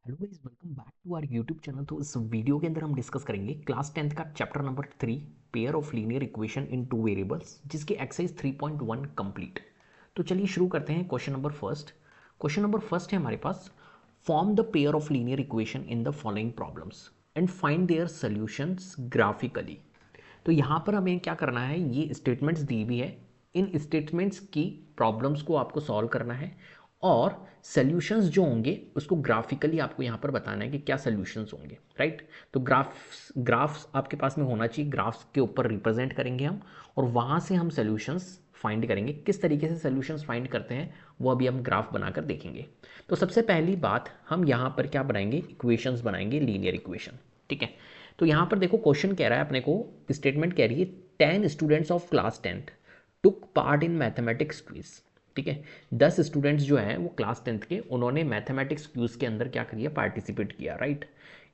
Hello guys, welcome back to our YouTube channel. तो इस video के अंदर हम डिस्कस करेंगे क्लास 10th का chapter number 3 pair of linear equation in two variables, जिसकी एक्सरसाइज 3.1 कंप्लीट। तो चलिए शुरू करते हैं। क्वेश्चन नंबर फर्स्ट है हमारे पास, form the pair of linear equation in the following problems and find their solutions graphically. तो यहाँ पर हमें क्या करना है, ये स्टेटमेंट्स दी हुई है, इन स्टेटमेंट्स की प्रॉब्लम्स को आपको सॉल्व करना है और सॉल्यूशंस जो होंगे उसको ग्राफिकली आपको यहाँ पर बताना है कि क्या सॉल्यूशंस होंगे, राइट। तो ग्राफ्स आपके पास में होना चाहिए, ग्राफ्स के ऊपर रिप्रेजेंट करेंगे हम और वहाँ से हम सॉल्यूशंस फाइंड करेंगे। किस तरीके से सॉल्यूशंस फाइंड करते हैं वो अभी हम ग्राफ बनाकर देखेंगे। तो सबसे पहली बात, हम यहाँ पर क्या बनाएंगे, इक्वेशंस बनाएंगे, लीनियर इक्वेशन, ठीक है। तो यहाँ पर देखो क्वेश्चन कह रहा है अपने को, स्टेटमेंट कह रही है 10 students of class 10 took part in mathematics quiz, ठीक है। 10 स्टूडेंट्स जो हैं वो क्लास 10th के, उन्होंने मैथमेटिक्स क्विज के अंदर क्या किया, पार्टिसिपेट किया, right.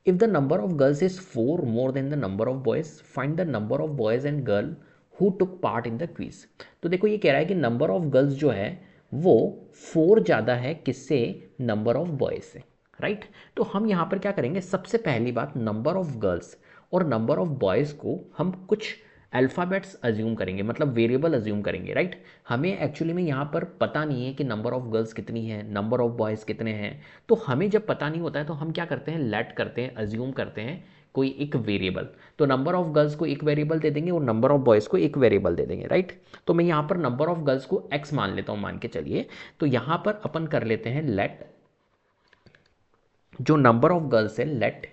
If the number of girls is 4 more than the number of boys, find the number of boys and girl who took part in the quiz. तो देखो ये कह रहा है कि नंबर ऑफ गर्ल्स जो है वो 4 ज़्यादा है किससे, नंबर ऑफ बॉयज से, राइट। तो हम यहाँ पर क्या करेंगे, सबसे पहली बात नंबर ऑफ गर्ल्स और नंबर ऑफ बॉयज़ को हम कुछ अल्फ़ाबेट्स अज्यूम करेंगे, मतलब वेरिएबल अज्यूम करेंगे, राइट। हमें एक्चुअली में यहाँ पर पता नहीं है कि नंबर ऑफ गर्ल्स कितनी है, नंबर ऑफ बॉयज़ कितने हैं। तो हमें जब पता नहीं होता है तो हम क्या करते हैं, लेट करते हैं, अज्यूम करते हैं कोई एक वेरिएबल। तो नंबर ऑफ गर्ल्स को एक वेरिएबल दे देंगे और नंबर ऑफ बॉयज़ को एक वेरिएबल दे देंगे, राइट। तो मैं यहाँ पर नंबर ऑफ गर्ल्स को एक्स मान लेता हूँ, मान के चलिए। तो यहाँ पर अपन कर लेते हैं लेट, जो नंबर ऑफ गर्ल्स है, let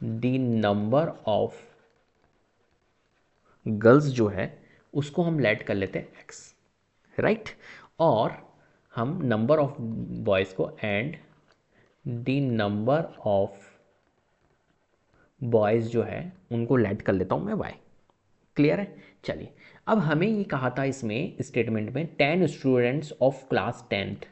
the number of girls जो है उसको हम लेट कर लेते हैं एक्स, राइट। और हम नंबर ऑफ बॉयज़ को and the number of boys जो है उनको लेट कर लेता हूँ मैं वाई। क्लियर है। चलिए, अब हमें ये कहा था इसमें स्टेटमेंट में 10 students of class 10th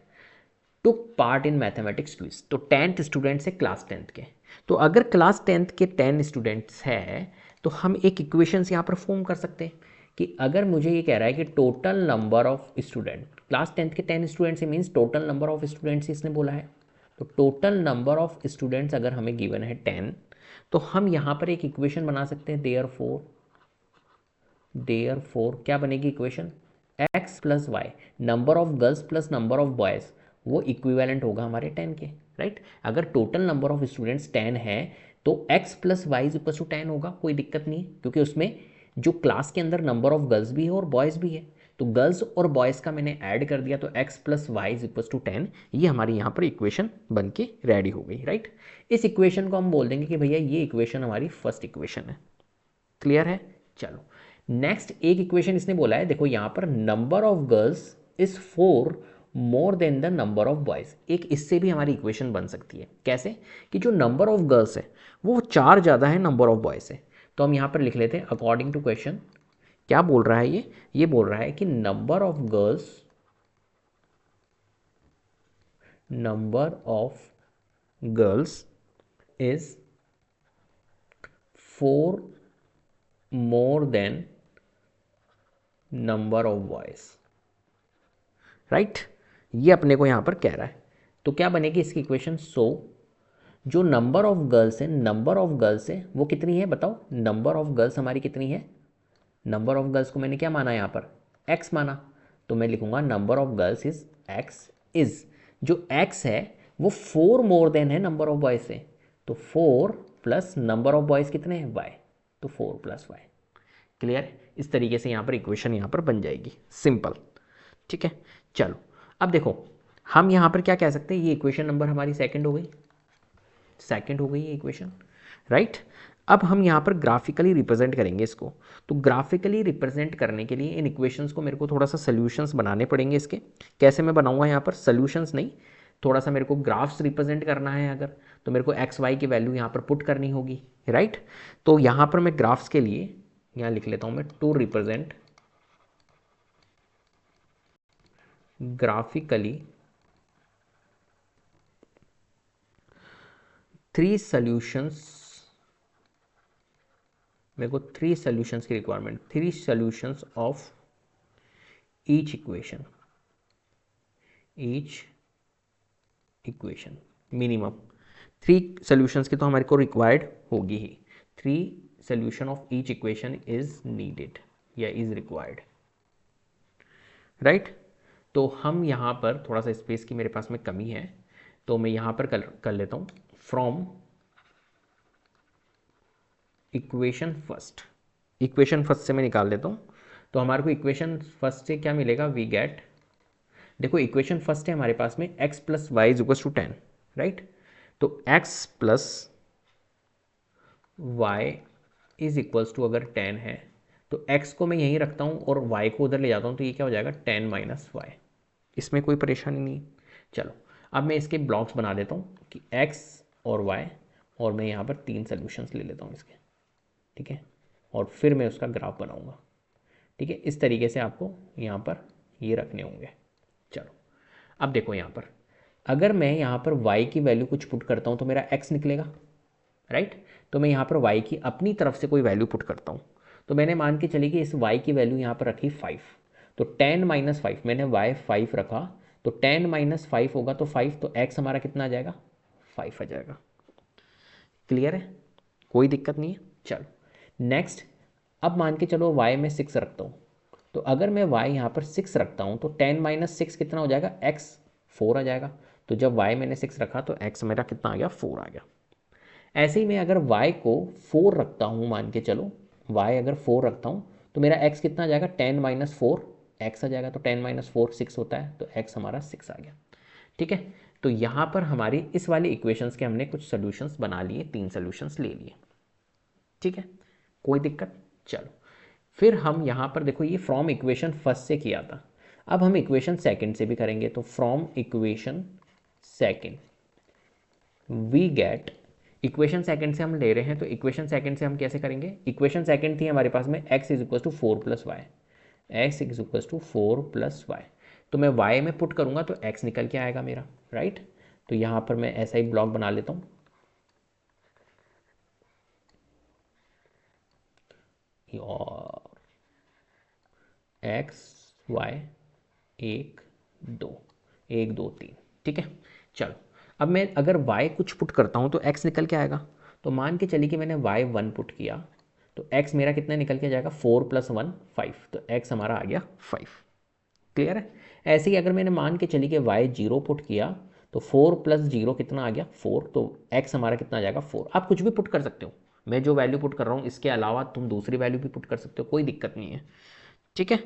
took part in mathematics quiz. तो 10th स्टूडेंट्स है क्लास 10th के। तो अगर क्लास 10th के 10 स्टूडेंट्स है तो हम एक इक्वेशंस यहाँ पर फॉर्म कर सकते हैं कि अगर मुझे ये कह रहा है कि total number of student, class 10th के 10 students means total number of students इसने बोला है। तो टोटल नंबर ऑफ स्टूडेंट्स अगर हमें गिवन है 10, तो हम यहाँ पर एक इक्वेशन बना सकते हैं, देयर फोर क्या बनेगी equation, X plus Y, number of girls plus number of boys, वो इक्विवेलेंट होगा हमारे 10 के, राइट। अगर टोटल नंबर ऑफ स्टूडेंट्स 10 है तो x plus Y is equal to 10 होगा, कोई दिक्कत नहीं है, क्योंकि उसमें जो क्लास के अंदर नंबर ऑफ गर्ल्स भी है और बॉयज़ भी है। तो गर्ल्स और बॉयज़ का मैंने ऐड कर दिया तो x plus Y is equal to 10, ये हमारी यहाँ पर इक्वेशन बन के रेडी हो गई, राइट। इस इक्वेशन को हम बोल देंगे कि भैया ये इक्वेशन हमारी फर्स्ट इक्वेशन है। क्लियर है। चलो नेक्स्ट एक इक्वेशन इसने बोला है, देखो यहां पर number of girls is 4 more than the number of boys. एक इससे भी हमारी इक्वेशन बन सकती है, कैसे, कि जो नंबर ऑफ गर्ल्स है वो 4 ज़्यादा है नंबर ऑफ बॉयज से। तो हम यहां पर लिख लेते हैं अकॉर्डिंग टू क्वेश्चन, क्या बोल रहा है ये बोल रहा है कि number of girls is 4 more than number of boys, right. ये अपने को यहां पर कह रहा है। तो क्या बनेगी इसकी इक्वेशन, सो जो नंबर ऑफ गर्ल्स है, नंबर ऑफ गर्ल्स है वो कितनी है बताओ, नंबर ऑफ गर्ल्स हमारी कितनी है, नंबर ऑफ गर्ल्स को मैंने क्या माना यहाँ पर, एक्स माना। तो मैं लिखूंगा number of girls is x, is जो एक्स है वो 4 मोर देन है नंबर ऑफ बॉयज से। तो 4 प्लस नंबर ऑफ बॉयज कितने हैं, वाई, तो 4 प्लस वाई। क्लियर। इस तरीके से यहाँ पर इक्वेशन यहाँ पर बन जाएगी, सिंपल, ठीक है। चलो अब देखो हम यहाँ पर क्या कह सकते हैं, ये इक्वेशन नंबर हमारी सेकंड हो गई, ये इक्वेशन, राइट। अब हम यहाँ पर ग्राफिकली रिप्रेजेंट करेंगे इसको। तो ग्राफिकली रिप्रेजेंट करने के लिए इन इक्वेशंस को मेरे को थोड़ा सा सोल्यूशंस बनाने पड़ेंगे इसके। कैसे मैं बनाऊंगा यहाँ पर, सोल्यूशंस नहीं, थोड़ा सा मेरे को ग्राफ्स रिप्रेजेंट करना है अगर, तो मेरे को एक्स वाई की वैल्यू यहाँ पर पुट करनी होगी, राइट। तो यहाँ पर मैं ग्राफ्स के लिए यहाँ लिख लेता हूँ मैं, टू रिप्रेजेंट ग्राफिकली 3 सॉल्यूशंस, मेरे को 3 सॉल्यूशंस की requirement, 3 solutions of each equation, minimum 3 solutions की तो हमारे को रिक्वायर्ड होगी ही। 3 solution of each equation is needed या इज रिक्वायर्ड, राइट। तो हम यहाँ पर थोड़ा सा स्पेस की मेरे पास में कमी है, तो मैं यहाँ पर कर लेता हूँ from equation first. Equation first से मैं निकाल देता हूँ। तो हमारे को इक्वेशन फर्स्ट से क्या मिलेगा, वी गेट, देखो इक्वेशन फर्स्ट है हमारे पास में x plus Y is equal to 10, right. तो x plus Y is equals to अगर 10 है तो x को मैं यहीं रखता हूँ और y को उधर ले जाता हूँ, तो ये क्या हो जाएगा 10 माइनस वाई। इसमें कोई परेशानी नहीं। चलो अब मैं इसके ब्लॉक्स बना देता हूँ कि x और y, और मैं यहाँ पर 3 सोल्यूशंस ले लेता हूँ इसके, ठीक है, और फिर मैं उसका ग्राफ बनाऊँगा, ठीक है। इस तरीके से आपको यहाँ पर ये रखने होंगे। चलो अब देखो यहाँ पर अगर मैं यहाँ पर y की वैल्यू कुछ पुट करता हूँ तो मेरा x निकलेगा, राइट। तो मैं यहाँ पर y की अपनी तरफ से कोई वैल्यू पुट करता हूँ, तो मैंने मान के चली कि इस y की वैल्यू यहाँ पर रखी 5, तो 10 माइनस 5, मैंने y 5 रखा, तो 10 माइनस 5 होगा तो 5, तो x हमारा कितना आ जाएगा 5 आ जाएगा। क्लियर है, कोई दिक्कत नहीं है। चलो नेक्स्ट, अब मान के चलो y में 6 रखता हूँ, तो अगर मैं y यहाँ पर 6 रखता हूँ तो 10 माइनस 6 कितना हो जाएगा, x 4 आ जाएगा। तो जब y मैंने 6 रखा तो x मेरा कितना आ गया 4 आ गया। ऐसे ही मैं अगर y को 4 रखता हूँ, मान के चलो y अगर 4 रखता हूँ तो मेरा x कितना आ जाएगा 10 माइनस 4 x आ जाएगा। तो 10 माइनस 4 6 होता है, तो x हमारा 6 आ गया, ठीक है। तो यहाँ पर हमारी इस वाली इक्वेशंस के हमने कुछ सोल्यूशंस बना लिए, 3 सोल्यूशंस ले लिए, ठीक है, कोई दिक्कत। चलो फिर हम यहाँ पर देखो ये फ्रॉम इक्वेशन फर्स्ट से किया था, अब हम इक्वेशन सेकंड से भी करेंगे। तो from equation second we get, equation second से हम ले रहे हैं तो इक्वेशन सेकंड से हम कैसे करेंगे, इक्वेशन सेकंड थी हमारे पास में x is equal to 4 plus Y, X is equal to 4 plus Y. तो मैं y में पुट करूंगा तो x निकल के आएगा मेरा, राइट। तो यहाँ पर मैं ऐसा ही ब्लॉक बना लेता हूँ, और x y 1 2 1 2 3, ठीक है। चलो अब मैं अगर y कुछ पुट करता हूँ तो x निकल के आएगा। तो मान के चलिए कि मैंने y 1 पुट किया तो x मेरा कितना निकल के जाएगा 4 प्लस 1 5, तो x हमारा आ गया 5। क्लियर है। ऐसे ही अगर मैंने मान के चलिए कि y 0 पुट किया तो 4 प्लस 0 कितना आ गया 4, तो x हमारा कितना आ जाएगा 4। आप कुछ भी पुट कर सकते हो, मैं जो वैल्यू पुट कर रहा हूँ इसके अलावा तुम दूसरी वैल्यू भी पुट कर सकते हो, कोई दिक्कत नहीं है, ठीक है।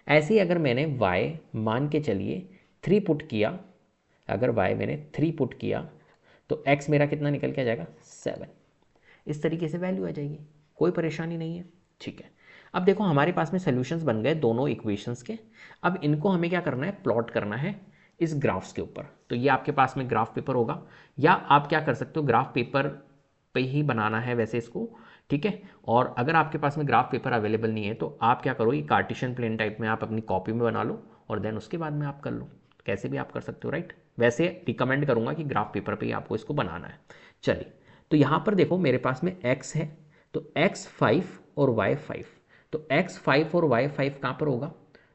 ऐसे ही अगर मैंने y मान के चलिए 3 पुट किया, अगर y मैंने 3 पुट किया तो x मेरा कितना निकल के आ जाएगा 7। इस तरीके से वैल्यू आ जाएगी, कोई परेशानी नहीं है, ठीक है। अब देखो हमारे पास में सॉल्यूशंस बन गए दोनों इक्वेशंस के। अब इनको हमें क्या करना है, प्लॉट करना है इस ग्राफ्स के ऊपर। तो ये आपके पास में ग्राफ पेपर होगा, या आप क्या कर सकते हो ग्राफ पेपर पे ही बनाना है वैसे इसको, ठीक है। और अगर आपके पास में ग्राफ पेपर अवेलेबल नहीं है तो आप क्या करो, ये कार्टेशियन प्लेन टाइप में आप अपनी कॉपी में बना लो और देन उसके बाद में आप कर लो, कैसे भी आप कर सकते हो, राइट। वैसे रिकमेंड करूंगा कि ग्राफ पेपर पे ही आपको इसको बनाना है। चलिए तो यहाँ पर देखो मेरे पास में x है, तो x 5 और y 5, तो x 5 और y 5 कहाँ पर होगा,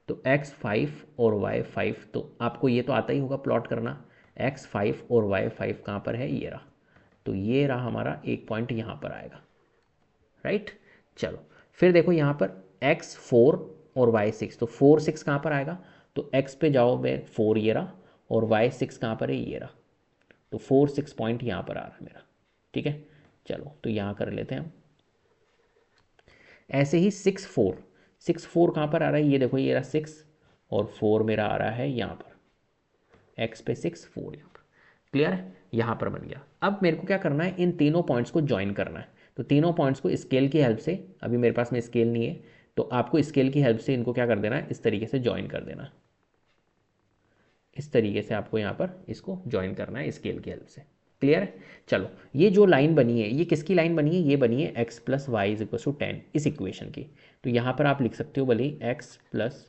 तो x 5 और y 5, तो आपको ये तो आता ही होगा प्लॉट करना, x 5 और y 5 कहाँ पर है, ये रहा। तो ये रहा हमारा एक पॉइंट यहाँ पर आएगा, राइट। चलो फिर देखो यहाँ पर x 4 और y 6, तो 4 6 कहाँ पर आएगा, तो x पे जाओ मैं 4 ये रहा, और y 6 कहाँ पर है, ये रहा। तो 4 6 पॉइंट यहाँ पर आ रहा है मेरा, ठीक है। चलो तो यहाँ कर लेते हैं हम। ऐसे ही 6 4 कहाँ पर आ रहा है, ये देखो ये रहा 6, और 4 मेरा आ रहा है यहाँ पर, x पे 6 4 यहाँ पर। क्लियर है, यहाँ पर बन गया। अब मेरे को क्या करना है, इन तीनों पॉइंट्स को ज्वाइन करना है। तो तीनों पॉइंट्स को स्केल की हेल्प से, अभी मेरे पास में स्केल नहीं है तो आपको स्केल की हेल्प से इनको क्या कर देना है, इस तरीके से ज्वाइन कर देना, इस तरीके से आपको यहाँ पर इसको ज्वाइन करना है स्केल की हेल्प से। क्लियर है। चलो ये जो लाइन बनी है ये किसकी लाइन बनी है, ये बनी है x plus Y is equal to 10 इस इक्वेशन की। तो यहाँ पर आप लिख सकते हो भले x plus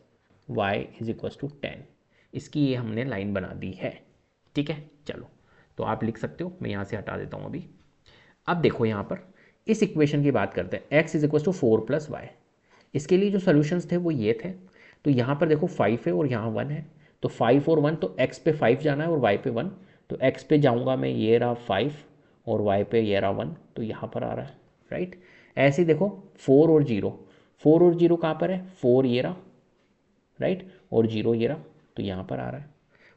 Y is equal to 10, इसकी ये हमने लाइन बना दी है, ठीक है। चलो तो आप लिख सकते हो, मैं यहाँ से हटा देता हूँ अभी। अब देखो यहाँ पर इस इक्वेशन की बात करते हैं, x is equal to 4 plus Y. इसके लिए जो सोल्यूशंस थे वो ये थे। तो यहाँ पर देखो 5 है और यहाँ 1 है, तो 5 और 1, तो x पे 5 जाना है और y पे 1, तो x पे जाऊँगा मैं, ये रहा 5 और y पे ये रहा 1, तो यहाँ पर आ रहा है, राइट। ऐसे ही देखो 4 और 0, 4 और 0 कहाँ पर है, 4 ये रहा, राइट, और 0 ये रहा, तो यहाँ पर आ रहा है।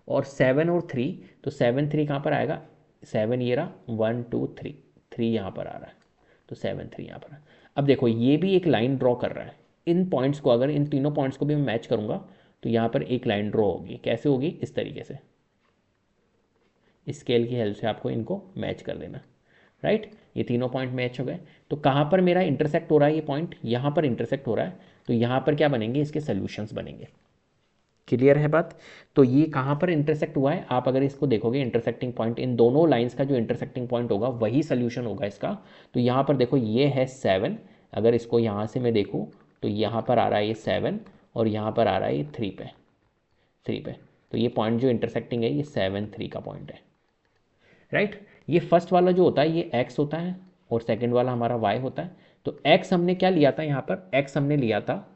और 7 और 3, तो 7 3 कहाँ पर आएगा, 7 ये रहा, 1 2 3, 3 यहाँ पर आ रहा है, तो 7 3 यहाँ पर है। अब देखो ये भी एक लाइन ड्रॉ कर रहा है, इन पॉइंट्स को, अगर इन तीनों पॉइंट्स को भी मैं मैच करूँगा तो यहाँ पर एक लाइन ड्रॉ होगी। कैसे होगी, इस तरीके से, स्केल की हेल्प से आपको इनको मैच कर देना, राइट। ये तीनों पॉइंट मैच हो गए, तो कहाँ पर मेरा इंटरसेक्ट हो रहा है, ये पॉइंट यहाँ पर इंटरसेक्ट हो रहा है, तो यहाँ पर क्या बनेंगे, इसके सोल्यूशंस बनेंगे। क्लियर है बात। तो ये कहाँ पर इंटरसेक्ट हुआ है, आप अगर इसको देखोगे इंटरसेक्टिंग पॉइंट, इन दोनों लाइंस का जो इंटरसेक्टिंग पॉइंट होगा वही सोल्यूशन होगा इसका। तो यहाँ पर देखो ये है 7, अगर इसको यहाँ से मैं देखूँ तो यहाँ पर आ रहा है ये 7 और यहाँ पर आ रहा है ये 3 पे। तो ये पॉइंट जो इंटरसेक्टिंग है ये 7 3 का पॉइंट है, राइट। ये फर्स्ट वाला जो होता है ये x होता है और सेकंड वाला हमारा y होता है। तो x हमने क्या लिया था, यहाँ पर x हमने लिया था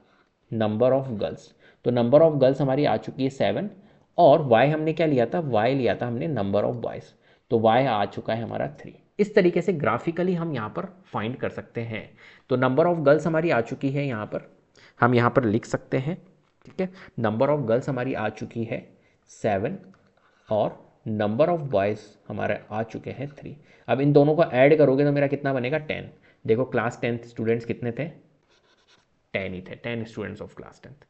नंबर ऑफ गर्ल्स, तो नंबर ऑफ गर्ल्स हमारी आ चुकी है 7, और y हमने क्या लिया था, y लिया था हमने नंबर ऑफ बॉयज़, तो y आ चुका है हमारा 3। इस तरीके से ग्राफिकली हम यहाँ पर फाइंड कर सकते हैं। तो नंबर ऑफ गर्ल्स हमारी आ चुकी है, यहाँ पर हम यहाँ पर लिख सकते हैं, ठीक है। नंबर ऑफ गर्ल्स हमारी आ चुकी है 7 और नंबर ऑफ बॉयज़ हमारे आ चुके हैं 3। अब इन दोनों को ऐड करोगे तो मेरा कितना बनेगा, 10। देखो क्लास 10th स्टूडेंट्स कितने थे, 10 ही थे, 10 स्टूडेंट्स ऑफ क्लास 10th।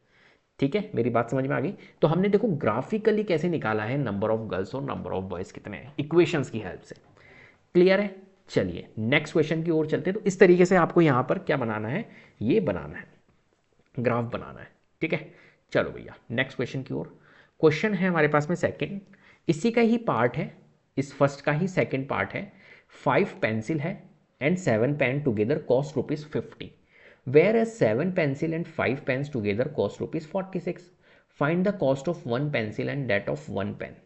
ठीक है, मेरी बात समझ में आ गई। तो हमने देखो ग्राफिकली कैसे निकाला है नंबर ऑफ गर्ल्स और नंबर ऑफ बॉयज़ कितने हैं, इक्वेशंस की हेल्प से। क्लियर है। चलिए नेक्स्ट क्वेश्चन की ओर चलते हैं। तो इस तरीके से आपको यहाँ पर क्या बनाना है, ये बनाना है, ग्राफ बनाना है, ठीक है। चलो भैया नेक्स्ट क्वेश्चन की ओर। क्वेश्चन है हमारे पास में सेकंड, इसी का ही पार्ट है, इस फर्स्ट का ही सेकंड पार्ट है। 5 पेंसिल है and 7 pen together cost ₹50, whereas 7 pencil and 5 pens together cost ₹46। Find the cost of 1 pencil and that of 1 pen.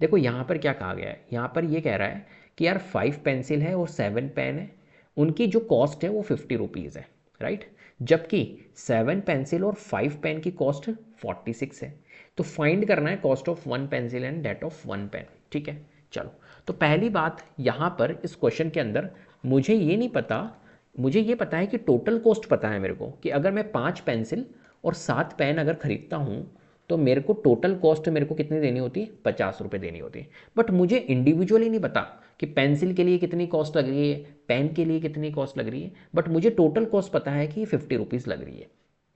देखो यहाँ पर क्या कहा गया है, यहाँ पर ये कह रहा है कि यार 5 पेंसिल है और 7 पेन है, उनकी जो कॉस्ट है वो ₹50 है, राइट। जबकि 7 पेंसिल और 5 पेन की कॉस्ट 46 है। तो फाइंड करना है cost of 1 pencil and that of 1 pen, ठीक है। चलो, तो पहली बात यहाँ पर इस क्वेश्चन के अंदर मुझे ये नहीं पता, मुझे ये पता है कि टोटल कॉस्ट पता है मेरे को, कि अगर मैं 5 पेंसिल और 7 पेन अगर खरीदता हूँ तो मेरे को टोटल कॉस्ट मेरे को कितनी देनी होती है, ₹50 देनी होती है। बट मुझे इंडिविजुअली नहीं पता कि पेंसिल के लिए कितनी कॉस्ट लग रही है, पेन के लिए कितनी कॉस्ट लग रही है, बट मुझे टोटल कॉस्ट पता है कि ₹50 लग रही है।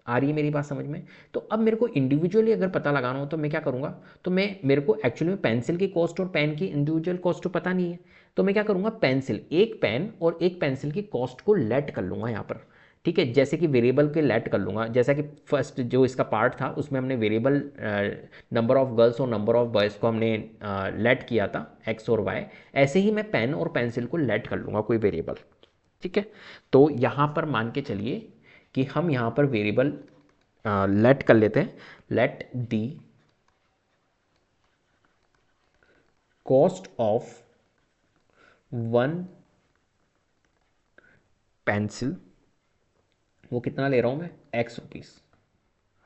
आ रही है मेरी बात समझ में। तो अब मेरे को इंडिविजुअली अगर पता लगाना हो तो मैं क्या करूँगा, तो मेरे को एक्चुअली में पेंसिल की कॉस्ट और पेन की इंडिविजुअल कॉस्ट तो पता नहीं है, तो मैं क्या करूँगा, पेंसिल, एक पेन और एक पेंसिल की कॉस्ट को लेट कर लूँगा यहाँ पर, ठीक है। जैसे कि वेरिएबल के लेट कर लूँगा, जैसा कि फर्स्ट जो इसका पार्ट था उसमें हमने वेरिएबल नंबर ऑफ गर्ल्स और नंबर ऑफ बॉयज़ को हमने लेट किया था, एक्स और वाई। ऐसे ही मैं पेन और पेंसिल को लेट कर लूँगा कोई वेरिएबल, ठीक है। तो यहाँ पर मान के चलिए कि हम यहाँ पर वेरिएबल लेट कर लेते हैं, let the cost of 1 pencil, वो कितना ले रहा हूँ मैं, ₹X,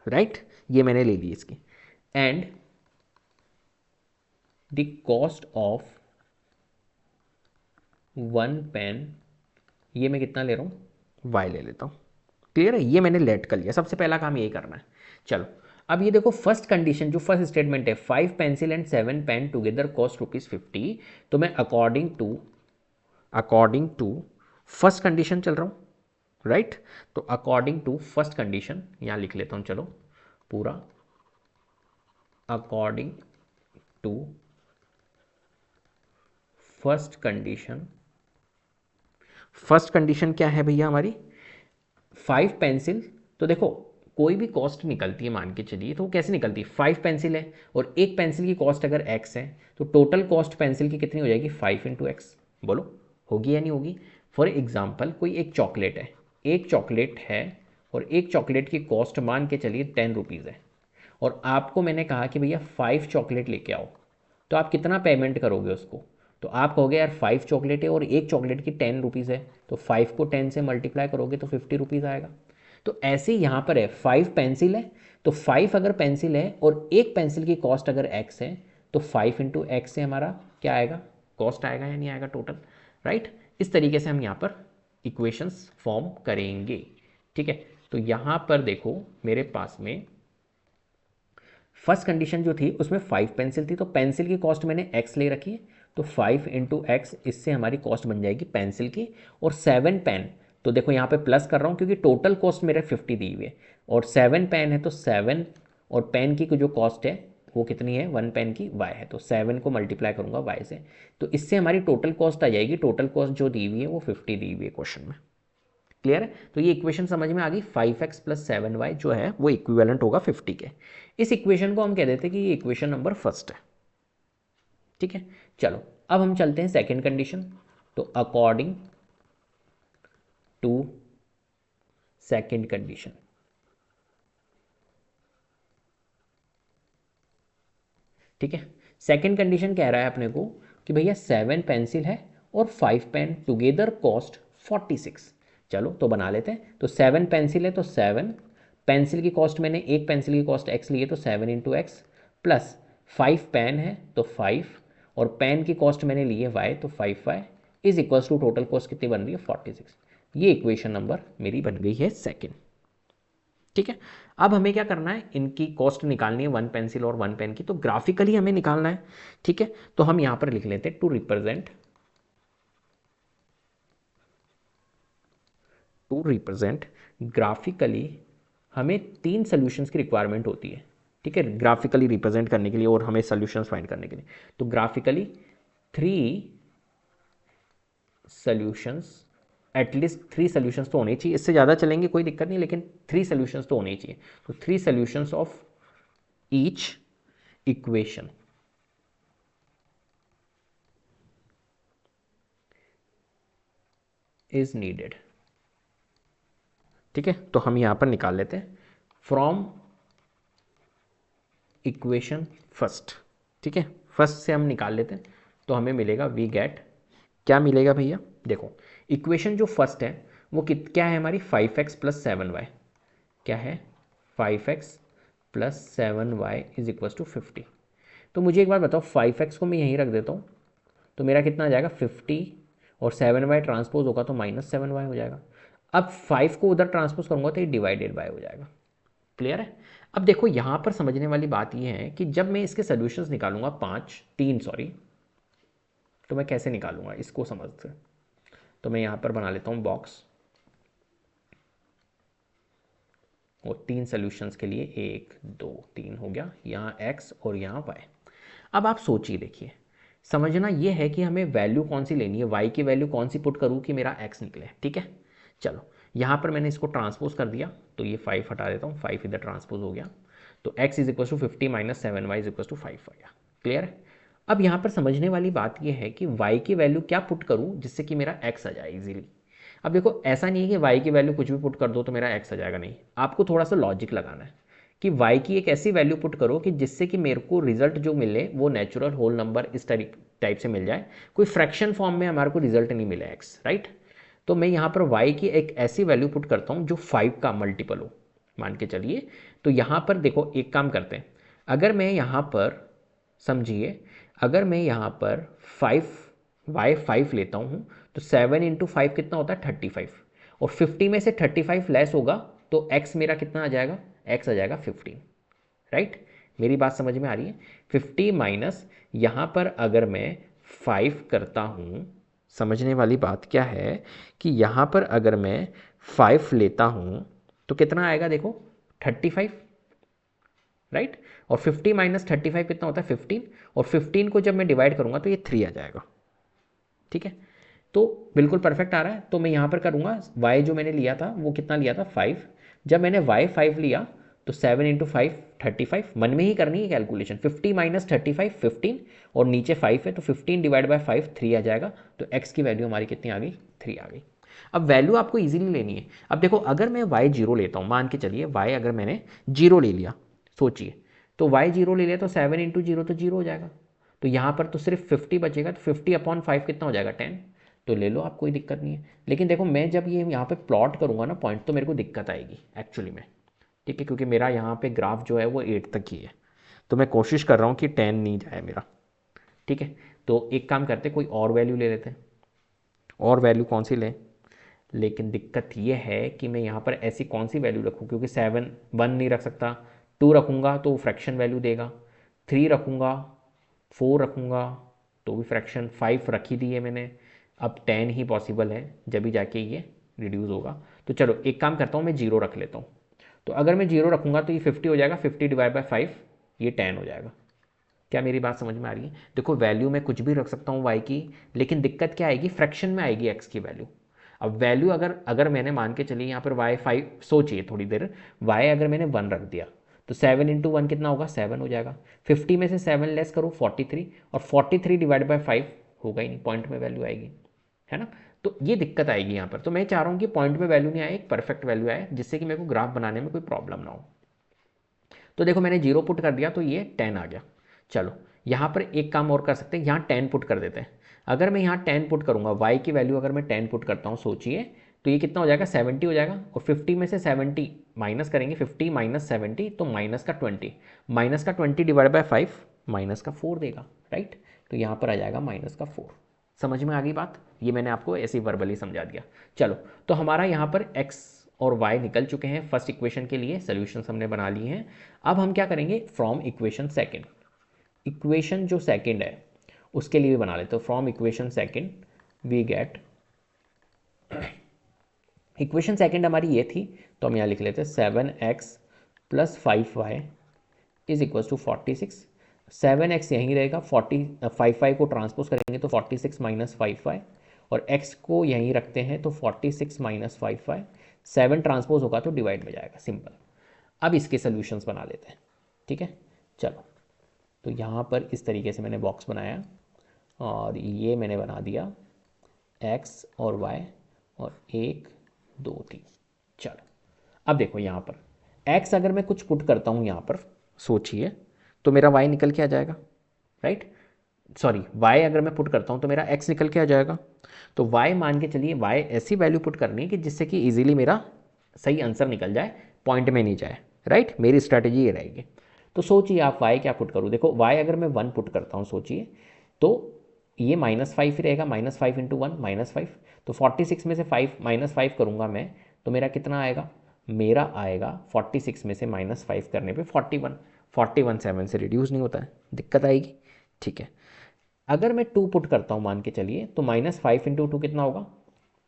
राइट। ये मैंने ले ली इसकी, and the cost of 1 pen, ये मैं कितना ले रहा हूँ, Y ले लेता हूँ। क्लियर है, ये मैंने लेट कर लिया, सबसे पहला काम यही करना है। चलो, अब ये देखो फर्स्ट कंडीशन, जो फर्स्ट स्टेटमेंट है, 5 pencil and 7 pen together cost ₹50, तो मैं अकॉर्डिंग टू फर्स्ट कंडीशन चल रहा हूँ, राइट। तो अकॉर्डिंग टू फर्स्ट कंडीशन यहाँ लिख लेता हूँ, चलो पूरा, according to first condition. First condition क्या है भैया हमारी, 5 पेंसिल, तो देखो कोई भी कॉस्ट निकलती है मान के चलिए, तो वो कैसे निकलती है, 5 पेंसिल है और एक पेंसिल की कॉस्ट अगर x है तो टोटल कॉस्ट पेंसिल की कितनी हो जाएगी, 5 × x। बोलो होगी या नहीं होगी। फॉर एग्जाम्पल कोई एक चॉकलेट है, एक चॉकलेट है और एक चॉकलेट की कॉस्ट मान के चलिए ₹10 है, और आपको मैंने कहा कि भैया 5 चॉकलेट लेके आओ, तो आप कितना पेमेंट करोगे उसको, तो आप कहोगे यार 5 चॉकलेट है और एक चॉकलेट की ₹10 है, तो 5 को 10 से मल्टीप्लाई करोगे तो ₹50 आएगा। तो ऐसे यहाँ पर है 5 पेंसिल है, तो 5 अगर पेंसिल है और एक पेंसिल की कॉस्ट अगर x है तो 5 × x है हमारा क्या आएगा, कॉस्ट आएगा या नहीं आएगा टोटल, राइट। इस तरीके से हम यहाँ पर इक्वेशंस फॉर्म करेंगे, ठीक है। तो यहाँ पर देखो मेरे पास में फर्स्ट कंडीशन जो थी उसमें 5 पेंसिल थी, तो पेंसिल की कॉस्ट मैंने x ले रखी है, तो 5 इंटू एक्स, इससे हमारी कॉस्ट बन जाएगी पेंसिल की। और 7 पेन, तो देखो यहाँ पे प्लस कर रहा हूँ क्योंकि टोटल कॉस्ट मेरे 50 दी हुई है, और 7 पेन है तो 7, और पेन की जो कॉस्ट है वो कितनी है, 1 पेन की y है, तो 7 को मल्टीप्लाई करूँगा y से, तो इससे हमारी टोटल कॉस्ट आ जाएगी। टोटल कॉस्ट जो दी हुई है वो 50 दी हुई है क्वेश्चन में, क्लियर है। तो ये इक्वेशन समझ में आ गई, 5x प्लस 7y जो है वो इक्विवेलेंट होगा 50 के। इस इक्वेशन को हम कह देते हैं कि ये इक्वेशन नंबर फर्स्ट है, ठीक है। चलो अब हम चलते हैं सेकंड कंडीशन। तो अकॉर्डिंग टू सेकंड कंडीशन, ठीक है। सेकंड कंडीशन कह रहा है अपने को कि भैया 7 पेंसिल है और 5 पेन टुगेदर कॉस्ट 46। चलो तो बना लेते हैं। तो 7 पेंसिल है तो 7 पेंसिल की कॉस्ट, मैंने एक पेंसिल की कॉस्ट x ली है तो 7 इंटू एक्स, प्लस 5 पेन है तो 5, और पेन की कॉस्ट मैंने ली है y तो 5y is equals to total cost कितनी बन रही है 46। ये इक्वेशन नंबर मेरी बन गई है सेकेंड, ठीक है। अब हमें क्या करना है, इनकी कॉस्ट निकालनी है 1 पेंसिल और 1 पेन की, तो ग्राफिकली हमें निकालना है, ठीक है। तो हम यहां पर लिख लेते हैं टू रिप्रेजेंट ग्राफिकली, हमें 3 सॉल्यूशंस की रिक्वायरमेंट होती है, ठीक है, ग्राफिकली रिप्रेजेंट करने के लिए और हमें सॉल्यूशंस फाइंड करने के लिए। तो ग्राफिकली 3 सॉल्यूशंस, एटलीस्ट 3 सॉल्यूशंस तो होने चाहिए, इससे ज़्यादा चलेंगे कोई दिक्कत नहीं, लेकिन 3 सॉल्यूशंस तो होने चाहिए। तो 3 solutions of each equation is needed, ठीक है। तो हम यहां पर निकाल लेते हैं फ्रॉम इक्वेशन फर्स्ट, ठीक है, फर्स्ट से हम निकाल लेते हैं। तो हमें मिलेगा वी गेट, क्या मिलेगा भैया, देखो इक्वेशन जो फर्स्ट है वो क्या है हमारी, 5x प्लस 7y, क्या है 5x plus 7y is equal to 50। तो मुझे एक बार बताओ 5x को मैं यहीं रख देता हूँ, तो मेरा कितना आ जाएगा 50, और 7y ट्रांसपोज होगा तो -7y हो जाएगा। अब 5 को उधर ट्रांसपोज करूँगा तो ये डिवाइडेड बाय हो जाएगा, क्लियर है। अब देखो यहाँ पर समझने वाली बात ये है कि जब मैं इसके सोल्यूशंस निकालूंगा 3 सॉरी, तो मैं कैसे निकालूंगा इसको समझते। तो मैं यहाँ पर बना लेता हूँ बॉक्स, और 3 सॉल्यूशंस के लिए 1 2 3 हो गया, यहाँ x और यहाँ y। अब आप सोचिए, देखिए समझना ये है कि हमें वैल्यू कौन सी लेनी है, y की वैल्यू कौन सी पुट करूँ कि मेरा x निकले, ठीक है। चलो यहाँ पर मैंने इसको ट्रांसपोज कर दिया, तो ये 5 हटा देता हूँ, 5 इधर ट्रांसपोज हो गया, तो x is equal to 50 minus 7y is equal to 5 आ गया, क्लियर है। अब यहाँ पर समझने वाली बात यह है कि y की वैल्यू क्या पुट करूँ जिससे कि मेरा x आ जाए इजीली। अब देखो ऐसा नहीं है कि y की वैल्यू कुछ भी पुट कर दो तो मेरा x आ जाएगा, नहीं, आपको थोड़ा सा लॉजिक लगाना है कि y की एक ऐसी वैल्यू पुट करो कि जिससे कि मेरे को रिजल्ट जो मिले वो नेचुरल होल नंबर इस टाइप से मिल जाए, कोई फ्रैक्शन फॉर्म में हमारे को रिजल्ट नहीं मिले x, राइट। तो मैं यहाँ पर y की एक ऐसी वैल्यू पुट करता हूँ जो 5 का मल्टीपल हो, मान के चलिए। तो यहाँ पर देखो एक काम करते हैं, अगर मैं यहाँ पर समझिए, अगर मैं यहाँ पर 5 लेता हूँ तो 7 इंटू 5 कितना होता है 35, और 50 में से 35 लेस होगा तो x मेरा कितना आ जाएगा, x आ जाएगा 15, राइट। मेरी बात समझ में आ रही है। 50 माइनस यहाँ पर अगर मैं 5 करता हूँ, समझने वाली बात क्या है कि यहाँ पर अगर मैं 5 लेता हूँ तो कितना आएगा, देखो 35, राइट। और 50 माइनस 35 कितना होता है 15, और 15 को जब मैं डिवाइड करूँगा तो ये 3 आ जाएगा, ठीक है। तो बिल्कुल परफेक्ट आ रहा है। तो मैं यहाँ पर करूँगा y जो मैंने लिया था वो कितना लिया था 5, जब मैंने y 5 लिया तो 7 इंटू 5 35, मन में ही करनी है कैलकुलेशन, 50 माइनस 35 15, और नीचे 5 है तो 15 डिवाइड बाय 5 3 आ जाएगा, तो x की वैल्यू हमारी कितनी आ गई 3 आ गई। अब वैल्यू आपको इजीली लेनी है। अब देखो अगर मैं y 0 लेता हूँ, मान के चलिए y अगर मैंने 0 ले लिया, सोचिए, तो y 0 ले लिया तो 7 इंटू 0 तो 0 हो जाएगा, तो यहाँ पर तो सिर्फ 50 बचेगा, तो 50 अपॉन 5 कितना हो जाएगा 10, तो ले लो आप, कोई दिक्कत नहीं है। लेकिन देखो मैं जब ये यहाँ पे प्लॉट करूँगा ना पॉइंट, तो मेरे को दिक्कत आएगी एक्चुअली में, ठीक है, क्योंकि मेरा यहाँ पे ग्राफ जो है वो 8 तक ही है, तो मैं कोशिश कर रहा हूँ कि 10 नहीं जाए मेरा, ठीक है। तो एक काम करते कोई और वैल्यू ले लेते हैं, और वैल्यू कौन सी लें, लेकिन दिक्कत ये है कि मैं यहाँ पर ऐसी कौन सी वैल्यू रखूँ, क्योंकि 7 1 नहीं रख सकता, 2 रखूँगा तो फ्रैक्शन वैल्यू देगा, 3 रखूँगा, 4 रखूँगा तो भी फ्रैक्शन, 5 रख ही दी है मैंने, अब 10 ही पॉसिबल है जब भी जाके ये रिड्यूस होगा। तो चलो एक काम करता हूँ, मैं 0 रख लेता हूँ। तो अगर मैं 0 रखूँगा तो ये 50 हो जाएगा, 50 डिवाइड बाई 5 ये 10 हो जाएगा। क्या मेरी बात समझ में आ रही है? देखो वैल्यू मैं कुछ भी रख सकता हूँ y की, लेकिन दिक्कत क्या आएगी, फ्रैक्शन में आएगी x की वैल्यू। अब वैल्यू अगर अगर मैंने मान के चलिए यहाँ पर y 5, सोचिए थोड़ी देर, y अगर मैंने 1 रख दिया तो 7 इंटू 1 कितना होगा, 7 हो जाएगा। 50 में से 7 लेस करो 43, और 43 डिवाइड बाई 5 होगा ही नहीं, पॉइंट में वैल्यू आएगी, है ना। तो ये दिक्कत आएगी यहाँ पर। तो मैं चाह रहा हूँ कि पॉइंट में वैल्यू नहीं आए, एक परफेक्ट वैल्यू आए, जिससे कि मेरे को ग्राफ बनाने में कोई प्रॉब्लम ना हो। तो देखो मैंने 0 पुट कर दिया तो ये 10 आ गया। चलो यहाँ पर एक काम और कर सकते हैं, यहाँ 10 पुट कर देते हैं। अगर मैं यहाँ 10 पुट करूँगा, y की वैल्यू अगर मैं 10 पुट करता हूँ, सोचिए तो ये कितना हो जाएगा, 70 हो जाएगा। और 50 में से 70 माइनस करेंगे, 50 माइनस 70 तो माइनस का 20, माइनस का 20 डिवाइड बाय 5 माइनस का 4 देगा, राइट। तो यहाँ पर आ जाएगा माइनस का 4। समझ में आ गई बात? ये मैंने आपको ऐसे ही वर्बली समझा दिया। चलो तो हमारा यहाँ पर x और y निकल चुके हैं फर्स्ट इक्वेशन के लिए, सॉल्यूशंस हमने बना लिए हैं। अब हम क्या करेंगे, फ्रॉम इक्वेशन सेकंड, इक्वेशन जो सेकंड है उसके लिए भी बना लेते हो। From equation second we get, equation second हमारी ये थी तो हम यहाँ लिख लेते हैं 7x plus 5y is equal to 46। 7x यहीं रहेगा, 55 को ट्रांसपोज करेंगे तो 46 माइनस 5y, और x को यहीं रखते हैं तो 46 माइनस 5y, 7 ट्रांसपोज होगा तो डिवाइड में जाएगा, सिंपल। अब इसके सॉल्यूशंस बना लेते हैं, ठीक है। चलो तो यहाँ पर इस तरीके से मैंने बॉक्स बनाया, और ये मैंने बना दिया x और y, और 1 2 3। चलो अब देखो यहाँ पर x अगर मैं कुछ पुट करता हूँ यहाँ पर, सोचिए तो मेरा y निकल के आ जाएगा, राइट। सॉरी, y अगर मैं पुट करता हूँ तो मेरा x निकल के आ जाएगा। तो y मान के चलिए, y ऐसी वैल्यू पुट करनी है कि जिससे कि इजीली मेरा सही आंसर निकल जाए, पॉइंट में नहीं जाए, राइट। मेरी स्ट्रैटेजी ये रहेगी। तो सोचिए आप y क्या पुट करूँ, देखो y अगर मैं 1 पुट करता हूँ, सोचिए तो ये -5 ही रहेगा, -5 इंटू 1 -5। तो 46 में से 5 -5 करूँगा मैं तो मेरा कितना आएगा, मेरा आएगा 46 में से -5 करने पे 41। 41 7 से रिड्यूस नहीं होता है, दिक्कत आएगी, ठीक है। अगर मैं 2 पुट करता हूँ मान के चलिए, तो -5 इंटू 2 कितना होगा,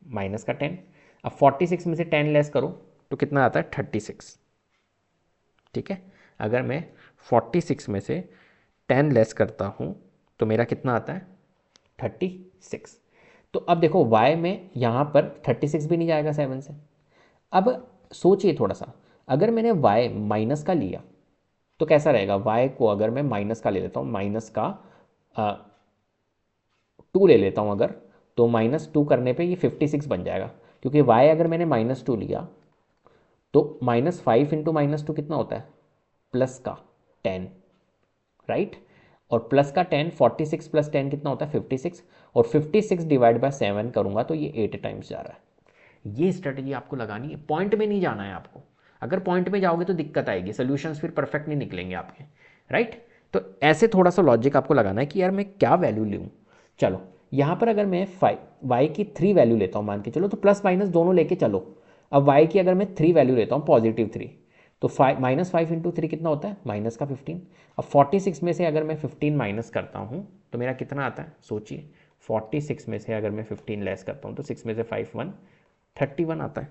माइनस का 10। अब 46 में से 10 लेस करो तो कितना आता है, 36, ठीक है। अगर मैं 46 में से 10 लेस करता हूँ तो मेरा कितना आता है, 36। तो अब देखो y में यहाँ पर 36 भी नहीं जाएगा 7 से। अब सोचिए थोड़ा सा, अगर मैंने y माइनस का लिया तो कैसा रहेगा, y को अगर मैं माइनस का ले लेता हूँ, माइनस का 2 ले लेता हूँ अगर, तो -2 करने पे ये 56 बन जाएगा, क्योंकि y अगर मैंने -2 लिया तो -5 इंटू -2 कितना होता है, प्लस का 10, राइट। और प्लस का 10, 46 प्लस 10 कितना होता है, 56। और 56 डिवाइड बाय 7 करूंगा तो ये 8 टाइम्स जा रहा है। ये स्ट्रेटजी आपको लगानी है, पॉइंट में नहीं जाना है आपको। अगर पॉइंट में जाओगे तो दिक्कत आएगी, सोल्यूशंस फिर परफेक्ट नहीं निकलेंगे आपके, राइट। तो ऐसे थोड़ा सा लॉजिक आपको लगाना है कि यार मैं क्या वैल्यू लूँ। चलो यहाँ पर अगर मैं y की 3 वैल्यू लेता हूँ मान के चलो, तो प्लस माइनस दोनों लेके चलो। अब y की अगर मैं 3 वैल्यू लेता हूँ, पॉजिटिव 3, तो -5 इंटू 3 कितना होता है, माइनस का 15। अब 46 में से अगर मैं 15 माइनस करता हूँ तो मेरा कितना आता है, सोचिए 46 में से अगर मैं 15 लेस करता हूँ तो 6 में से 5 1 31 आता है,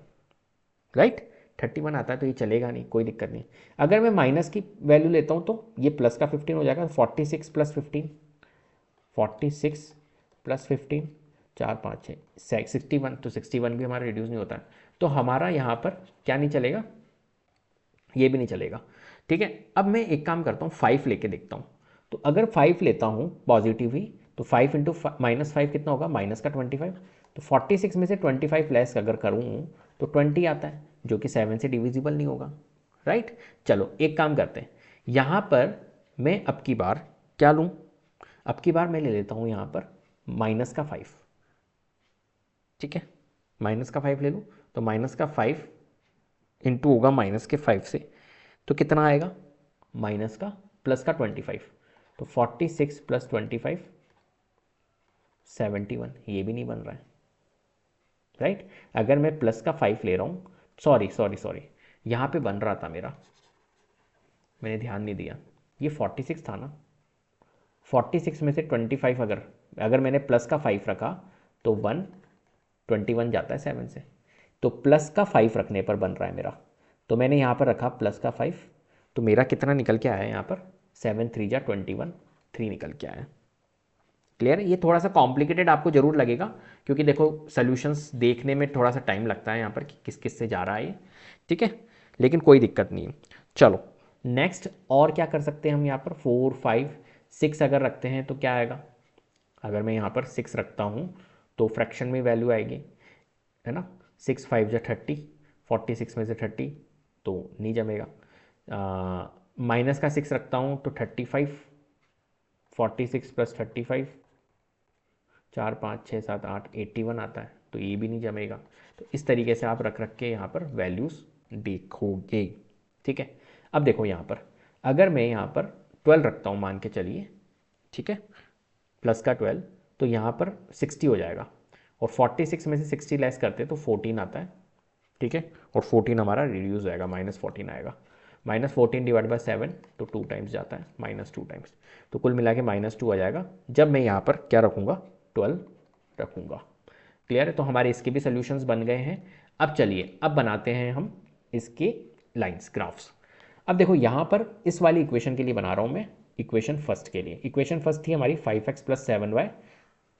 राइट। 31 आता है तो ये चलेगा नहीं, कोई दिक्कत नहीं। अगर मैं माइनस की वैल्यू लेता हूँ तो ये प्लस का 15 हो जाएगा, 46 प्लस 15, 46 प्लस 15, 4 5 6 61, तो 61 भी हमारा रिड्यूस नहीं होता है। तो हमारा यहाँ पर क्या नहीं चलेगा, ये भी नहीं चलेगा, ठीक है। अब मैं एक काम करता हूँ, 5 लेके देखता हूँ। तो अगर 5 लेता हूँ पॉजिटिव ही, तो 5 इंटू -5 कितना होगा, माइनस का 25। तो 46 में से 25 लेस अगर करूँ तो 20 आता है, जो कि 7 से डिविजिबल नहीं होगा, राइट। चलो एक काम करते हैं, यहाँ पर मैं अब की बार क्या लूँ, अब की बार मैं ले लेता हूँ यहाँ पर -5, ठीक है। -5 ले लूँ तो -5 इंटू होगा -5 से, तो कितना आएगा, माइनस का प्लस का 25। तो 46 प्लस 25 71, ये भी नहीं बन रहा है, राइट। अगर मैं प्लस का 5 ले रहा हूँ, सॉरी, यहाँ पे बन रहा था मेरा, मैंने ध्यान नहीं दिया, ये 46 था ना, 46 में से 25 अगर मैंने प्लस का 5 रखा तो 21 जाता है 7 से, तो प्लस का 5 रखने पर बन रहा है मेरा, तो मैंने यहाँ पर रखा प्लस का 5, तो मेरा कितना निकल के आया यहाँ पर 7 3 जा 21, 3 निकल के आया। क्लियर है। ये थोड़ा सा कॉम्प्लिकेटेड आपको जरूर लगेगा, क्योंकि देखो सोल्यूशंस देखने में थोड़ा सा टाइम लगता है यहाँ पर कि किस किस से जा रहा है ये, ठीक है, लेकिन कोई दिक्कत नहीं है। चलो नेक्स्ट, और क्या कर सकते हैं हम यहाँ पर, 4 5 6 अगर रखते हैं तो क्या आएगा, अगर मैं यहाँ पर 6 रखता हूँ तो फ्रैक्शन में वैल्यू आएगी, है ना, 6 5 जा 30, 46 में से 30 तो नहीं जमेगा। माइनस का 6 रखता हूँ तो 35, 46 प्लस 35, 4 5 6 7 8 81 आता है, तो ये भी नहीं जमेगा। तो इस तरीके से आप रख रख के यहाँ पर वैल्यूज़ देखोगे, ठीक है। अब देखो यहाँ पर, अगर मैं यहाँ पर 12 रखता हूँ मान के चलिए, ठीक है, प्लस का 12, तो यहाँ पर 60 हो जाएगा, और 46 में से 60 लेस करते तो 14 आता है, ठीक है, और 14 हमारा रिड्यूस हो जाएगा, -14 आएगा, -14 डिवाइड बाई 7 तो 2 टाइम्स जाता है, -2 टाइम्स, तो कुल मिला के -2 आ जाएगा जब मैं यहाँ पर क्या रखूँगा, 12 रखूँगा। क्लियर है। तो हमारे इसके भी सोल्यूशंस बन गए हैं। अब चलिए अब बनाते हैं हम इसके लाइंस ग्राफ्स। अब देखो यहाँ पर इस वाली इक्वेशन के लिए बना रहा हूँ मैं, इक्वेशन फर्स्ट के लिए, इक्वेशन फर्स्ट थी हमारी 5x + 7y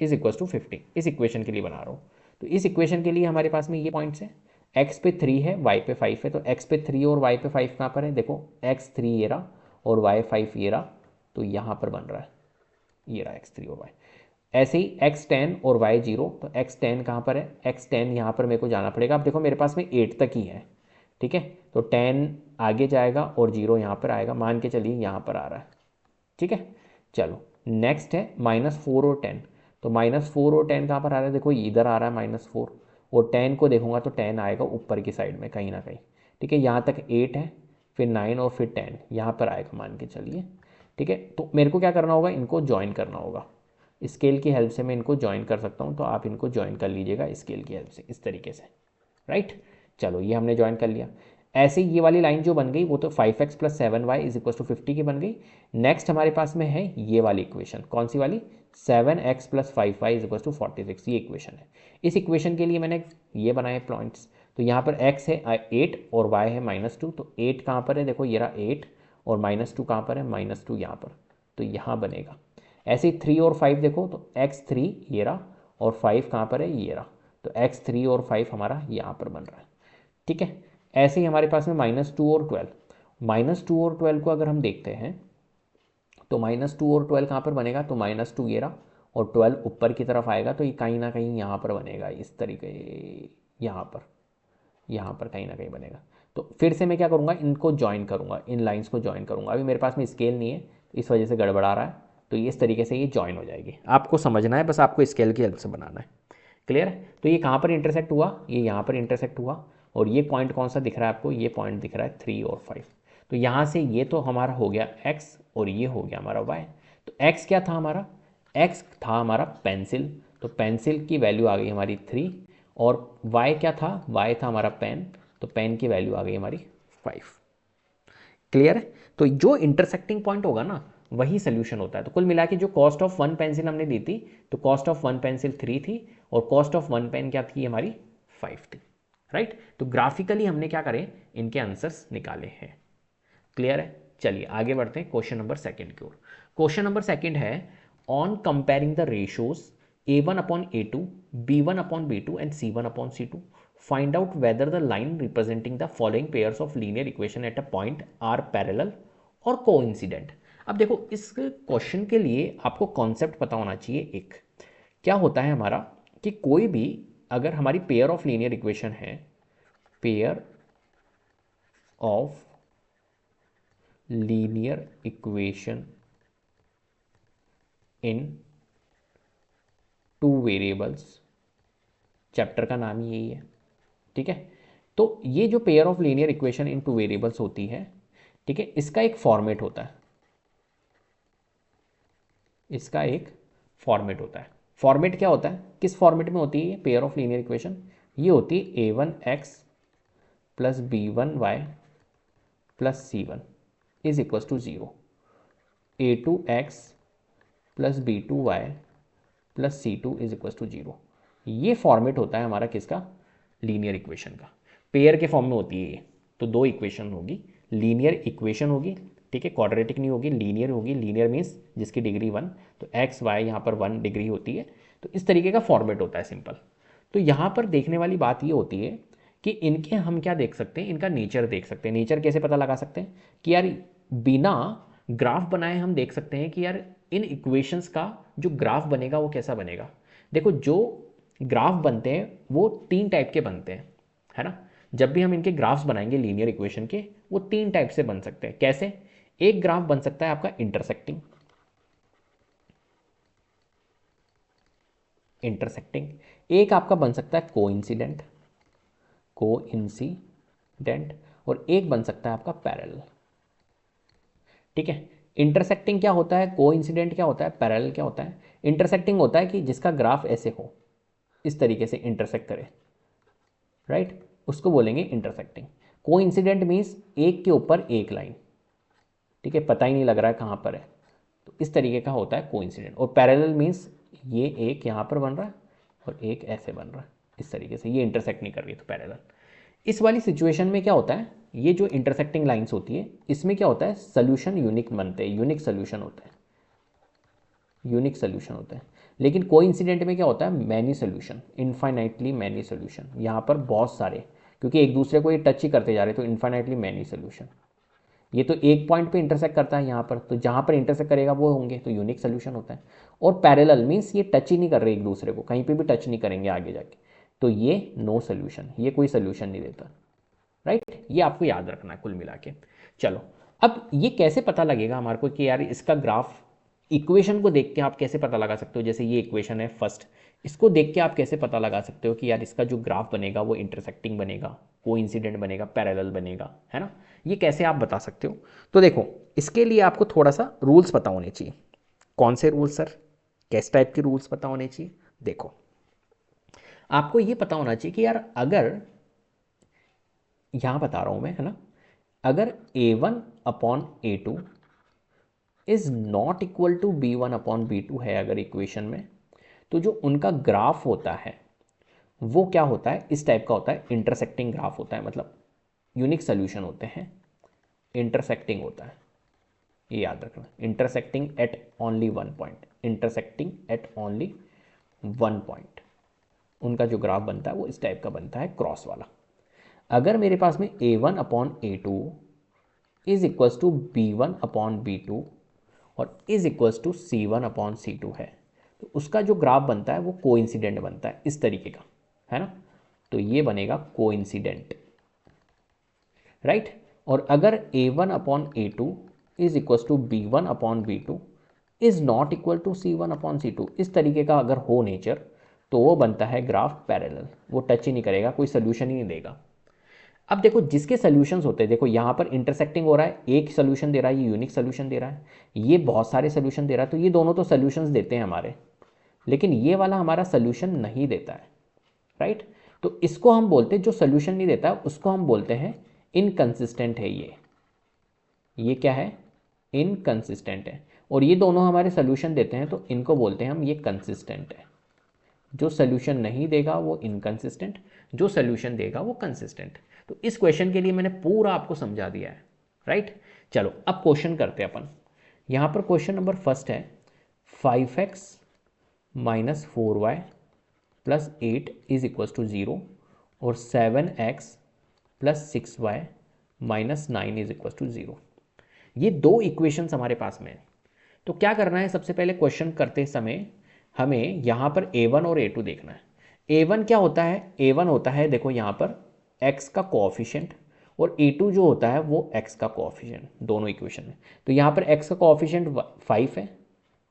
= 50, इस इक्वेशन के लिए बना रहा हूँ। तो इस इक्वेशन के लिए हमारे पास में ये पॉइंट्स हैं, x पे 3 है, y पे 5 है, तो x पे 3 और y पे 5 कहाँ पर है, देखो x 3 ये रहा और y 5 ये रहा, तो यहाँ पर बन रहा है, ये रहा x 3 और y। ऐसे ही x 10 और y 0, तो x 10 कहाँ पर है, x 10 यहाँ पर मेरे को जाना पड़ेगा। अब देखो मेरे पास में 8 तक ही है, ठीक है, तो 10 आगे जाएगा और 0 यहाँ पर आएगा, मान के चलिए यहाँ पर आ रहा है, ठीक है। चलो नेक्स्ट है -4 और 10, तो -4 और 10 कहाँ पर आ रहा है, देखो इधर आ रहा है -4, और 10 को देखूंगा तो 10 आएगा ऊपर की साइड में कहीं ना कहीं, ठीक है, यहाँ तक 8 है, फिर 9 और फिर 10 यहाँ पर आएगा मान के चलिए, ठीक है। तो मेरे को क्या करना होगा, इनको ज्वाइन करना होगा, स्केल की हेल्प से मैं इनको ज्वाइन कर सकता हूँ, तो आप इनको ज्वाइन कर लीजिएगा स्केल की हेल्प से इस तरीके से, राइट। चलो ये हमने ज्वाइन कर लिया। ऐसे ये वाली लाइन जो बन गई वो तो 5x + 7y = 50 की बन गई। नेक्स्ट हमारे पास में है ये वाली इक्वेशन, कौन सी वाली, 7x + 5y = 46, ये इक्वेशन है। इस इक्वेशन के लिए मैंने ये बनाए पॉइंट्स, तो यहाँ पर x है 8 और y है -2, तो 8 कहाँ पर है, देखो ये रहा 8, और -2 कहाँ पर है, -2 यहाँ पर, तो यहाँ बनेगा। ऐसे ही 3 और 5 देखो, तो x3 ये रहा और 5 कहाँ पर है, ये रहा, तो x3 और 5 हमारा यहाँ पर बन रहा है, ठीक है। ऐसे ही हमारे पास में -2 और 12, -2 और 12 को अगर हम देखते हैं तो -2 और 12 कहाँ पर बनेगा, तो -2 ये रहा और 12 ऊपर की तरफ आएगा, तो ये कहीं ना कहीं यहाँ पर बनेगा इस तरीके, यहाँ पर कहीं ना कहीं बनेगा। तो फिर से मैं क्या करूँगा, इनको ज्वाइन करूँगा, इन लाइंस को ज्वाइन करूँगा, अभी मेरे पास में स्केल नहीं है तो इस वजह से गड़बड़ा रहा है, तो ये इस तरीके से ये ज्वाइन हो जाएगी। आपको समझना है, बस आपको स्केल की हेल्प से बनाना है। क्लियर है। तो ये कहाँ पर इंटरसेक्ट हुआ, ये यहाँ पर इंटरसेक्ट हुआ, और ये पॉइंट कौन सा दिख रहा है आपको, ये पॉइंट दिख रहा है 3 और 5। तो यहाँ से ये तो हमारा हो गया x और ये हो गया हमारा y। तो x क्या था हमारा, x था हमारा पेंसिल, तो पेंसिल की वैल्यू आ गई हमारी 3, और y क्या था, y था हमारा पेन, तो पेन की वैल्यू आ गई हमारी 5। क्लियर है। तो जो इंटरसेक्टिंग पॉइंट होगा ना वही सोल्यूशन होता है। तो कुल मिला के जो कॉस्ट ऑफ 1 पेंसिल हमने दी थी, तो कॉस्ट ऑफ 1 पेंसिल 3 थी और कॉस्ट ऑफ 1 पेन क्या थी हमारी, 5 थी, राइट। तो ग्राफिकली हमने क्या करें, इनके आंसर्स निकाले हैं। क्लियर है। चलिए आगे बढ़ते हैं क्वेश्चन नंबर सेकंड की ओर। क्वेश्चन नंबर सेकंड है, on comparing the ratios a1/a2, b1/b2 and c1/c2, find out whether the line representing the following pairs of linear equation at a point are parallel or coincident। अब देखो इस question के लिए आपको concept पता होना चाहिए। एक क्या होता है हमारा, कि कोई भी अगर हमारी पेयर ऑफ लीनियर इक्वेशन है, pair of linear equation in 2 variables, chapter का नाम ही यही है, ठीक है। तो ये जो pair of linear equation in 2 variables होती है, ठीक है, इसका एक फॉर्मेट होता है, इसका एक फॉर्मेट होता है, फॉर्मेट क्या होता है, किस फॉर्मेट में होती है ये पेयर ऑफ लीनियर इक्वेशन? ये होती है a1x plus b1y plus c1 is equals to 0, a2x plus b2y plus c2 is equals to 0। ये फॉर्मेट होता है हमारा किसका? लीनियर इक्वेशन का। पेयर के फॉर्म में होती है ये। तो दो इक्वेशन होगी, लीनियर इक्वेशन होगी, ठीक है, क्वाड्रेटिक नहीं होगी, लीनियर होगी। लीनियर मीन्स जिसकी डिग्री 1, तो एक्स वाई यहाँ पर 1 डिग्री होती है। तो इस तरीके का फॉर्मेट होता है सिंपल। तो यहाँ पर देखने वाली बात ये होती है कि इनके हम क्या देख सकते हैं, इनका नेचर देख सकते हैं। नेचर कैसे पता लगा सकते हैं कि यार बिना ग्राफ बनाए हम देख सकते हैं कि यार इन इक्वेशंस का जो ग्राफ बनेगा वो कैसा बनेगा। देखो जो ग्राफ बनते हैं वो 3 टाइप के बनते हैं, है ना। जब भी हम इनके ग्राफ्स बनाएंगे लीनियर इक्वेशन के, वो 3 टाइप से बन सकते हैं। कैसे? एक ग्राफ बन सकता है आपका इंटरसेक्टिंग, एक आपका बन सकता है कोइंसिडेंट, और एक बन सकता है आपका पैरेलल, ठीक है। इंटरसेक्टिंग क्या होता है, कोइंसिडेंट क्या होता है, पैरेलल क्या होता है? इंटरसेक्टिंग होता है कि जिसका ग्राफ ऐसे हो, इस तरीके से इंटरसेक्ट करे, राइट, उसको बोलेंगे इंटरसेक्टिंग। कोइंसिडेंट मीन्स एक के ऊपर एक लाइन, ठीक है, पता ही नहीं लग रहा है कहाँ पर है, तो इस तरीके का होता है कोइंसिडेंट। और पैरेलल मीन्स ये एक यहाँ पर बन रहा है और एक ऐसे बन रहा है, इस तरीके से, ये इंटरसेक्ट नहीं कर रही है, तो पैरेलल। इस वाली सिचुएशन में क्या होता है, ये जो इंटरसेक्टिंग लाइंस होती है इसमें क्या होता है, सोल्यूशन यूनिक बनते हैं, यूनिक सोल्यूशन होता है, यूनिक सोल्यूशन होता है। लेकिन कोइंसिडेंट में क्या होता है, many solution, infinitely many solution, यहाँ पर बहुत सारे, क्योंकि एक दूसरे को ये टच ही करते जा रहे, तो इन्फाइनाइटली मैनी सोल्यूशन। ये तो एक पॉइंट पे इंटरसेक्ट करता है यहाँ पर, तो जहाँ पर इंटरसेक्ट करेगा वो होंगे, तो यूनिक सोल्यूशन होता है। और पैरेलल मीन्स ये टच ही नहीं कर रहे एक दूसरे को, कहीं पे भी टच नहीं करेंगे आगे जाके, तो ये नो सोल्यूशन, ये कोई सोल्यूशन नहीं देता, राइट। ये आपको याद रखना है कुल मिला के। चलो, अब ये कैसे पता लगेगा हमारे को कि यार इसका ग्राफ, इक्वेशन को देख के आप कैसे पता लगा सकते हो, जैसे ये इक्वेशन है फर्स्ट, इसको देख के आप कैसे पता लगा सकते हो कि यार इसका जो ग्राफ बनेगा वो इंटरसेक्टिंग बनेगा, कोइंसिडेंट बनेगा, पैरेलल बनेगा, है ना। ये कैसे आप बता सकते हो? तो देखो, इसके लिए आपको थोड़ा सा रूल्स पता होने चाहिए। कौन से रूल्स सर, किस टाइप के रूल्स पता होने चाहिए? देखो, आपको ये पता होना चाहिए कि यार अगर, यहां बता रहा हूं मैं, है ना, अगर a1 upon a2 is not equal to b1 upon b2 है अगर इक्वेशन में, तो जो उनका ग्राफ होता है वो क्या होता है, इस टाइप का होता है, इंटरसेक्टिंग ग्राफ होता है, मतलब यूनिक सोल्यूशन होते हैं, इंटरसेक्टिंग होता है, ये याद रखना, intersecting at only one point, intersecting at only one point, उनका जो ग्राफ बनता है वो इस टाइप का बनता है, क्रॉस वाला। अगर मेरे पास में a1 upon a2 is equals to b1 upon b2 और is equals to c1 upon c2 है, तो उसका जो ग्राफ बनता है वो कोइंसिडेंट बनता है, इस तरीके का, है ना। तो ये बनेगा कोइंसिडेंट, राइट। और अगर a1 upon a2 is equals to b1 upon b2 is not equal to c1 upon c2, इस तरीके का अगर हो नेचर, तो वो बनता है ग्राफ पैरेलल, वो टच ही नहीं करेगा, कोई सोल्यूशन ही नहीं देगा। अब देखो, जिसके सोल्यूशंस होते हैं, देखो यहाँ पर इंटरसेक्टिंग हो रहा है, एक सोल्यूशन दे रहा है, ये यूनिक सोल्यूशन दे रहा है, ये बहुत सारे सोल्यूशन दे रहा है, तो ये दोनों तो सोल्यूशंस देते हैं हमारे, लेकिन ये वाला हमारा सोल्यूशन नहीं देता है, राइट। तो इसको हम बोलते हैं, जो सोल्यूशन नहीं देता है उसको हम बोलते हैं इनकंसिस्टेंट है ये क्या है, इनकंसिस्टेंट है। और ये दोनों हमारे सोल्यूशन देते हैं, तो इनको बोलते हैं हम ये कंसिस्टेंट है। जो सोल्यूशन नहीं देगा वो इनकंसिस्टेंट, जो सोल्यूशन देगा वो कंसिस्टेंट। तो इस क्वेश्चन के लिए मैंने पूरा आपको समझा दिया है, राइट। चलो अब क्वेश्चन करते हैं अपन। यहाँ पर क्वेश्चन नंबर फर्स्ट है 5x minus 4y plus 8 is equals to 0 और 7x plus 6y minus 9 is equals to 0। ये दो इक्वेशंस हमारे पास में है। तो क्या करना है, सबसे पहले क्वेश्चन करते समय हमें यहाँ पर a1 और a2 देखना है। a1 क्या होता है, a1 होता है, देखो यहाँ पर x का कोएफिशिएंट, और a2 जो होता है वो x का कोएफिशिएंट, दोनों इक्वेशन में। तो यहाँ पर x का कोएफिशिएंट 5 है,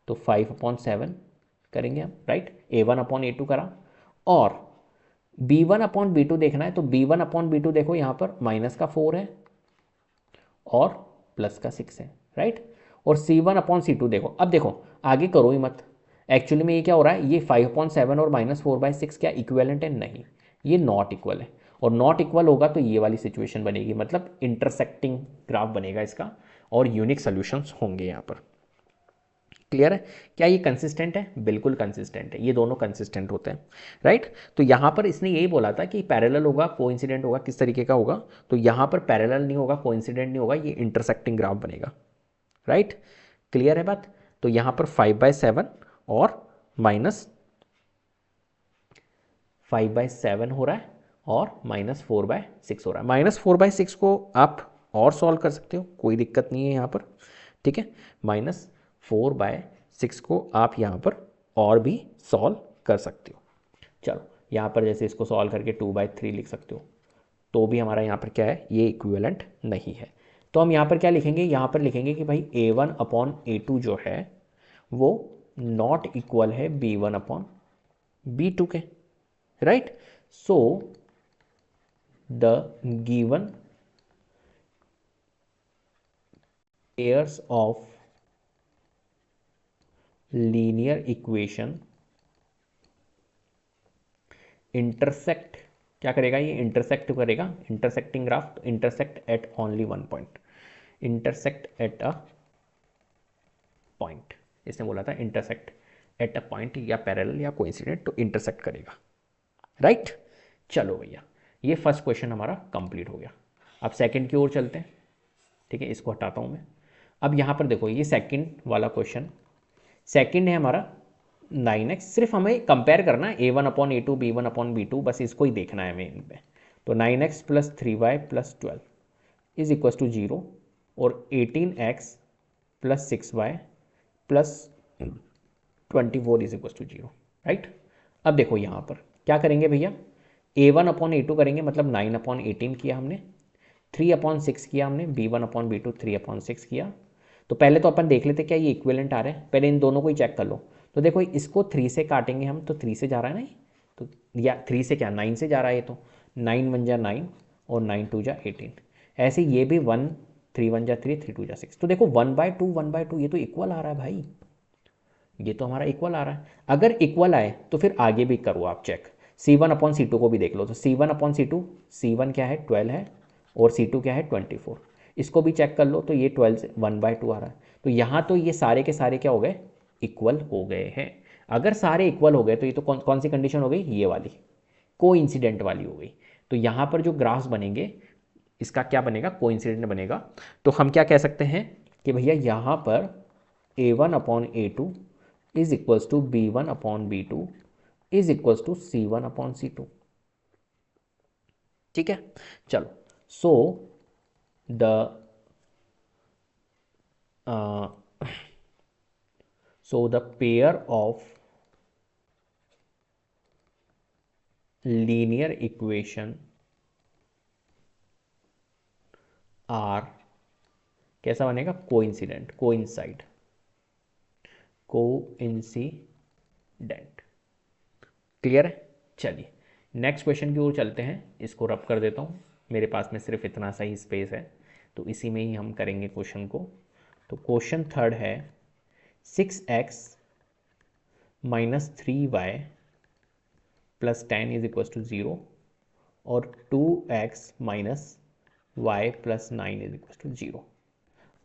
तो 5/7 करेंगे हम, राइट। a1 अपॉन a2 करा, और b1 अपॉन b2 देखना है, तो b1 अपॉन b2 देखो यहाँ पर माइनस का 4 है और प्लस का 6 है, राइट। और c1 अपॉन c2 देखो, अब देखो आगे करो ही मत, एक्चुअली में ये क्या हो रहा है, ये 5/7 और -4/6 क्या इक्विवेलेंट है? नहीं, ये नॉट इक्वल है। और नॉट इक्वल होगा तो ये वाली सिचुएशन बनेगी, मतलब इंटरसेक्टिंग ग्राफ बनेगा इसका और यूनिक सॉल्यूशंस होंगे यहाँ पर। क्लियर है? क्या ये कंसिस्टेंट है? बिल्कुल कंसिस्टेंट है, ये दोनों कंसिस्टेंट होते हैं, राइट। तो यहाँ पर इसने यही बोला था कि पैरेलल होगा, कोइंसिडेंट होगा, किस तरीके का होगा? तो यहाँ पर पैरेलल नहीं होगा, कोइंसिडेंट नहीं होगा, ये इंटरसेक्टिंग ग्राफ बनेगा, राइट। क्लियर है बात? तो यहाँ पर 5/7 और -5/7 हो रहा है और -4/6 हो रहा है। -4/6 को आप और सॉल्व कर सकते हो, कोई दिक्कत नहीं है यहाँ पर, ठीक है। -4/6 को आप यहाँ पर और भी सॉल्व कर सकते हो। चलो यहाँ पर जैसे इसको सॉल्व करके 2/3 लिख सकते हो, तो भी हमारा यहाँ पर क्या है, ये इक्विवेलेंट नहीं है। तो हम यहाँ पर क्या लिखेंगे? यहाँ पर लिखेंगे कि भाई A1/A2 जो है वो नॉट इक्वल है B1/B2 के, right. So the given pairs of linear equation intersect, क्या करेगा ये? इंटरसेक्ट करेगा, इंटरसेक्टिंग ग्राफ, तो intersect at only one point, intersect at a point. इसने बोला था इंटरसेक्ट एट अ पॉइंट, या पैरेलल या कोइंसिडेंट, तो इंटरसेक्ट करेगा, राइट। चलो भैया, ये फर्स्ट क्वेश्चन हमारा कंप्लीट हो गया। अब सेकंड की ओर चलते हैं, ठीक है, इसको हटाता हूँ मैं। अब यहाँ पर देखो, ये सेकंड वाला क्वेश्चन, सेकंड है हमारा 9x, सिर्फ हमें कंपेयर करना है A1/A2 B1/B2, बस इसको ही देखना है हमें इन पे। तो 9x + 3y + 12 is equal to 0 और 18x + 6y + 24 is equal to 0, right. अब देखो यहाँ पर क्या करेंगे भैया, A1/A2 करेंगे, मतलब 9/18 किया हमने, 3/6 किया हमने, B1/B2 3/6 किया। तो पहले तो अपन देख लेते क्या ये इक्विवेलेंट आ रहे हैं, पहले इन दोनों को ही चेक कर लो। तो देखो इसको 3 से काटेंगे हम, तो 3 से जा रहा है ना ये, तो या 3 से क्या 9 से जा रहा है ये, तो 9 1 जा 9 और 9 2 जा 18। ऐसे ये भी 1 3 1 जा 3 3 2 जा 6। तो देखो 1/2 ये तो इक्वल आ रहा है भाई, ये तो हमारा इक्वल आ रहा है। अगर इक्वल आए तो फिर आगे भी करो आप चेक, C1/C2 को भी देख लो। तो C1/C2, C1 क्या है 12 है और C2 क्या है 24, इसको भी चेक कर लो। तो ये 12 से 1/2 आ रहा है। तो यहाँ तो ये सारे के सारे क्या हो गए, इक्वल हो गए हैं। अगर सारे इक्वल हो गए तो ये तो कौन सी कंडीशन हो गई, ये वाली कोइंसिडेंट वाली हो गई। तो यहाँ पर जो ग्राफ्स बनेंगे इसका क्या बनेगा, कोइंसिडेंट बनेगा। तो हम क्या कह सकते हैं कि भैया यहाँ पर A1/A2 is equals to B1/B2 is equals to C1/C2, ठीक है। चलो, so the pair of linear equation are कैसा बनेगा, कोइंसिडेंट, कोइंसाइड, कोइंसिडेंट। क्लियर है? चलिए नेक्स्ट क्वेश्चन की ओर चलते हैं, इसको रब कर देता हूँ, मेरे पास में सिर्फ इतना सा ही स्पेस है, तो इसी में ही हम करेंगे क्वेश्चन को। तो क्वेश्चन थर्ड है 6x - 3y + 10 is equal to 0 और 2x - y + 9 is equal to 0।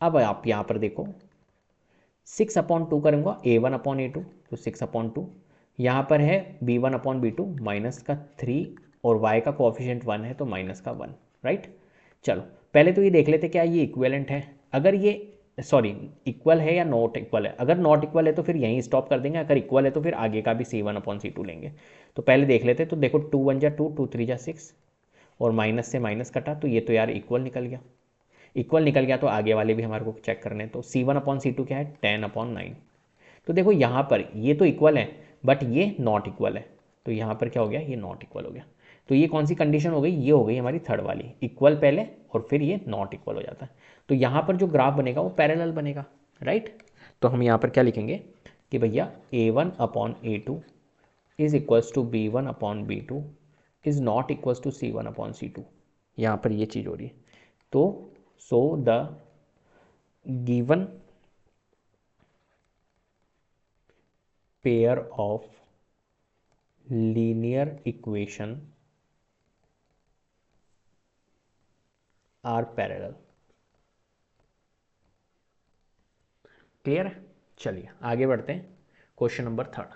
अब आप यहाँ पर देखो 6/2 करूँगा A1/A2, तो 6/2 यहाँ पर है B1/B2 माइनस का 3 और y का कोऑफिशिएंट 1 है तो माइनस का 1, राइट। चलो पहले तो ये देख लेते क्या ये इक्विवेलेंट है, अगर ये सॉरी इक्वल है या नॉट इक्वल है। अगर नॉट इक्वल है तो फिर यहीं स्टॉप कर देंगे, अगर इक्वल है तो फिर आगे का भी C1/C2 लेंगे। तो पहले देख लेते, तो देखो 2 1 जा 2 2 3 जा 6 और माइनस से माइनस कटा, तो ये तो यार इक्वल निकल गया। इक्वल निकल गया तो आगे वाले भी हमारे को चेक करने हैं। तो C1/C2 क्या है 10/9। तो देखो यहाँ पर ये तो इक्वल है बट ये नॉट इक्वल है, तो यहाँ पर क्या हो गया, ये नॉट इक्वल हो गया। तो ये कौन सी कंडीशन हो गई, ये हो गई हमारी थर्ड वाली, इक्वल पहले और फिर ये नॉट इक्वल हो जाता है। तो यहाँ पर जो ग्राफ बनेगा वो पैरेलल बनेगा, राइट। तो हम यहाँ पर क्या लिखेंगे कि भैया A1/A2 is equals to B1/B2 is not equals to C1/C2। यहाँ पर ये चीज़ हो रही है। तो so the given pair of linear equation are parallel. Clear है? चलिए आगे बढ़ते हैं। Question number third.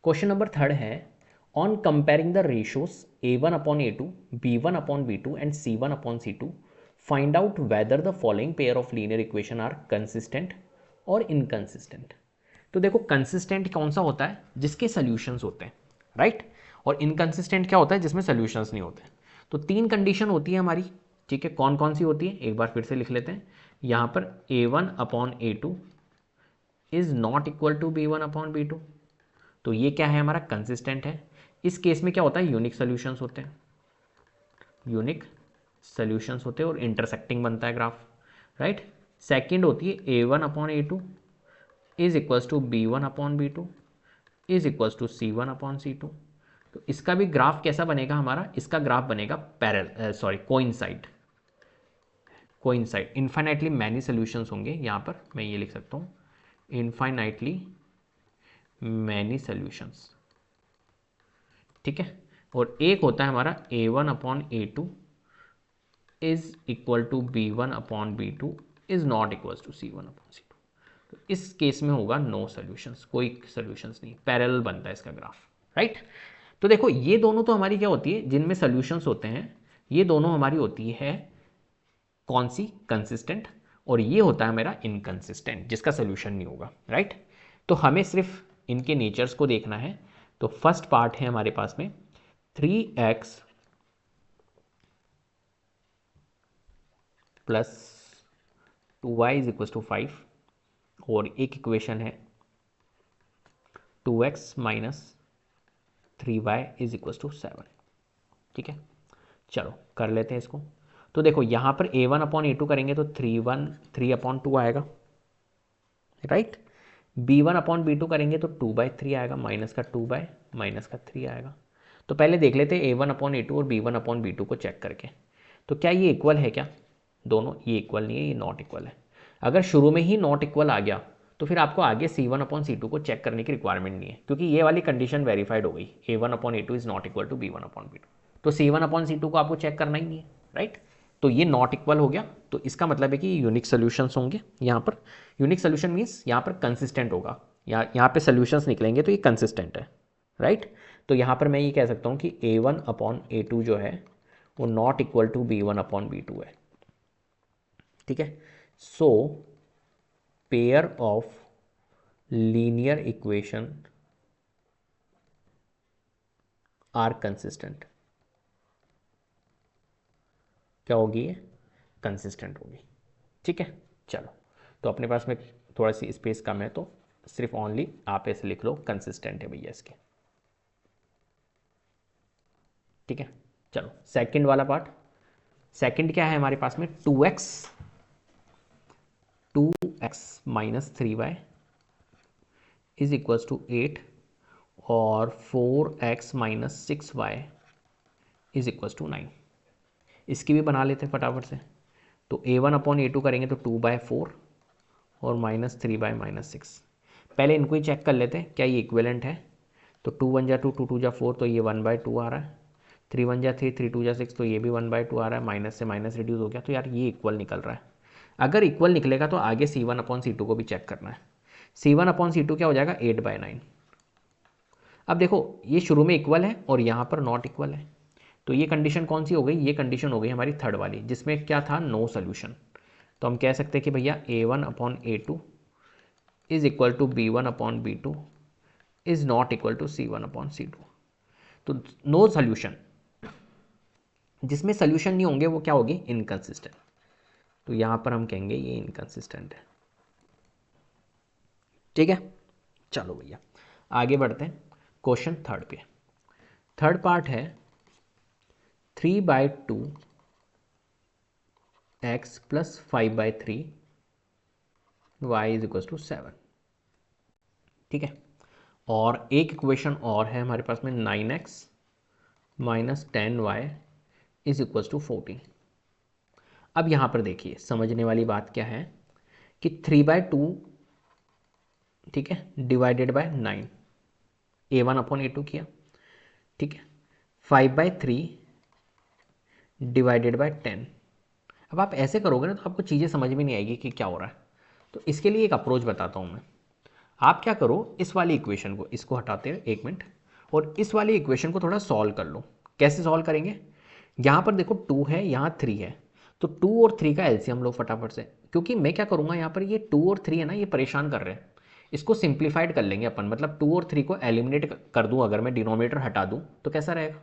Question number third है on comparing the ratios a1 upon a2, b1 upon b2 and c1 upon c2 find out whether the following pair of linear equation are consistent और inconsistent. तो देखो consistent कौन सा होता है? जिसके solutions होते हैं, राइट। और इनकंसिस्टेंट क्या होता है? जिसमें सॉल्यूशंस नहीं होते। तो तीन कंडीशन होती है हमारी, ठीक है। कौन कौन सी होती है एक बार फिर से लिख लेते हैं। यहाँ पर a1 upon a2 is not equal to b1 upon b2, तो ये क्या है? हमारा कंसिस्टेंट है। इस केस में क्या होता है? यूनिक सॉल्यूशंस होते हैं, यूनिक सॉल्यूशंस होते हैं और इंटरसेक्टिंग बनता है ग्राफ, राइट। सेकंड होती है a1 upon a2 is equals to b1 upon b2 is equals to c1 upon c2। तो इसका भी ग्राफ कैसा बनेगा हमारा? इसका ग्राफ बनेगा coincide. Coincide infinitely many solutions होंगे। यहाँ पर मैं ये लिख सकता हूँ, इन्फाइनाइटली मैनी सॉल्यूशंस, ठीक है। और एक होता है हमारा a1 upon a2 is equal to b1 upon b2 is not equal to c1 upon c2। तो इस केस में होगा नो सॉल्यूशंस, कोई सॉल्यूशंस नहीं, पैरेलल बनता है इसका ग्राफ, राइट। तो देखो ये दोनों तो हमारी क्या होती है? जिनमें सॉल्यूशंस होते हैं, ये दोनों हमारी होती है कौन सी? कंसिस्टेंट। और ये होता है मेरा इनकंसिस्टेंट, जिसका सोल्यूशन नहीं होगा, राइट। तो हमें सिर्फ इनके नेचर्स को देखना है। तो फर्स्ट पार्ट है हमारे पास में 3x plus 2y is equal to 5, और एक इक्वेशन है 2x minus 3y is equal to 7, ठीक है। चलो कर लेते हैं इसको। तो देखो यहाँ पर a1 अपॉन a2 करेंगे तो 3 अपॉन 2 आएगा, राइट। b1 अपॉन b2 करेंगे तो 2/3 आएगा, माइनस का 2 बाय माइनस का 3 आएगा। तो पहले देख लेते हैं a1 अपॉन a2 और b1 अपॉन b2 को चेक करके। तो क्या ये इक्वल है? क्या दोनों? ये इक्वल नहीं है, ये नॉट इक्वल है। अगर शुरू में ही नॉट इक्वल आ गया तो फिर आपको आगे c1 अपॉन c2 को चेक करने की रिक्वायरमेंट नहीं है, क्योंकि ये वाली कंडीशन वेरीफाइड हो गई, a1 upon a2 is not equal to b1 upon b2। तो c1 अपॉन c2 को आपको चेक करना ही नहीं है, राइट। तो ये नॉट इक्वल हो गया, तो इसका मतलब है कि यूनिक सोल्यूशंस होंगे। यहाँ पर यूनिक सोल्यूशन मीन्स यहाँ पर कंसिस्टेंट होगा, यहाँ पे सोल्यूशंस निकलेंगे तो ये कंसिस्टेंट है, राइट। तो यहाँ पर मैं ये कह सकता हूँ कि a1 अपॉन a2 जो है वो not equal to b1 upon b2 है, ठीक है। So pair of linear equation are consistent. क्या होगी? ये कंसिस्टेंट होगी, ठीक है। चलो, तो अपने पास में थोड़ा सी स्पेस कम है तो सिर्फ ओनली आप ऐसे लिख लो कंसिस्टेंट है भैया इसके, ठीक है। चलो सेकंड वाला पार्ट। सेकंड क्या है हमारे पास में? 2x minus 3y is equals to 8 और 4x minus 6y is equals to 9। इसकी भी बना लेते हैं फटाफट से। तो a1 अपॉन a2 करेंगे तो 2/4 और माइनस 3/-6। पहले इनको ही चेक कर लेते हैं क्या ये इक्विवेलेंट है। तो 2 1 जा 2, 2 2 जा 4, तो ये 1/2 आ रहा है। 3 1 जा 3, 3 2 जा 6, तो ये भी 1/2 आ रहा है। माइनस से माइनस रिड्यूस हो गया, तो यार ये इक्वल निकल रहा है। अगर इक्वल निकलेगा तो आगे c1 अपॉन c2 को भी चेक करना है। c1 अपॉन c2 क्या हो जाएगा? 8/9। अब देखो ये शुरू में इक्वल है और यहाँ पर नॉट इक्वल है, तो ये कंडीशन कौन सी हो गई? ये कंडीशन हो गई हमारी थर्ड वाली, जिसमें क्या था? No solution. तो हम कह सकते हैं कि भैया a1 upon a2 is equal to b1 upon b2 is not equal to c1 upon c2। तो नो सोल्यूशन, जिसमें सोल्यूशन नहीं होंगे वो क्या होगी? इनकंसिस्टेंट। तो यहां पर हम कहेंगे ये इनकंसिस्टेंट है, ठीक है। चलो भैया आगे बढ़ते हैं क्वेश्चन थर्ड पे। थर्ड पार्ट है 3/2 x plus 5/3 y is equal to 7, ठीक है। और एक इक्वेशन और है हमारे पास में 9x minus 10y is equal to 14। अब यहाँ पर देखिए समझने वाली बात क्या है कि 3/2, ठीक है, डिवाइडेड बाय 9, A1/A2 किया, ठीक है, 5/3 डिवाइडेड बाय 10। अब आप ऐसे करोगे ना तो आपको चीज़ें समझ में नहीं आएगी कि क्या हो रहा है। तो इसके लिए एक अप्रोच बताता हूँ मैं। आप क्या करो, इस वाली इक्वेशन को, इसको हटाते हैं 1 मिनट, और इस वाली इक्वेशन को थोड़ा सॉल्व कर लो। कैसे सॉल्व करेंगे? यहाँ पर देखो 2 है, यहाँ 3 है, तो 2 और 3 का एलसीएम लो फटाफट से। क्योंकि मैं क्या करूँगा, यहाँ पर ये 2 और 3 है ना, ये परेशान कर रहे हैं। इसको सिंप्लीफाइड कर लेंगे अपन, मतलब 2 और 3 को एलिमिनेट कर दूँ, अगर मैं डिनोमिनेटर हटा दूँ तो कैसा रहेगा,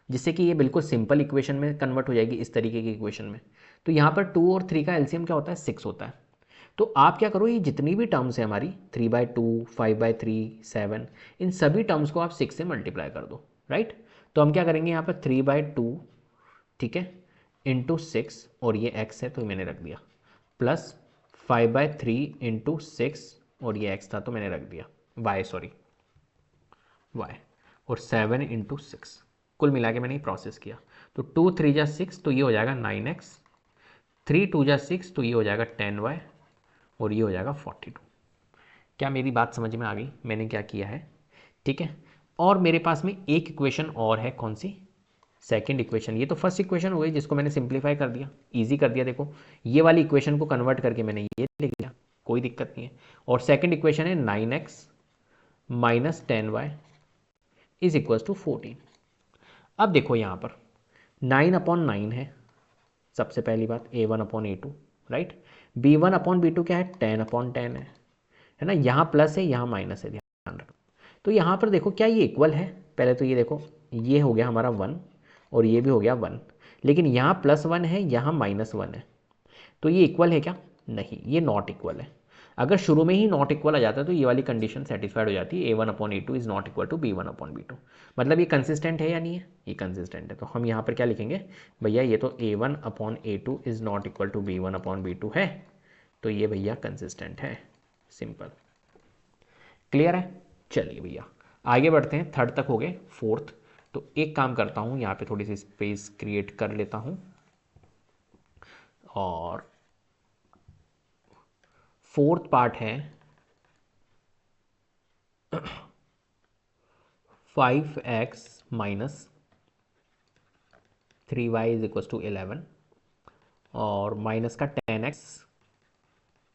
जिससे कि ये बिल्कुल सिंपल इक्वेशन में कन्वर्ट हो जाएगी, इस तरीके की इक्वेशन में। तो यहाँ पर 2 और 3 का एलसीएम क्या होता है, 6 होता है। तो आप क्या करो, ये जितनी भी टर्म्स है हमारी 3/2, 5/3, 7, इन सभी टर्म्स को आप 6 से मल्टीप्लाई कर दो, राइट। तो हम क्या करेंगे, यहाँ पर 3/2, ठीक है, इंटू 6, और ये x है तो मैंने रख दिया, प्लस 5/3 इंटू 6, और ये x था तो मैंने रख दिया, y, और 7 इंटू 6, कुल मिला के मैंने प्रोसेस किया। तो 2 3 जा 6, तो ये हो जाएगा 9x, 3 2 जा 6, तो ये हो जाएगा 10y, और ये हो जाएगा 42। क्या मेरी बात समझ में आ गई, मैंने क्या किया है, ठीक है। और मेरे पास में एक इक्वेशन और है, कौन सी, सेकंड इक्वेशन। ये तो फर्स्ट इक्वेशन हो गई जिसको मैंने सिंप्लीफाई कर दिया, इजी कर दिया। देखो ये वाली इक्वेशन को कन्वर्ट करके मैंने ये लिख लिया, कोई दिक्कत नहीं है। और सेकंड इक्वेशन है 9x minus 10y is equal to 14। अब देखो यहाँ पर 9/9 है, सबसे पहली बात, A1/A2, राइट। B1/B2 क्या है, 10/10 है ना। यहाँ प्लस है, यहाँ माइनस है, ध्यान रखो। तो यहाँ पर देखो क्या ये इक्वल है, पहले तो ये देखो, ये हो गया हमारा 1 और ये भी हो गया 1, लेकिन यहाँ +1 है, यहाँ -1 है, तो ये इक्वल है क्या, नहीं, ये नॉट इक्वल है। अगर शुरू में ही नॉट इक्वल आ जाता है तो ये वाली कंडीशन सेटिस्फाइड हो जाती है, A1/A2 is not equal to B1/B2। मतलब ये कंसिस्टेंट है या नहीं है, ये कंसिस्टेंट है। तो हम यहाँ पर क्या लिखेंगे, भैया ये तो A1/A2 is not equal to B1/B2 है, तो ये भैया कंसिस्टेंट है, सिंपल, क्लियर है। चलिए भैया आगे बढ़ते हैं, थर्ड तक हो गए, फोर्थ। तो एक काम करता हूँ, यहाँ पे थोड़ी सी स्पेस क्रिएट कर लेता हूँ, और फोर्थ पार्ट है 5x minus 3y is equal to 11, और माइनस का 10x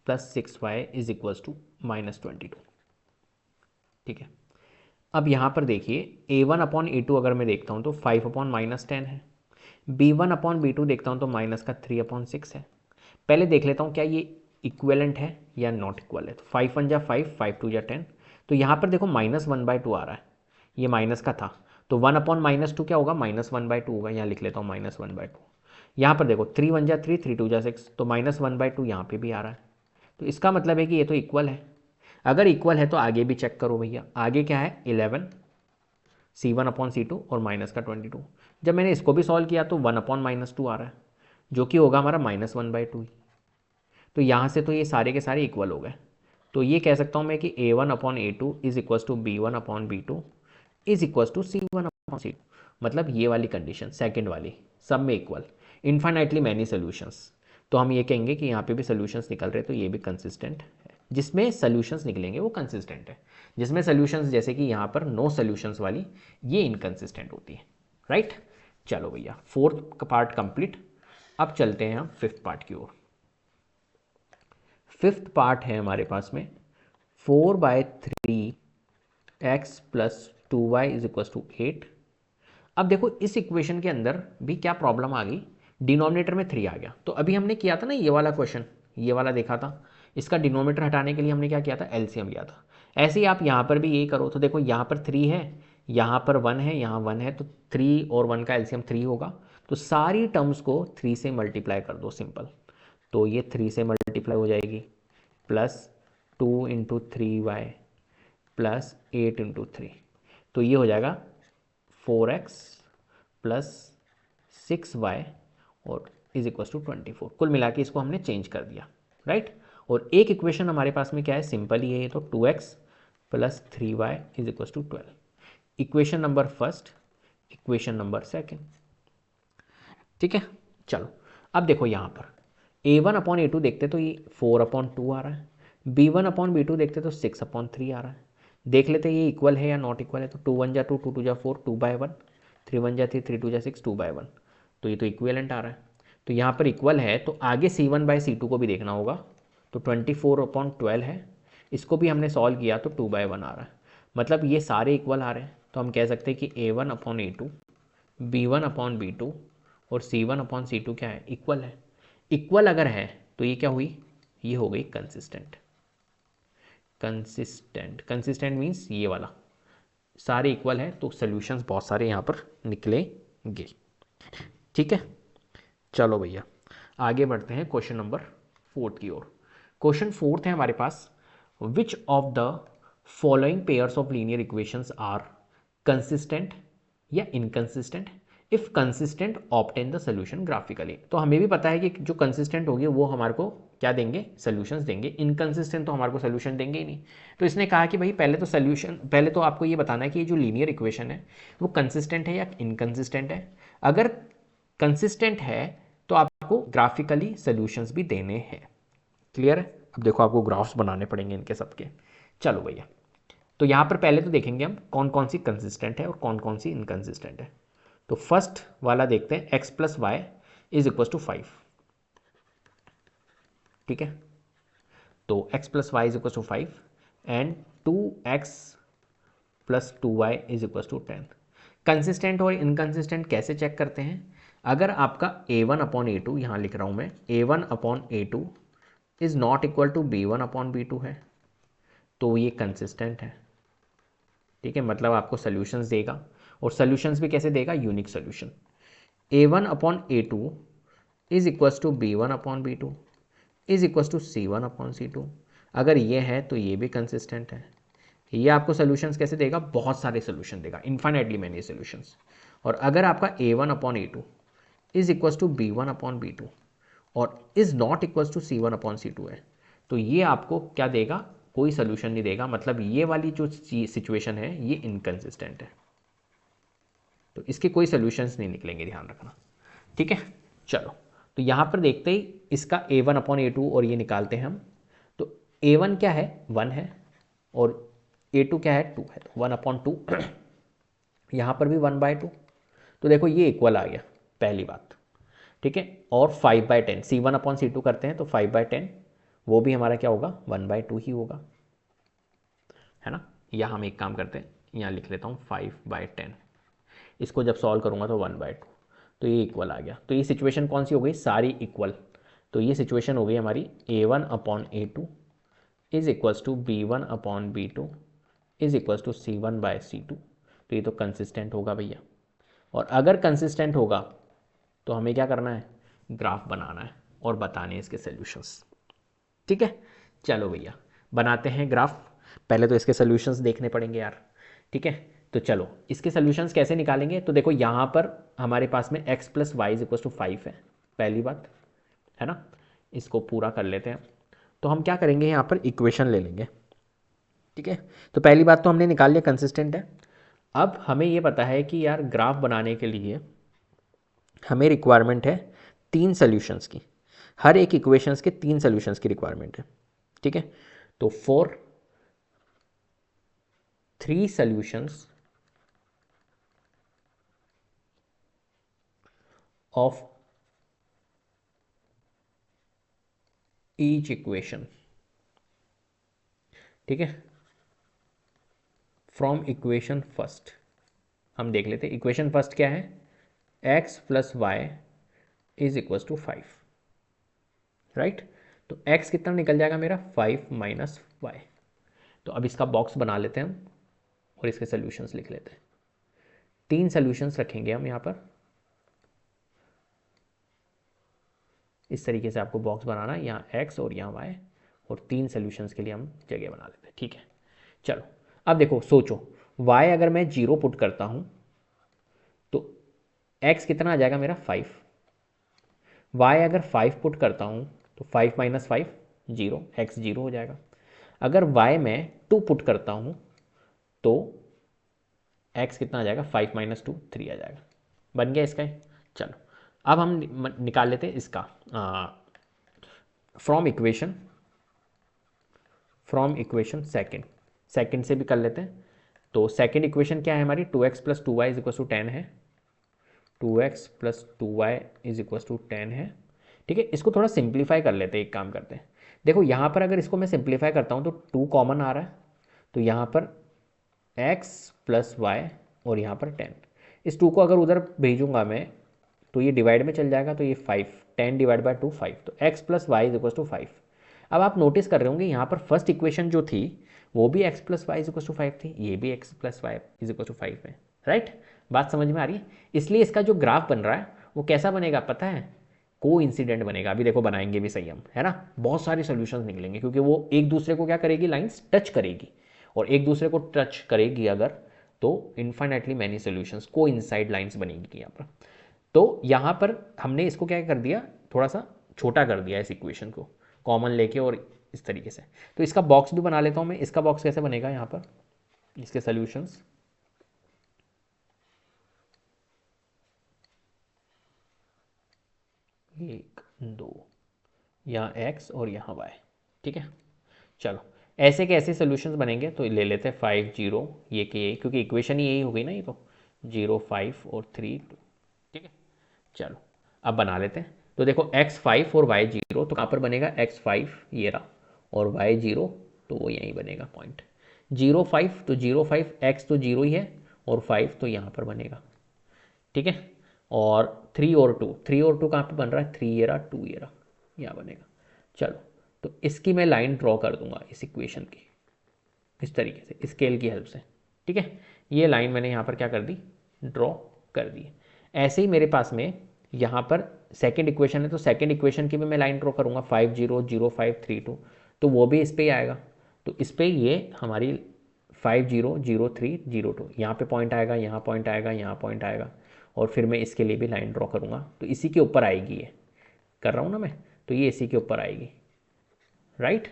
plus 6y is equal to -22, ठीक है। अब यहाँ पर देखिए A1/A2 अगर मैं देखता हूँ तो 5/-10 है, B1/B2 देखता हूँ तो माइनस का 3/6 है। पहले देख लेता हूँ क्या ये इक्वेलेंट है या नॉट इक्वल है। तो 5 1 जा 5, 5 2 जा 10, तो यहाँ पर देखो -1/2 आ रहा है, ये माइनस का था, तो 1/-2 क्या होगा, -1/2 होगा। यहाँ लिख लेता हूँ -1/2। यहाँ पर देखो 3 1 जा 3, 3 2 जा 6, तो -1/2 यहाँ पे भी आ रहा है। तो इसका मतलब है कि ये तो इक्वल है। अगर इक्वल है तो आगे भी चेक करो भैया, आगे क्या है, 11 C1/C2 और माइनस का 22। जब मैंने इसको भी सॉल्व किया तो 1/-2 आ रहा है, जो कि होगा हमारा -1/2। तो यहाँ से तो ये सारे के सारे इक्वल हो गए। तो ये कह सकता हूँ मैं कि A1/A2 is equal to B1/B2 is equal to C1/C2। मतलब ये वाली कंडीशन, सेकंड वाली, सब में इक्वल, इन्फाइनाइटली मैनी सोल्यूशंस। तो हम ये कहेंगे कि यहाँ पे भी सोल्यूशंस निकल रहे, तो ये भी कंसिस्टेंट है। जिसमें सोल्यूशंस निकलेंगे वो कंसिस्टेंट है, जिसमें सोल्यूशंस जैसे कि यहाँ पर नो सोल्यूशंस वाली, ये इनकंसिस्टेंट होती है, राइट। चलो भैया फोर्थ पार्ट कंप्लीट। अब चलते हैं हम फिफ्थ पार्ट की ओर। फिफ्थ पार्ट है हमारे पास में 4/3x plus 2y is equal to 8। अब देखो इस इक्वेशन के अंदर भी क्या प्रॉब्लम आ गई, डिनोमिनेटर में 3 आ गया। तो अभी हमने किया था ना ये वाला क्वेश्चन, ये वाला देखा था, इसका डिनोमिनेटर हटाने के लिए हमने क्या किया था, एलसीएम लिया था। ऐसे ही आप यहाँ पर भी यही करो। तो देखो यहाँ पर 3 है, यहाँ पर 1 है, यहाँ 1 है, तो 3 और 1 का एलसीएम 3 होगा। तो सारी टर्म्स को 3 से मल्टीप्लाई कर दो, सिंपल। तो ये 3 से मल्टीप्लाई हो जाएगी, plus 2 into 3y plus 8 into 3, तो ये हो जाएगा 4x प्लस 6y और इज इक्वल टू 24। कुल मिला के इसको हमने चेंज कर दिया, राइट। और एक इक्वेशन हमारे पास में क्या है, सिंपल ही है ये, तो 2x plus 3y is equal to 12। Equation number first, equation number second, ठीक है। चलो अब देखो यहाँ पर A1/A2 देखते तो ये 4/2 आ रहा है, B1/B2 देखते तो 6/3 आ रहा है। देख लेते हैं ये इक्वल है या नॉट इक्वल है। तो 2 1 जा 2, 2 2 जा 4, 2/1, 3 1 जा 3, 3 2 जा 6, 2/1। तो ये तो इक्विवेलेंट आ रहा है। तो यहाँ पर इक्वल है तो आगे C1/C2 को भी देखना होगा। तो 24/12 है, इसको भी हमने सॉल्व किया तो 2/1 आ रहा है। मतलब ये सारे इक्वल आ रहे हैं। तो हम कह सकते हैं कि A1/A2, B1/B2 और C1/C2 क्या है, इक्वल है। इक्वल अगर है तो ये क्या हुई, ये हो गई कंसिस्टेंट। कंसिस्टेंट, कंसिस्टेंट मीन्स ये वाला सारे इक्वल है, तो सॉल्यूशंस बहुत सारे यहाँ पर निकलेंगे। ठीक है, चलो भैया आगे बढ़ते हैं क्वेश्चन नंबर 4 की ओर। क्वेश्चन 4 है हमारे पास, which of the following pairs of linear equations are consistent या inconsistent, if consistent obtain the solution graphically. तो हमें भी पता है कि जो कंसिस्टेंट होगी वो हमारे को क्या देंगे, सोल्यूशंस देंगे। इनकंसिस्टेंट तो हमारे को सोल्यूशन देंगे ही नहीं। तो इसने कहा कि भाई पहले तो सोल्यूशन, पहले तो आपको ये बताना है कि ये जो लीनियर इक्वेशन है वो कंसिस्टेंट है या इनकंसिस्टेंट है। अगर कंसिस्टेंट है तो आपको ग्राफिकली सोल्यूशंस भी देने हैं। क्लियर है। अब देखो आपको ग्राफ्स बनाने पड़ेंगे इनके सबके। चलो भैया, तो यहाँ पर पहले तो देखेंगे हम कौन कौन सी कंसिस्टेंट है और कौन कौन सी इनकंसिस्टेंट है। तो फर्स्ट वाला देखते हैं, x + y = 5। ठीक है, तो x + y = 5 and 2x + 2y = 10। Consistent और इनकंसिस्टेंट कैसे चेक करते हैं, अगर आपका A1/A2, यहाँ लिख रहा हूँ मैं, A1/A2 is not equal to B1/B2 है तो ये कंसिस्टेंट है। ठीक है, मतलब आपको सॉल्यूशंस देगा, और सॉल्यूशंस भी कैसे देगा, unique solution. A1/A2 = B1/B2 = C1/C2। अगर ये है तो ये भी कंसिस्टेंट है। ये आपको सॉल्यूशंस कैसे देगा, बहुत सारे सॉल्यूशन देगा, इन्फाइनाइटली मैनी सॉल्यूशंस। और अगर आपका A1/A2 = B1/B2 और is not equal to C1/C2 है तो ये आपको क्या देगा, कोई सोल्यूशन नहीं देगा। मतलब ये वाली जो सिचुएशन है ये इनकंसिस्टेंट है, तो इसके कोई सोल्यूशंस नहीं निकलेंगे, ध्यान रखना। ठीक है, चलो तो यहाँ पर देखते ही इसका A1/A2 और ये निकालते हैं हम। तो A1 क्या है, 1 है, और A2 क्या है, 2 है, तो 1/2। यहाँ पर भी 1/2। तो देखो ये इक्वल आ गया, पहली बात। ठीक है, और 5/10 C1/C2 करते हैं तो 5/10 वो भी हमारा क्या होगा, 1/2 ही होगा, है ना। या हम एक काम करते हैं, यहाँ लिख लेता हूँ 5/10, इसको जब सॉल्व करूँगा तो 1/2, तो ये इक्वल आ गया। तो ये सिचुएशन कौन सी हो गई, सारी इक्वल। तो ये सिचुएशन हो गई हमारी A1/A2 = B1/B2 = C1/C2। तो ये तो कंसिस्टेंट होगा भैया। और अगर कंसिस्टेंट होगा तो हमें क्या करना है, ग्राफ बनाना है और बताने हैं इसके सॉल्यूशंस। ठीक है, चलो भैया बनाते हैं ग्राफ। पहले तो इसके सॉल्यूशंस देखने पड़ेंगे यार। ठीक है, तो चलो इसके सॉल्यूशंस कैसे निकालेंगे। तो देखो यहाँ पर हमारे पास में x + y = 5 है, पहली बात, है ना। इसको पूरा कर लेते हैं। तो हम क्या करेंगे, यहाँ पर इक्वेशन ले लेंगे। ठीक है, तो पहली बात तो हमने निकाल लिया कंसिस्टेंट है। अब हमें ये पता है कि यार ग्राफ बनाने के लिए हमें रिक्वायरमेंट है 3 सॉल्यूशंस की, हर एक इक्वेशंस के 3 सॉल्यूशंस की रिक्वायरमेंट है। ठीक है, तो for 3 solutions of each equation, ठीक है, फ्रॉम इक्वेशन फर्स्ट हम देख लेते हैं। इक्वेशन फर्स्ट क्या है, x + y = 5, राइट। तो x कितना निकल जाएगा मेरा, 5 - y। तो अब इसका बॉक्स बना लेते हैं हम और इसके सॉल्यूशंस लिख लेते हैं। 3 सॉल्यूशंस रखेंगे हम यहाँ पर, इस तरीके से आपको बॉक्स बनाना है, यहाँ x और यहाँ y, और 3 सॉल्यूशंस के लिए हम जगह बना लेते हैं। ठीक है, चलो अब देखो सोचो, y अगर मैं 0 पुट करता हूँ तो x कितना आ जाएगा मेरा, 5। y अगर 5 पुट करता हूँ तो 5 - 5 0, x 0 हो जाएगा। अगर y मैं 2 पुट करता हूँ तो x कितना आ जाएगा, 5 - 2 3 आ जाएगा। बन गया इसका। चलो अब हम निकाल लेते हैं इसका फ्रॉम इक्वेशन सेकेंड। सेकंड से भी कर लेते हैं। तो सेकंड इक्वेशन क्या है हमारी, 2x plus 2y is equal to 10 है, 2x plus 2y is equal to 10 है। ठीक है, इसको थोड़ा सिंप्लीफाई कर लेते हैं, एक काम करते हैं। देखो यहाँ पर अगर इसको मैं सिंप्लीफाई करता हूँ तो 2 कॉमन आ रहा है, तो यहाँ पर x प्लस वाई और यहाँ पर 10, इस 2 को अगर उधर भेजूंगा मैं तो ये डिवाइड में चल जाएगा, तो ये 5, 10 डिवाइड बाय 2 5, तो x plus Y is equal to 5। अब आप नोटिस कर रहे होंगे यहाँ पर फर्स्ट इक्वेशन जो थी वो भी x plus Y is equal to 5 थी, ये भी x plus Y is equal to 5 है, राइट। बात समझ में आ रही है। इसलिए इसका जो ग्राफ बन रहा है वो कैसा बनेगा पता है, को इंसिडेंट बनेगा। अभी देखो बनाएंगे भी सही हम, है ना, बहुत सारे सॉल्यूशंस निकलेंगे क्योंकि वो एक दूसरे को क्या करेगी, लाइंस टच करेगी, और एक दूसरे को टच करेगी अगर तो इन्फाइनाइटली मैनी सॉल्यूशंस को इनसाइड लाइंस बनेगी यहाँ पर। तो यहाँ पर हमने इसको क्या कर दिया, थोड़ा सा छोटा कर दिया इस इक्वेशन को कॉमन लेके, और इस तरीके से। तो इसका बॉक्स भी बना लेता हूँ मैं। इसका बॉक्स कैसे बनेगा, यहाँ पर इसके सॉल्यूशंस, एक दो, यहाँ x और यहाँ y, ठीक है। चलो ऐसे के ऐसे सॉल्यूशंस बनेंगे, तो ले लेते हैं 5 0 ये के ये, क्योंकि इक्वेशन ही यही हो गई ना, ये तो 0 5 और 3 2, ठीक है। चलो अब बना लेते हैं। तो देखो x 5 और y 0, तो कहाँ पर बनेगा x 5 ये रहा, और y 0 तो वो यहीं बनेगा पॉइंट 0 5, तो 0 5 x तो 0 ही है, और 5 तो यहाँ पर बनेगा, ठीक है। और 3 और 2, 3 और 2 कहाँ पे बन रहा है, 3 ये रहा 2 ये रहा, यहाँ बनेगा। चलो तो इसकी मैं लाइन ड्रॉ कर दूंगा इस इक्वेशन की, इस तरीके से स्केल की हेल्प से, ठीक है। ये लाइन मैंने यहाँ पर क्या कर दी, ड्रॉ कर दी। ऐसे ही मेरे पास में यहाँ पर सेकेंड इक्वेशन है, तो सेकेंड इक्वेशन की भी मैं लाइन ड्रॉ करूँगा 5 0 0 5 3 2, तो वो भी इस पर ही आएगा। तो इस पर ये हमारी 5 0 0 3 0 2, यहाँ पे पॉइंट आएगा, यहाँ पॉइंट आएगा, यहाँ पॉइंट आएगा, और फिर मैं इसके लिए भी लाइन ड्रॉ करूँगा, तो इसी के ऊपर आएगी, ये कर रहा हूँ ना मैं, तो ये इसी के ऊपर आएगी, राइट।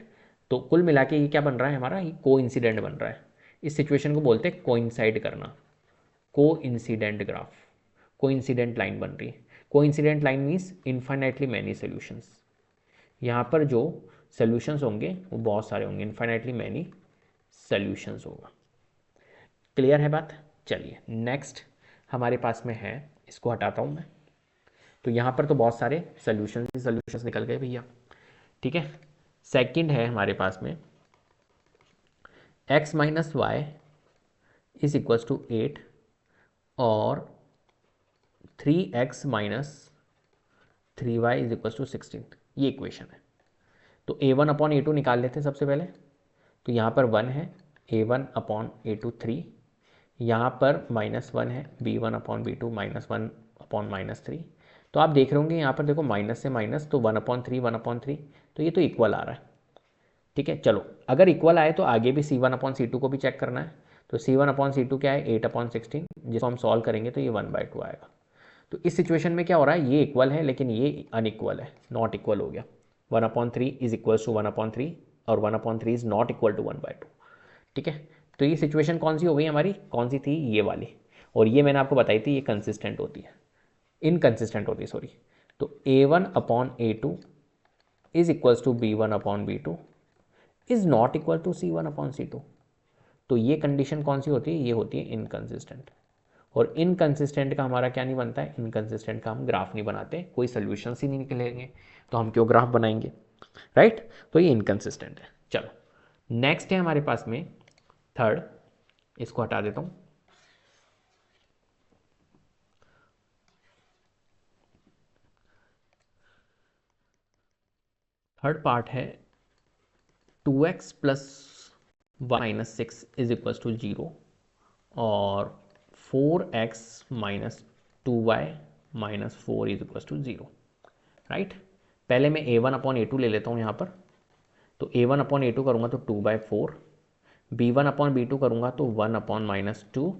तो कुल मिला के ये क्या बन रहा है हमारा, ये को इंसिडेंट बन रहा है। इस सिचुएशन को बोलते हैं कोइंसाइड करना, को इंसिडेंट ग्राफ, को इंसिडेंट लाइन बन रही है। को incident line means infinitely many solutions, यहाँ पर जो सोल्यूशंस होंगे वो बहुत सारे होंगे, इन्फाइनाइटली मैनी सोल्यूशंस होगा। क्लियर है बात। चलिए नेक्स्ट हमारे पास में है, इसको हटाता हूँ मैं। तो यहाँ पर तो बहुत सारे सोल्यूशंस निकल गए भैया, ठीक है। सेकंड है हमारे पास में x minus y is equals to 8 और 3x minus 3y is equals to 16, ये इक्वेशन है। तो a1 अपॉन a2 निकाल लेते हैं सबसे पहले। तो यहाँ पर 1 है, a1 अपॉन a2 3, यहाँ पर -1 है, b1 अपॉन b2 -1 अपॉन -3। तो आप देख रहे होंगे यहाँ पर देखो माइनस से माइनस, तो 1/3 1/3, तो ये तो इक्वल आ रहा है, ठीक है। चलो अगर इक्वल आए तो आगे भी c1 अपॉन c2 को भी चेक करना है। तो c1 अपॉन c2 क्या है, 8/16, जिसको हम सॉल्व करेंगे तो ये 1/2 आएगा। तो इस सिचुएशन में क्या हो रहा है, ये इक्वल है लेकिन ये अनइक्वल है, नॉट इक्वल हो गया। 1/3 इज इक्वल टू 1/3 और 1/3 इज नॉट इक्वल टू 1/2, ठीक है। तो ये सिचुएशन कौन सी हो गई हमारी, कौन सी थी, ये वाली। और ये मैंने आपको बताई थी ये कंसिस्टेंट होती है, इनकंसिस्टेंट होती है सॉरी। तो a1/a2 is equals to b1/b2 is not equal to c1/c2। तो ये कंडीशन कौन सी होती है, ये होती है इनकंसिस्टेंट। और इनकंसिस्टेंट का हमारा क्या नहीं बनता है, इनकंसिस्टेंट का हम ग्राफ नहीं बनाते, कोई सोल्यूशन ही नहीं निकलेंगे, तो हम क्यों ग्राफ बनाएंगे, राइट। तो ये इनकंसिस्टेंट है। चलो नेक्स्ट है हमारे पास में थर्ड, इसको हटा देता हूं। थर्ड पार्ट है 2x plus minus 6 is equal to 0 और 4x minus 2y minus 4 is equal to 0, right. पहले मैं a1 अपॉन a2 ले लेता हूँ यहाँ पर। तो a1 अपॉन a2 करूँगा तो 2/4, b1 अपॉन b2 करूँगा तो 1/-2,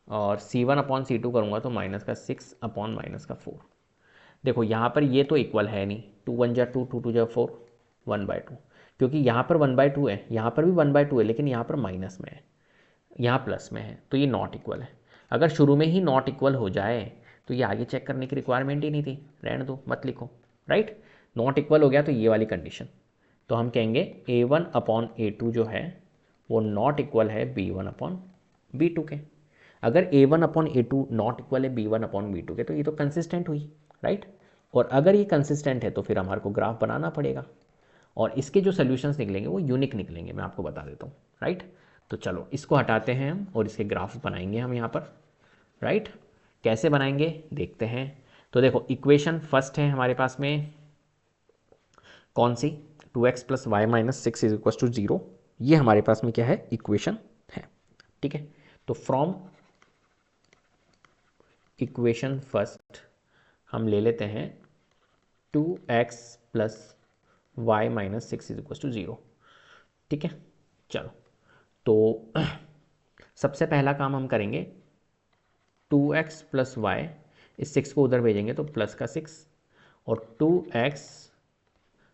और c1 अपॉन c2 करूँगा तो माइनस का 6 अपॉन माइनस का 4। देखो यहाँ पर ये तो इक्वल है नहीं, 2 1 जा 2, 2 2 जा 4, 1/2, क्योंकि यहाँ पर 1/2 है, यहाँ पर भी 1/2 है, लेकिन यहाँ पर माइनस में है, यहाँ प्लस में है, तो ये नॉट इक्वल है। अगर शुरू में ही नॉट इक्वल हो जाए तो ये आगे चेक करने की रिक्वायरमेंट ही नहीं थी, रहने दो मत लिखो, राइट। नॉट इक्वल हो गया तो ये वाली कंडीशन, तो हम कहेंगे a1/a2 जो है वो नॉट इक्वल है B1/B2 के। अगर A1/A2 नॉट इक्वल है B1/B2 के तो ये तो कंसिस्टेंट हुई, राइट। और अगर ये कंसिस्टेंट है तो फिर हमारे को ग्राफ बनाना पड़ेगा, और इसके जो सोल्यूशंस निकलेंगे वो यूनिक निकलेंगे, मैं आपको बता देता हूँ, राइट। तो चलो इसको हटाते हैं हम और इसके ग्राफ बनाएंगे हम यहाँ पर, राइट। कैसे बनाएंगे देखते हैं। तो देखो इक्वेशन फर्स्ट है हमारे पास में कौन सी, 2x + y - 6 = 0। ये हमारे पास में क्या है, इक्वेशन है, ठीक है। तो फ्रॉम इक्वेशन फर्स्ट हम ले लेते हैं 2x + y - 6 = 0, ठीक है। चलो तो सबसे पहला काम हम करेंगे, 2x + y, इस 6 को उधर भेजेंगे तो प्लस का 6, और 2x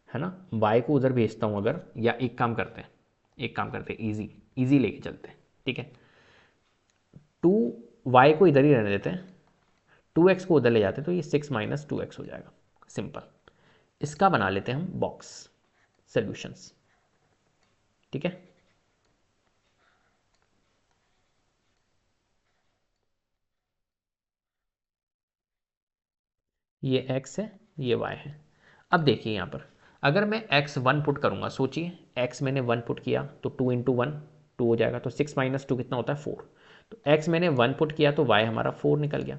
है ना, y को उधर भेजता हूँ अगर, या एक काम करते हैं इजी इजी लेके चलते हैं, ठीक है। 2y को इधर ही रहने देते हैं, 2x को उधर ले जाते हैं तो ये 6 - 2x हो जाएगा, सिंपल। इसका बना लेते हैं हम बॉक्स सॉल्यूशंस, ठीक है। ये x है, ये y है। अब देखिए यहाँ पर अगर मैं x 1 पुट करूँगा, सोचिए x मैंने 1 पुट किया तो 2 × 1 2 हो जाएगा, तो 6 - 2 कितना होता है 4। तो x मैंने 1 पुट किया तो y हमारा 4 निकल गया।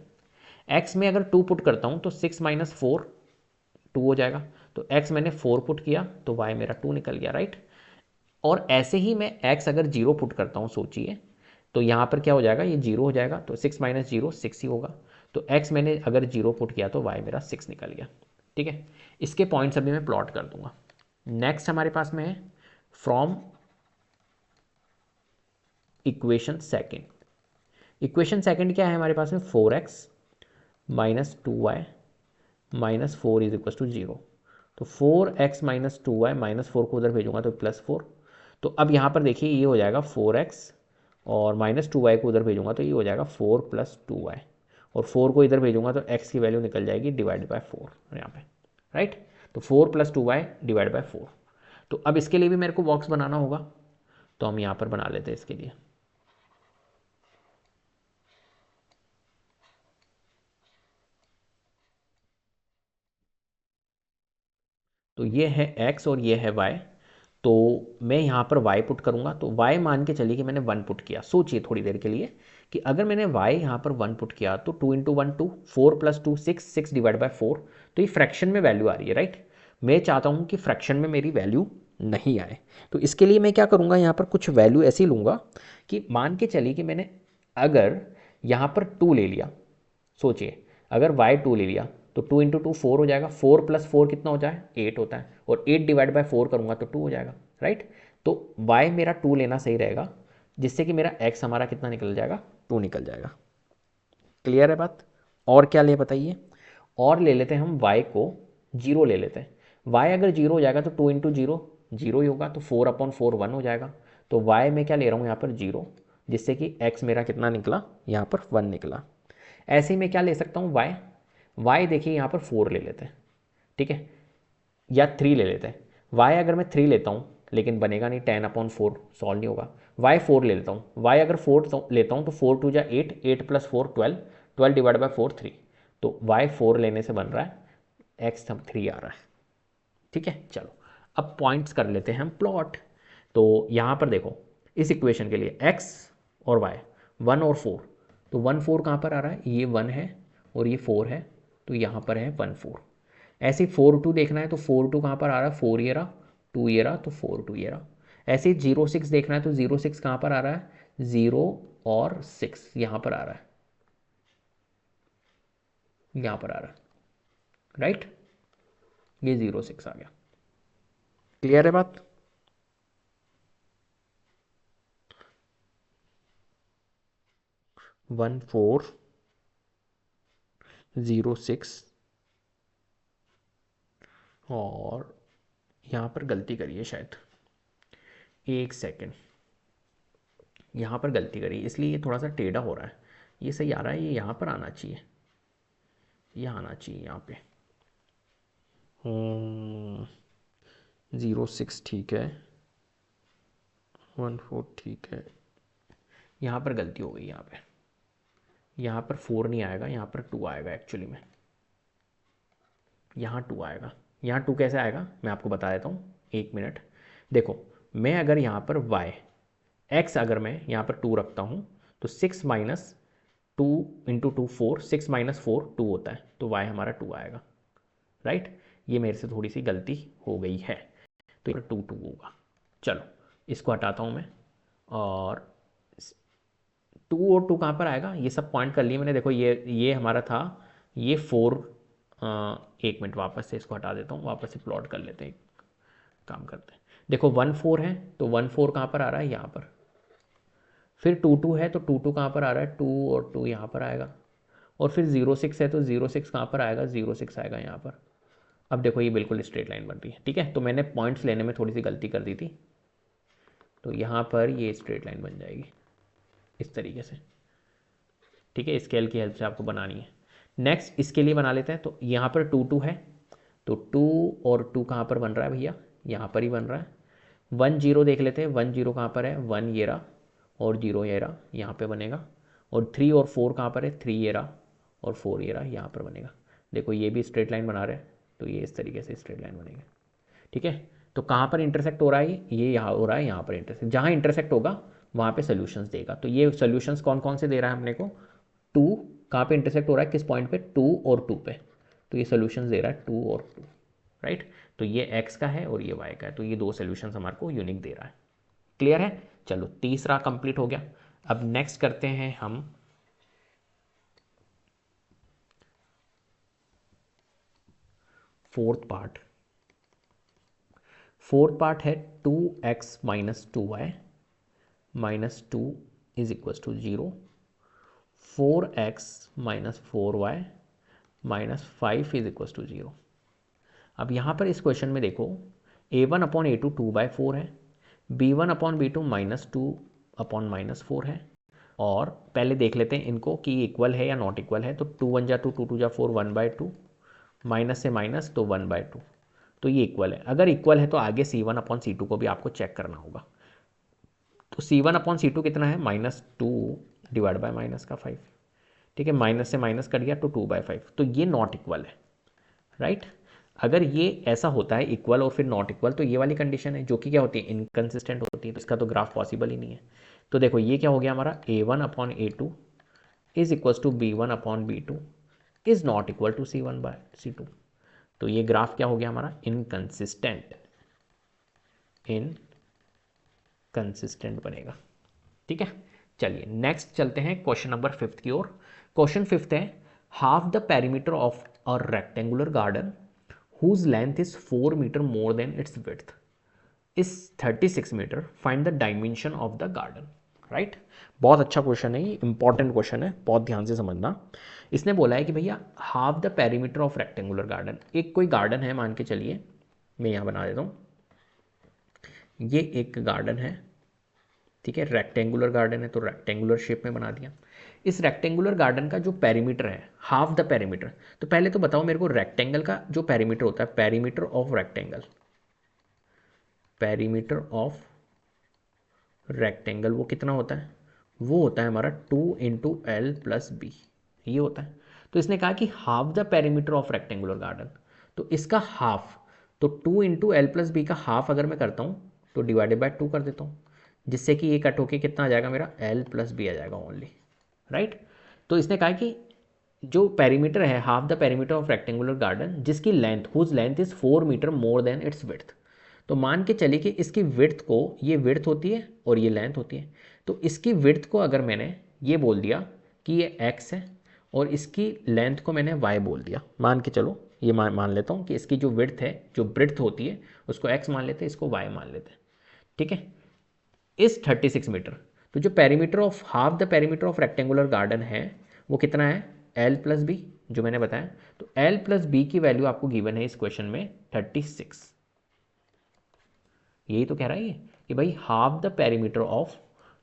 x में अगर 2 पुट करता हूँ तो 6 - 4 2 हो जाएगा, तो x मैंने 4 पुट किया तो y मेरा 2 निकल गया, राइट। और ऐसे ही मैं x अगर 0 पुट करता हूँ, सोचिए तो यहाँ पर क्या हो जाएगा, ये 0 हो जाएगा, तो 6 - 0 6 ही होगा। तो x मैंने अगर 0 पुट किया तो y मेरा 6 निकल गया, ठीक है। इसके पॉइंट्स अभी मैं प्लॉट कर दूंगा। नेक्स्ट हमारे पास में है from equation second. Equation second क्या है हमारे पास में, 4x - 2y - 4 = 0। तो 4x - 2y -4 को उधर भेजूंगा तो +4। तो अब यहाँ पर देखिए ये हो जाएगा 4x, और -2y को उधर भेजूंगा तो ये हो जाएगा 4 + 2y, और 4 को इधर भेजूंगा तो x की वैल्यू निकल जाएगी /4 यहाँ पे, राइट। तो 4 + 2y /4। तो अब इसके लिए भी मेरे को बॉक्स बनाना होगा, तो हम यहाँ पर बना लेते हैं इसके लिए। तो ये है x और ये है y। तो मैं यहाँ पर y पुट करूँगा, तो y मान के चलिए कि मैंने 1 पुट किया। सोचिए थोड़ी देर के लिए कि अगर मैंने y यहाँ पर 1 पुट किया तो 2 × 1 2, 4 + 2 6, 6 / 4, तो ये फ्रैक्शन में वैल्यू आ रही है, राइट। मैं चाहता हूँ कि फ्रैक्शन में मेरी वैल्यू नहीं आए, तो इसके लिए मैं क्या करूँगा, यहाँ पर कुछ वैल्यू ऐसी लूँगा कि मान के चलिए कि मैंने अगर यहाँ पर 2 ले लिया, सोचिए अगर y 2 ले लिया तो 2 × 2 4 हो जाएगा, 4 + 4 कितना हो जाए 8 होता है, और 8 / 4 करूँगा तो 2 हो जाएगा, राइट। तो y मेरा 2 लेना सही रहेगा, जिससे कि मेरा x हमारा कितना निकल जाएगा, 2 निकल जाएगा। क्लियर है बात। और क्या ले बताइए, और ले लेते हैं हम y को 0 ले लेते हैं। y अगर 0 हो जाएगा तो 2 × 0 0 ही होगा, तो 4/4 1 हो जाएगा। तो y में क्या ले रहा हूँ यहाँ पर 0, जिससे कि x मेरा कितना निकला, यहाँ पर 1 निकला। ऐसे ही मैं क्या ले सकता हूँ y देखिए यहाँ पर 4 ले लेते हैं, ठीक है, या 3 ले लेते हैं। y अगर मैं 3 लेता हूँ लेकिन बनेगा नहीं, 10/4 सॉल्व नहीं होगा। y 4 ले लेता हूँ, y अगर 4 लेता हूँ तो 4 × 2 = 8, 8 + 4 12, 12 / 4 3। तो y 4 लेने से बन रहा है, x 3 आ रहा है, ठीक है। चलो अब पॉइंट्स कर लेते हैं हम प्लॉट। तो यहाँ पर देखो इस इक्वेशन के लिए x और y 1 और 4, तो 1 4 कहाँ पर आ रहा है, ये 1 है और ये 4 है, तो यहाँ पर है 1 4। ऐसे ही 4 2 देखना है तो 4 2 कहाँ पर आ रहा है, 4 ये रहा, 2 ये रहा, तो 4 2 ये रहा। ऐसे ही 0 6 देखना है तो 0 6 कहाँ पर आ रहा है, 0 और 6 यहाँ पर आ रहा है, यहाँ पर आ रहा है, राइट। ये 0 6 आ गया। क्लियर है बात। 1 4 0 6, और यहाँ पर गलती करी है शायद, एक सेकेंड, यहाँ पर गलती करी इसलिए ये थोड़ा सा टेढ़ा हो रहा है। ये सही आ रहा है, ये यहाँ पर आना चाहिए, ये आना चाहिए यहाँ पे। 0 6 ठीक है, 1/4 ठीक है। यहाँ पर गलती हो गई, यहाँ पर 4 नहीं आएगा, यहाँ पर 2 आएगा एक्चुअली में, यहाँ 2 आएगा। यहाँ 2 कैसे आएगा मैं आपको बता देता हूँ, 1 मिनट। देखो मैं अगर यहाँ पर y x अगर मैं यहाँ पर 2 रखता हूँ तो 6 माइनस 2 इंटू 2 4, 6 माइनस 4 2 होता है, तो y हमारा 2 आएगा, राइट। ये मेरे से थोड़ी सी गलती हो गई है, तो ये 2 2 होगा। चलो इसको हटाता हूँ मैं, और 2 और 2 कहाँ पर आएगा, ये सब पॉइंट कर लिए मैंने। देखो ये हमारा था, ये 4, 1 मिनट वापस से इसको हटा देता हूँ, वापस से प्लॉट कर लेते हैं, काम करते हैं। देखो 1 4 है, तो 1 4 कहाँ पर आ रहा है, यहाँ पर। फिर 2 2 है, तो 2 2 कहाँ पर आ रहा है, 2 और 2 यहाँ पर आएगा। और फिर 0 6 है, तो 0 6 कहाँ पर आएगा, 0 6 आएगा यहाँ पर। अब देखो ये बिल्कुल स्ट्रेट लाइन बन रही है, ठीक है। तो मैंने पॉइंट्स लेने में थोड़ी सी गलती कर दी थी, तो यहाँ पर ये स्ट्रेट लाइन बन जाएगी इस तरीके से, ठीक है। स्केल की हेल्प से आपको बनानी है। नेक्स्ट इसके लिए बना लेते हैं, तो यहाँ पर 2 2 है, तो 2 और 2 कहाँ पर बन रहा है भैया, यहाँ पर ही बन रहा है। 1 0 देख लेते हैं, 1 0 कहाँ पर है, 1 ये रहा, और 0 ये रहा, यहाँ पे बनेगा। और 3 और 4 कहाँ पर है, 3 ये रहा और 4 ये रहा, यहाँ पर बनेगा। देखो ये भी स्ट्रेट लाइन बना रहे हैं, तो ये इस तरीके से स्ट्रेट लाइन बनेगा, ठीक है। तो कहाँ पर इंटरसेक्ट हो रहा है, ये यहाँ हो रहा है, यहाँ पर इंटरसेक्ट, जहाँ इंटरसेक्ट होगा वहाँ पे सॉल्यूशंस देगा। तो ये सॉल्यूशंस कौन कौन से दे रहा है हमने को, 2 कहाँ पे इंटरसेक्ट हो रहा है, किस पॉइंट पे, 2 और 2 पे, तो ये सॉल्यूशंस दे रहा है 2 और 2, राइट। तो ये x का है और ये y का है, तो ये दो सॉल्यूशंस हमारे को यूनिक दे रहा है। क्लियर है। चलो तीसरा कंप्लीट हो गया। अब नेक्स्ट करते हैं हम फोर्थ पार्ट है 2x minus 2y minus 2 is equal to 0, 4x minus 4y minus 5 is equal to 0। अब यहाँ पर इस क्वेश्चन में देखो a1 अपॉन a2 2/4 है, b1 upon b2 minus 2 upon minus 4 है। और पहले देख लेते हैं इनको कि इक्वल है या नॉट इक्वल है, तो 2 1 जा 2, 2 2 जा 4, 1/2, माइनस से माइनस तो 1/2, तो ये इक्वल है। अगर इक्वल है तो आगे c1 अपॉन c2 को भी आपको चेक करना होगा। तो c1 अपॉन c2 कितना है, -2 डिवाइड बाय माइनस का 5, ठीक है। माइनस से माइनस कट गया तो 2/5, तो ये नॉट इक्वल है, राइट। अगर ये ऐसा होता है इक्वल और फिर नॉट इक्वल, तो ये वाली कंडीशन है जो कि क्या होती है, इनकंसिस्टेंट होती है, तो इसका तो ग्राफ पॉसिबल ही नहीं है। तो देखो ये क्या हो गया हमारा, a1 upon a2 is equal to b1 upon b2 is not equal to c1/c2। तो ये ग्राफ क्या हो गया हमारा, इनकंसिस्टेंट बनेगा, ठीक है। चलिए नेक्स्ट चलते हैं क्वेश्चन नंबर 5 की ओर। क्वेश्चन 5 है, half the perimeter of a rectangular garden whose length is 4 meter more than its width is 36 meter, find the dimension of the garden, right. बहुत अच्छा क्वेश्चन है, ये इंपॉर्टेंट क्वेश्चन है, बहुत ध्यान से समझना। इसने बोला है कि भैया half the perimeter of rectangular garden, एक कोई गार्डन है मान के चलिए, मैं यहाँ बना देता हूँ, ये एक गार्डन है, ठीक है। रेक्टेंगुलर गार्डन है तो रेक्टेंगुलर शेप में बना दिया। इस रेक्टेंगुलर गार्डन का जो पेरीमीटर है, हाफ द पेरीमीटर, तो पहले तो बताओ मेरे को रेक्टेंगल का जो पेरीमीटर होता है, perimeter of rectangle, perimeter of rectangle वो कितना होता है, वो होता है हमारा 2 इंटू एल प्लस बी, ये होता है। तो इसने कहा कि half the perimeter of rectangular garden, तो इसका हाफ, तो 2 इंटू एल प्लस बी का हाफ अगर मैं करता हूँ तो डिवाइडेड बाय 2 कर देता हूँ, जिससे कि ये कट होके कितना आ जाएगा मेरा, एल प्लस बी आ जाएगा ओनली, राइट। तो इसने कहा कि जो पेरीमीटर है, half the perimeter of rectangular garden, जिसकी length, whose length is 4 metre more than its width, तो मान के चलिए कि इसकी विड्थ को, ये विड्थ होती है और ये लेंथ होती है, तो इसकी विड्थ को अगर मैंने ये बोल दिया कि ये x है और इसकी लेंथ को मैंने y बोल दिया, मान के चलो ये मान लेता हूँ कि इसकी जो विड्थ है, जो ब्रेड्थ होती है उसको x मान लेते हैं, इसको y मान लेते हैं, ठीक है। इस 36 मीटर, तो जो perimeter of, half the perimeter of rectangular garden है वो कितना है, l प्लस बी, जो मैंने बताया। तो l प्लस बी की वैल्यू आपको गिवन है इस क्वेश्चन में 36, यही तो कह रहा है ये कि भाई half the perimeter of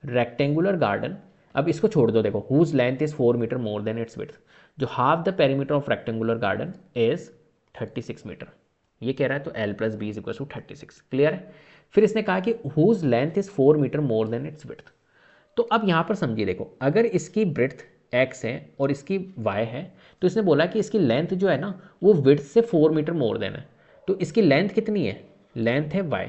rectangular garden. अब इसको छोड़ दो, देखो whose length is 4 metre more than its width, जो half the perimeter of rectangular garden is 36 metre, ये कह रहा है। तो l plus B is equal to 36, clear है। फिर इसने कहा कि whose length is 4 metre more than its width. तो अब यहाँ पर समझिए, देखो अगर इसकी ब्रेड्थ x है और इसकी y है, तो इसने बोला कि इसकी लेंथ जो है ना वो विड्थ से 4 मीटर मोर देन है। तो इसकी लेंथ कितनी है? लेंथ है y।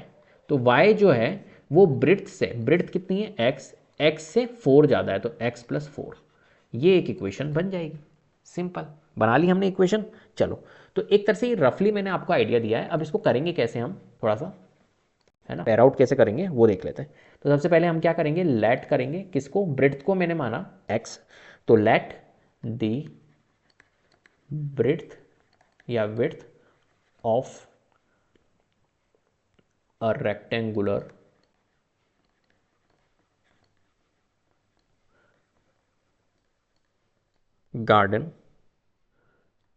तो y जो है वो ब्रेड्थ से, ब्रेड्थ कितनी है x, x से 4 ज़्यादा है, तो x प्लस 4। ये एक इक्वेशन बन जाएगी। सिंपल, बना ली हमने इक्वेशन। चलो, तो एक तरह से रफली मैंने आपको आइडिया दिया है। अब इसको करेंगे कैसे हम, थोड़ा सा है ना, पेयर आउट कैसे करेंगे वो देख लेते हैं। तो सबसे पहले हम क्या करेंगे, लेट करेंगे किसको, ब्रेड्थ को मैंने माना x, तो लेट दी ब्रेड्थ या width of a rectangular garden,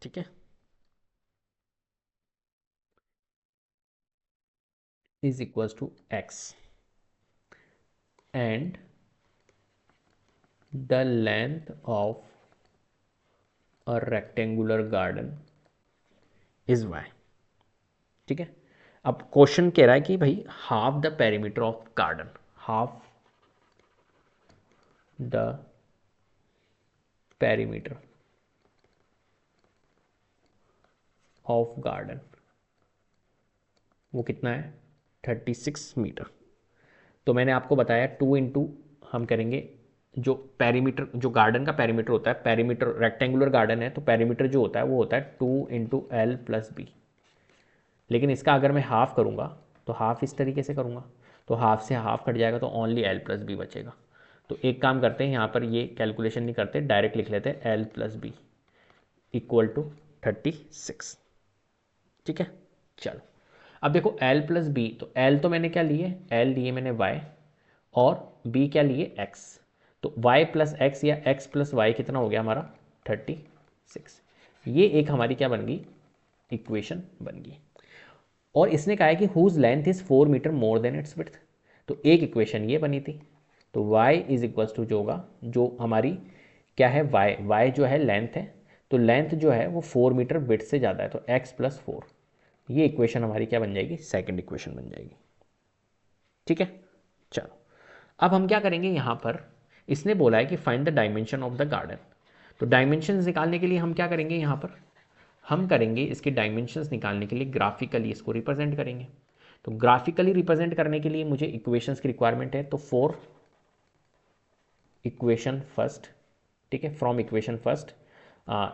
ठीक है, is equal to x and the length of a rectangular garden is y। ठीक है, अब क्वेश्चन कह रहा है कि भाई half the perimeter of garden, half the perimeter of garden, वो कितना है 36 मीटर। तो मैंने आपको बताया 2 इंटू हम करेंगे जो पेरीमीटर, जो गार्डन का पेरीमीटर होता है, पेरीमीटर रेक्टेंगुलर गार्डन है तो पेरीमीटर जो होता है वो होता है 2 इंटू एल प्लस बी। लेकिन इसका अगर मैं हाफ करूँगा तो हाफ इस तरीके से करूँगा, तो हाफ से हाफ कट जाएगा तो ओनली एल प्लस बी बचेगा। तो एक काम करते हैं, यहाँ पर ये कैलकुलेशन नहीं करते, डायरेक्ट लिख लेते हैं l plus b equal to 36। ठीक है, चलो अब देखो एल प्लस बी, तो एल तो मैंने क्या लिए, एल लिए मैंने वाई और बी क्या लिए एक्स। तो वाई प्लस एक्स या एक्स प्लस वाई कितना हो गया हमारा 36। ये एक हमारी क्या बन गई, इक्वेशन बन गई। और इसने कहा है कि whose length is 4 metre more than its width, तो एक इक्वेशन ये बनी थी। तो y इज इक्वल्स टू जो होगा, जो हमारी क्या है y जो है लेंथ है, तो लेंथ जो है वो 4 मीटर विड्थ से ज़्यादा है, तो x प्लस 4। ये इक्वेशन हमारी क्या बन जाएगी, सेकंड इक्वेशन बन जाएगी। ठीक है, चलो अब हम क्या करेंगे, यहाँ पर इसने बोला है कि find the dimension of the garden. तो डायमेंशंस निकालने के लिए हम क्या करेंगे, यहाँ पर हम करेंगे इसके डायमेंशंस निकालने के लिए ग्राफिकली इसको रिप्रेजेंट करेंगे। तो ग्राफिकली रिप्रेजेंट करने के लिए मुझे इक्वेशंस की रिक्वायरमेंट है, तो फॉर इक्वेशन फर्स्ट, ठीक है, from equation first,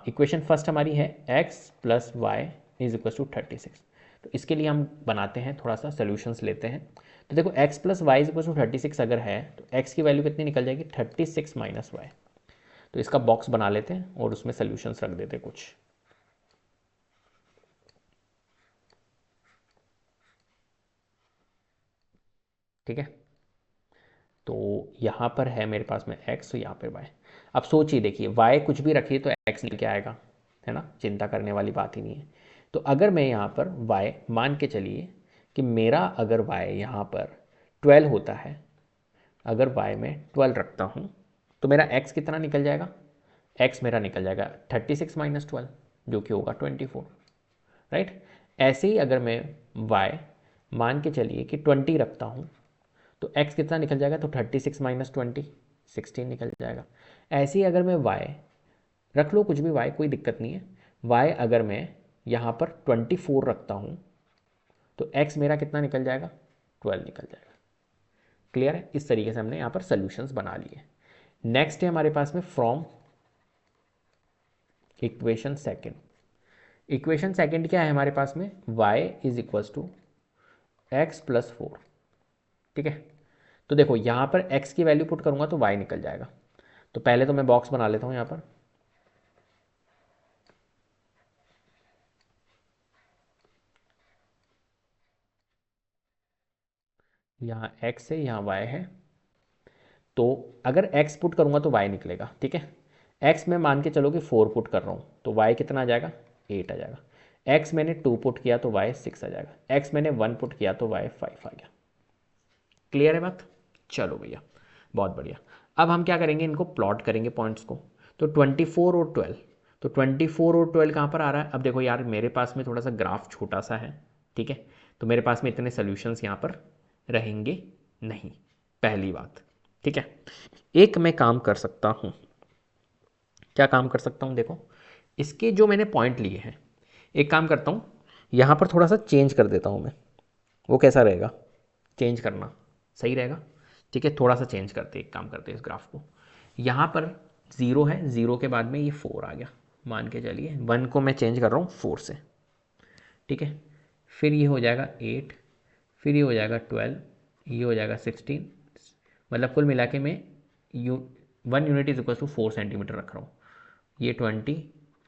equation first हमारी है x plus Y is equal to 36। तो इसके लिए हम बनाते हैं, थोड़ा सा सोल्यूशंस लेते हैं। तो देखो x plus Y is equal to 36 अगर है तो x की वैल्यू कितनी निकल जाएगी 36 माइनस वाई। तो इसका बॉक्स बना लेते हैं और उसमें सोल्यूशंस रख देते हैं कुछ। ठीक है, तो यहाँ पर है मेरे पास में x, तो यहाँ पर y। अब सोचिए, देखिए y कुछ भी रखिए तो x लेके आएगा, है ना, चिंता करने वाली बात ही नहीं है। तो अगर मैं यहाँ पर y मान के चलिए कि मेरा अगर y यहाँ पर 12 होता है, अगर y में 12 रखता हूँ तो मेरा x कितना निकल जाएगा, x मेरा निकल जाएगा 36 माइनस 12 जो कि होगा 24, राइट। ऐसे ही अगर मैं y मान के चलिए कि 20 रखता हूँ तो x कितना निकल जाएगा, तो 36 माइनस 20 16 निकल जाएगा। ऐसे ही अगर मैं y रख लो कुछ भी y, कोई दिक्कत नहीं है, y अगर मैं यहाँ पर 24 रखता हूँ तो x मेरा कितना निकल जाएगा 12 निकल जाएगा। क्लियर है, इस तरीके से हमने यहाँ पर सोल्यूशंस बना लिए। नेक्स्ट है हमारे पास में from equation second. Equation second क्या है हमारे पास में, y is equals to x plus 4। ठीक है, तो देखो यहाँ पर x की वैल्यू पुट करूँगा तो y निकल जाएगा। तो पहले तो मैं बॉक्स बना लेता हूँ यहाँ पर, यहाँ x है यहाँ y है। तो अगर x पुट करूँगा तो y निकलेगा। ठीक है, x मैं मान के चलो कि 4 पुट कर रहा हूँ तो y कितना आ जाएगा 8 आ जाएगा। x मैंने 2 पुट किया तो y 6 आ जाएगा। x मैंने 1 पुट किया तो y 5 आ गया। क्लियर है बात, चलो भैया बहुत बढ़िया। अब हम क्या करेंगे, इनको प्लॉट करेंगे पॉइंट्स को। तो 24 और 12, तो 24 और 12 कहाँ पर आ रहा है, अब देखो यार मेरे पास में थोड़ा सा ग्राफ छोटा सा है, ठीक है, तो मेरे पास में इतने सोल्यूशंस यहाँ पर रहेंगे नहीं, पहली बात। ठीक है, एक मैं काम कर सकता हूँ, क्या काम कर सकता हूँ, देखो इसके जो मैंने पॉइंट लिए हैं, एक काम करता हूँ यहाँ पर थोड़ा सा चेंज कर देता हूँ मैं। वो कैसा रहेगा, चेंज करना सही रहेगा। ठीक है, थोड़ा सा चेंज करते, एक काम करते इस ग्राफ को, यहाँ पर 0 है, 0 के बाद में ये 4 आ गया, मान के चलिए 1 को मैं चेंज कर रहा हूँ 4 से। ठीक है, फिर ये हो जाएगा 8, फिर ये हो जाएगा 12, ये हो जाएगा 16, मतलब कुल मिला के मैं 1 unit is equal to 4 centimetre रख रहा हूँ, ये 20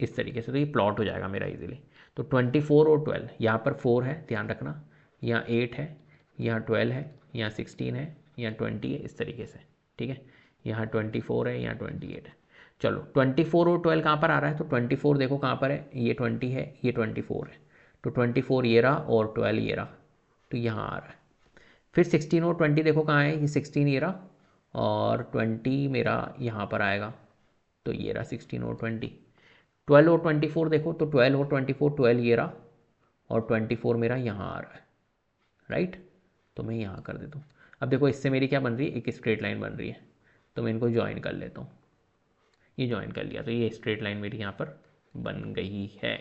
इस तरीके से, तो ये प्लॉट हो जाएगा मेरा इजीली। तो 24 और 12, यहाँ पर 4 है ध्यान रखना, यहाँ 8 है, यहाँ 12 है, यहाँ 16 है, यहाँ 20 है, इस तरीके से। ठीक है, यहाँ 24 है, यहाँ 28 है। चलो 24 और 12 कहाँ पर आ रहा है, तो 24 देखो कहाँ पर है, ये 20 है, ये 24 है, तो 24 ये रहा और 12 ये रहा, तो यहाँ आ रहा है। फिर 16 और 20 देखो कहाँ है, ये 16 ये रहा और 20 मेरा यहाँ पर आएगा, तो ये रहा 16 और 20। 12 और 24 देखो, तो 12 और 24, 12 ये रहा और 24 मेरा यहाँ आ रहा है, राइट। तो मैं यहाँ कर देता हूँ। अब देखो इससे मेरी क्या बन रही है, एक स्ट्रेट लाइन बन रही है, तो मैं इनको ज्वाइन कर लेता हूँ, ये ज्वाइन कर लिया, तो ये स्ट्रेट लाइन मेरी यहाँ पर बन गई है।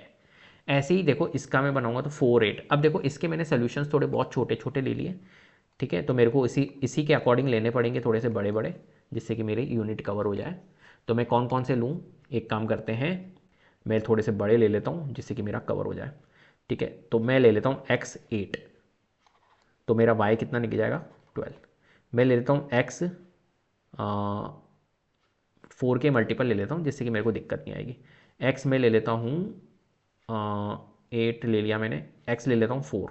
ऐसे ही देखो इसका मैं बनाऊंगा तो 4 8। अब देखो इसके मैंने सोल्यूशंस थोड़े बहुत छोटे छोटे ले लिए। ठीक है, तो मेरे को इसी के अकॉर्डिंग लेने पड़ेंगे थोड़े से बड़े बड़े, जिससे कि मेरे यूनिट कवर हो जाए। तो मैं कौन कौन से लूँ, एक काम करते हैं, मैं थोड़े से बड़े ले लेता हूँ जिससे कि मेरा कवर हो जाए। ठीक है, तो मैं ले लेता हूँ x8, तो मेरा y कितना निकल जाएगा 12। मैं ले लेता हूँ x 4 के मल्टीपल ले लेता हूँ जिससे कि मेरे को दिक्कत नहीं आएगी। x में ले लेता हूँ 8 ले लिया मैंने, x ले लेता हूँ 4,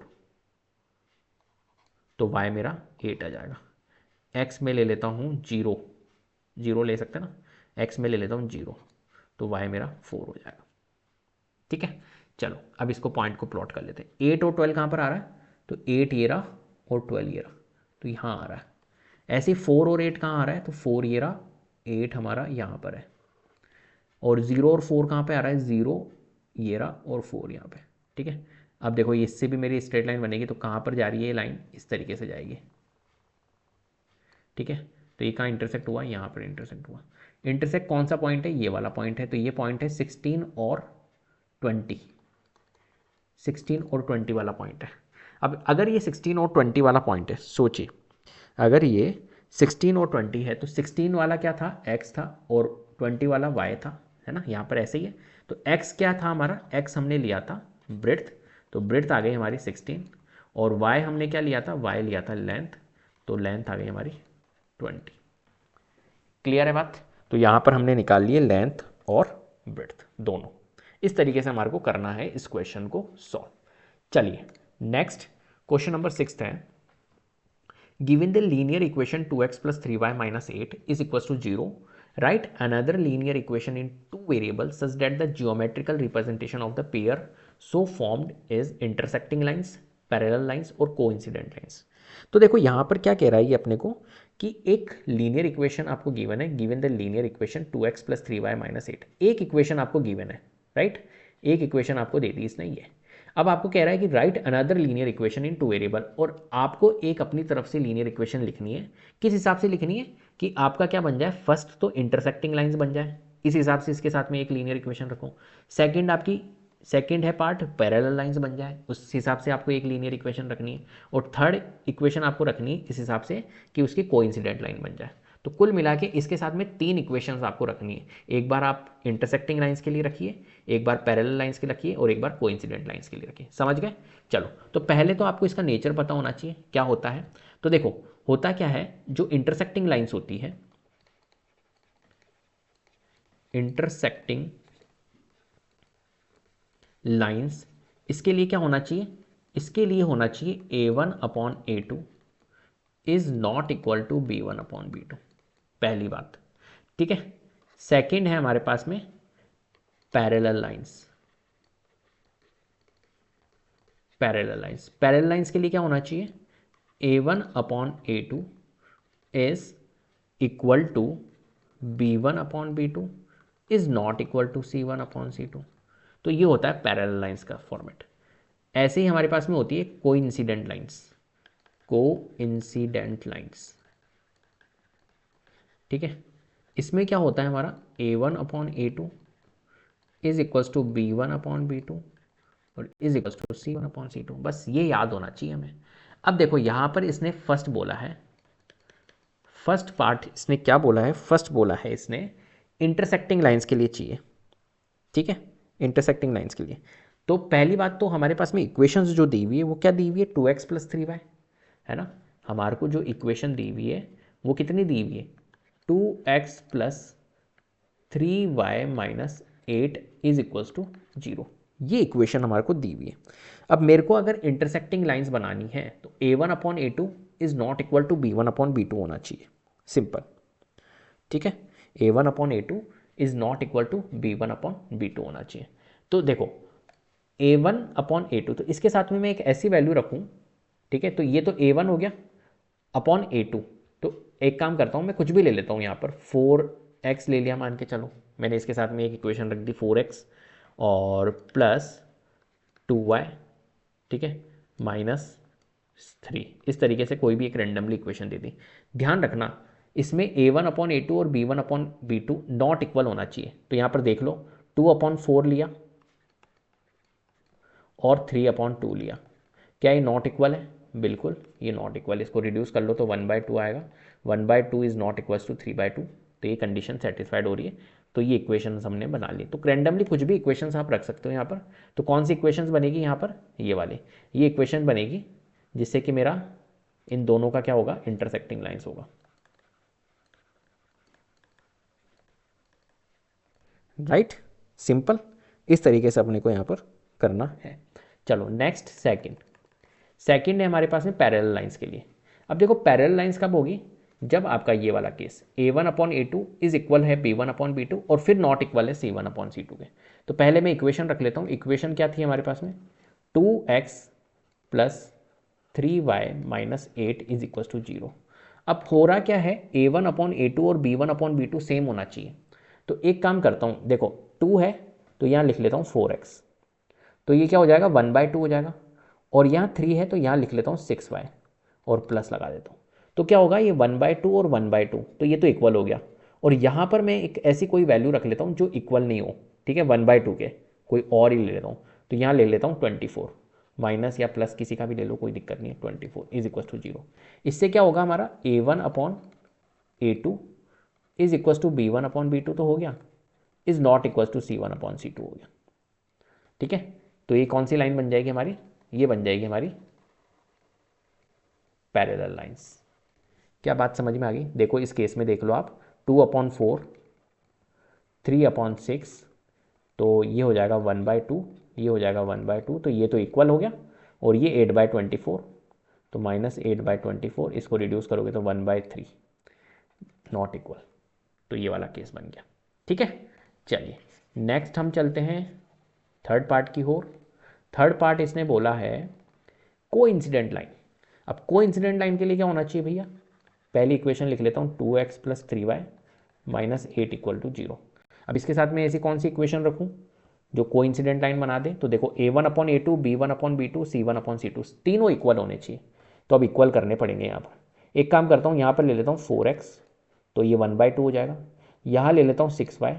तो y मेरा 8 आ जाएगा। x में ले लेता हूँ 0, 0 ले सकते हैं ना, x में ले लेता हूँ 0, तो y मेरा 4 हो जाएगा। ठीक है, चलो अब इसको पॉइंट को प्लॉट कर लेते हैं। 8 और 12 कहाँ पर आ रहा है, तो 8 ये रहा और 12 ये रहा, तो यहाँ आ रहा है। ऐसे 4 और 8 कहाँ आ रहा है, तो 4 ये रहा, 8 हमारा यहाँ पर है, और 0 और 4 कहाँ पे आ रहा है, 0 ये रहा और 4 यहाँ पे। ठीक है, अब देखो इससे भी मेरी स्ट्रेट लाइन बनेगी, तो कहाँ पर जा रही है ये लाइन, इस तरीके से जाएगी। ठीक है, तो ये कहाँ इंटरसेक्ट हुआ, यहाँ पर इंटरसेक्ट हुआ। इंटरसेक्ट कौन सा पॉइंट है, ये वाला पॉइंट है, तो ये पॉइंट है 16 और 20, 16 और 20 वाला पॉइंट है। अब अगर ये 16 और 20 वाला पॉइंट है, सोचिए अगर ये 16 और 20 है, तो 16 वाला क्या था, x था, और 20 वाला y था, है ना, यहाँ पर ऐसे ही है। तो x क्या था हमारा, x हमने लिया था ब्रेड्थ, तो ब्रेड्थ आ गई हमारी 16, और y हमने क्या लिया था, y लिया था लेंथ, तो लेंथ आ गई हमारी 20। क्लियर है बात, तो यहाँ पर हमने निकाल लिए लेंथ और ब्रेड्थ दोनों। इस तरीके से हमारे को करना है इस क्वेश्चन को सॉल्व। चलिए नेक्स्ट क्वेश्चन नंबर 6 है। Given the linear equation 2x plus 3y minus 8 is equals to 0, write another linear equation in two variables such that the geometrical representation of the pair so formed is intersecting lines, parallel lines और coincident lines। तो देखो यहाँ पर क्या कह रहा है ये अपने को, कि एक लीनियर इक्वेशन आपको गिवन है, given the linear equation 2x plus 3y minus 8, एक इक्वेशन आपको गिवन है, राइट, एक इक्वेशन आपको दे दी इसने ये। अब आपको कह रहा है कि राइट अनदर लीनियर इक्वेशन इन टू वेरिएबल, और आपको एक अपनी तरफ से लीनियर इक्वेशन लिखनी है। किस हिसाब से लिखनी है, कि आपका क्या बन जाए, फर्स्ट तो इंटरसेक्टिंग लाइंस बन जाए, इस हिसाब से इसके साथ में एक लीनियर इक्वेशन रखो। सेकंड आपकी, सेकंड है पार्ट पैरेलल लाइंस बन जाए, उस हिसाब से आपको एक लीनियर इक्वेशन रखनी है। और थर्ड इक्वेशन आपको रखनी है इस हिसाब से कि उसकी कोइंसिडेंट लाइन बन जाए। तो कुल मिला के इसके साथ में 3 इक्वेशंस आपको रखनी है। एक बार आप इंटरसेक्टिंग लाइंस के लिए रखिए, एक बार पैरेलल लाइंस के लिए रखिए, और एक बार कोइंसिडेंट लाइंस के लिए रखिए। समझ गए, चलो तो पहले तो आपको इसका नेचर पता होना चाहिए क्या होता है। तो देखो होता क्या है, जो इंटरसेक्टिंग लाइंस होती है, इंटरसेक्टिंग लाइंस, इसके लिए क्या होना चाहिए, इसके लिए होना चाहिए a1/a2 is not equal to b1/b2, पहली बात। ठीक है, सेकंड है हमारे पास में parallel lines, parallel lines, parallel lines के लिए क्या होना चाहिए, a1/a2 is equal to b1/b2 is not equal to c1/c2। तो ये होता है पैरेलल लाइंस का फॉर्मेट। ऐसे ही हमारे पास में होती है कोइंसिडेंट लाइंस, कोइंसिडेंट लाइंस, ठीक है। इसमें क्या होता है हमारा A1/A2 is equals to B1/B2 और इज इक्वल्स टू C1/C2, बस ये याद होना चाहिए हमें। अब देखो यहाँ पर इसने फर्स्ट बोला है, फर्स्ट पार्ट इसने क्या बोला है, फर्स्ट बोला है इसने इंटरसेक्टिंग लाइंस के लिए चाहिए, ठीक है, इंटरसेक्टिंग लाइंस के लिए। तो पहली बात तो हमारे पास में इक्वेशंस जो दी हुई है वो क्या दी हुई है, 2x + 3y, है ना। हमारे को जो इक्वेशन दी हुई है वो कितनी दी हुई है, 2x + 3y - 8 is equals to 0। ये इक्वेशन हमारे को दी हुई है। अब मेरे को अगर इंटरसेक्टिंग लाइंस बनानी है तो A1/A2 is not equal to B1/B2 होना चाहिए, सिंपल, ठीक है। A1/A2 is not equal to B1/B2 होना चाहिए। तो देखो A1/A2, तो इसके साथ में मैं एक ऐसी वैल्यू रखूं, ठीक है, तो ये तो A1 हो गया अपॉन A2। तो एक काम करता हूं, मैं कुछ भी ले लेता हूं, यहाँ पर 4x ले लिया मान के चलो, मैंने इसके साथ में एक इक्वेशन रख दी 4x और प्लस 2y, ठीक है, -3, इस तरीके से कोई भी एक रेंडमली इक्वेशन दे दी। ध्यान रखना इसमें A1/A2 और B1/B2 नॉट इक्वल होना चाहिए। तो यहाँ पर देख लो 2/4 लिया और 3/2 लिया, क्या ये नॉट इक्वल है, बिल्कुल ये नॉट इक्वल। इसको रिड्यूस कर लो तो 1/2 आएगा, 1/2 इज नॉट इक्वल्स टू 3/2, तो ये कंडीशन सेटिस्फाइड हो रही है। तो ये इक्वेशन हमने बना ली। तो रैंडमली कुछ भी इक्वेशंस आप रख सकते हो यहाँ पर। तो कौन सी इक्वेशंस बनेगी यहाँ पर, ये वाली, ये इक्वेशन बनेगी जिससे कि मेरा इन दोनों का क्या होगा, इंटरसेक्टिंग लाइंस होगा, राइट, सिंपल। इस तरीके से अपने को यहाँ पर करना है। चलो नेक्स्ट सेकंड है हमारे पास में पैरेलल लाइंस के लिए। अब देखो पैरेलल लाइंस कब होगी, जब आपका ये वाला केस A1/A2 इज इक्वल है B1/B2 और फिर नॉट इक्वल है C1/C2 के। तो पहले मैं इक्वेशन रख लेता हूँ। इक्वेशन क्या थी हमारे पास में, 2x + 3y - 8 is equal to 0। अब हो रहा क्या है, A1/A2 और B1/B2 सेम होना चाहिए। तो एक काम करता हूँ, देखो 2 है तो यहाँ लिख लेता हूँ 4x, तो ये क्या हो जाएगा 1/2 हो जाएगा, और यहाँ 3 है तो यहाँ लिख लेता हूँ 6y और प्लस लगा देता हूँ। तो क्या होगा, ये 1/2 और 1/2, तो ये तो इक्वल हो गया। और यहाँ पर मैं एक ऐसी कोई वैल्यू रख लेता हूँ जो इक्वल नहीं हो, ठीक है, 1/2 के कोई और ही ले लेता हूँ। तो यहाँ ले लेता हूँ 24, माइनस या प्लस किसी का भी ले लो, कोई दिक्कत नहीं है, 24 इज इक्वल टू 0। इससे क्या होगा हमारा A1/A2 is equal to B1/B2 तो हो गया, is not equal to C1/C2 हो गया, ठीक है। तो ये कौन सी लाइन बन जाएगी हमारी, ये बन जाएगी हमारी पैरेलल लाइंस। क्या बात समझ में आ गई। देखो इस केस में देख लो आप, 2/4, 3/6, तो ये हो जाएगा 1/2, ये हो जाएगा 1/2, तो ये तो इक्वल हो गया। और ये 8/24, तो -8/24, इसको रिड्यूस करोगे तो 1/3 नॉट इक्वल। तो ये वाला केस बन गया, ठीक है। चलिए नेक्स्ट हम चलते हैं थर्ड पार्ट की ओर। थर्ड पार्ट इसने बोला है कोइंसिडेंट लाइन। अब कोइंसिडेंट लाइन के लिए क्या होना चाहिए भैया, पहली इक्वेशन लिख लेता हूँ 2x + 3y - 8 इक्वल टू 0। अब इसके साथ में ऐसी कौन सी इक्वेशन रखूँ जो कोइंसिडेंट लाइन बना दे। तो देखो A1/A2, B1/B2, C1/C2 तीनों इक्वल होने चाहिए। तो अब इक्वल करने पड़ेंगे यहाँ पर। एक काम करता हूँ, यहाँ पर ले लेता हूँ 4x, तो ये 1/2 हो जाएगा। यहाँ ले लेता हूँ 6y,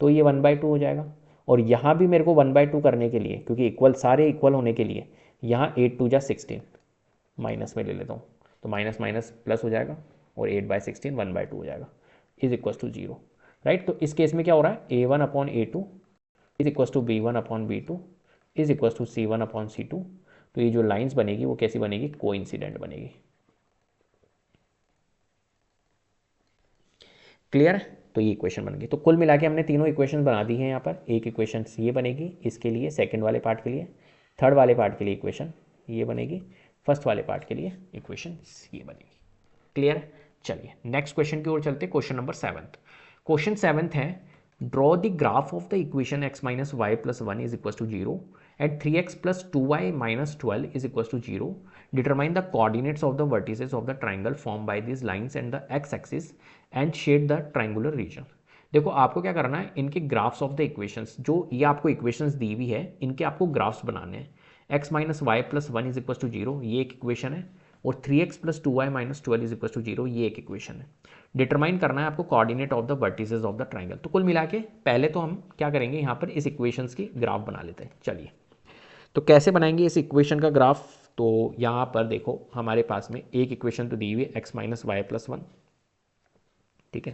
तो ये 1/2 हो जाएगा। और यहाँ भी मेरे को 1/2 करने के लिए, क्योंकि इक्वल सारे इक्वल होने के लिए, यहाँ 8 2 जा 16 माइनस में ले लेता हूँ, तो माइनस माइनस प्लस हो जाएगा और 8/16 1/2 हो जाएगा, इज इक्वल टू 0, राइट। तो इस केस में क्या हो रहा है, A1/A2 is equal to B1/B2 is equal to C1/C2। तो ये जो लाइंस बनेगी वो कैसी बनेगी, कोइंसिडेंट बनेगी। क्लियर है। तो ये इक्वेशन बन गई। तो कुल मिला के हमने तीनों इक्वेशन बना दी हैं यहाँ पर। एक इक्वेशन ये बनेगी इसके लिए, सेकंड वाले पार्ट के लिए, थर्ड वाले पार्ट के लिए इक्वेशन ये बनेगी, फर्स्ट वाले पार्ट के लिए इक्वेशन ये बनेगी। क्लियर है। चलिए नेक्स्ट क्वेश्चन की ओर चलते हैं। Question number 7। क्वेश्चन 7 है, draw the graph of the equation x - y + 1 is equal to 0 at 3x + 2y - 12 is equal to 0। Determine the coordinates of the vertices of the triangle form by this lines and the x axis and shade the triangular region. देखो आपको क्या करना है, इनके graphs of the equations, जो ये आपको equations दी हुई है, इनके आपको ग्राफ्स बनाने हैं। x - y + 1 is equal to 0, ये एक इक्वेशन है। और 3x plus 2y minus 12 is equal to 0, ये एक इक्वेशन है। डिटरमाइन करना है आपको coordinate of the vertices of the triangle. तो कुल मिला के पहले तो हम क्या करेंगे, यहाँ पर इस इक्वेशंस की ग्राफ बना लेते हैं। चलिए, तो कैसे बनाएंगे इस इक्वेशन का ग्राफ? तो यहाँ पर देखो हमारे पास में एक इक्वेशन तो दी हुई है एक्स माइनस वाई प्लस 1, ठीक है।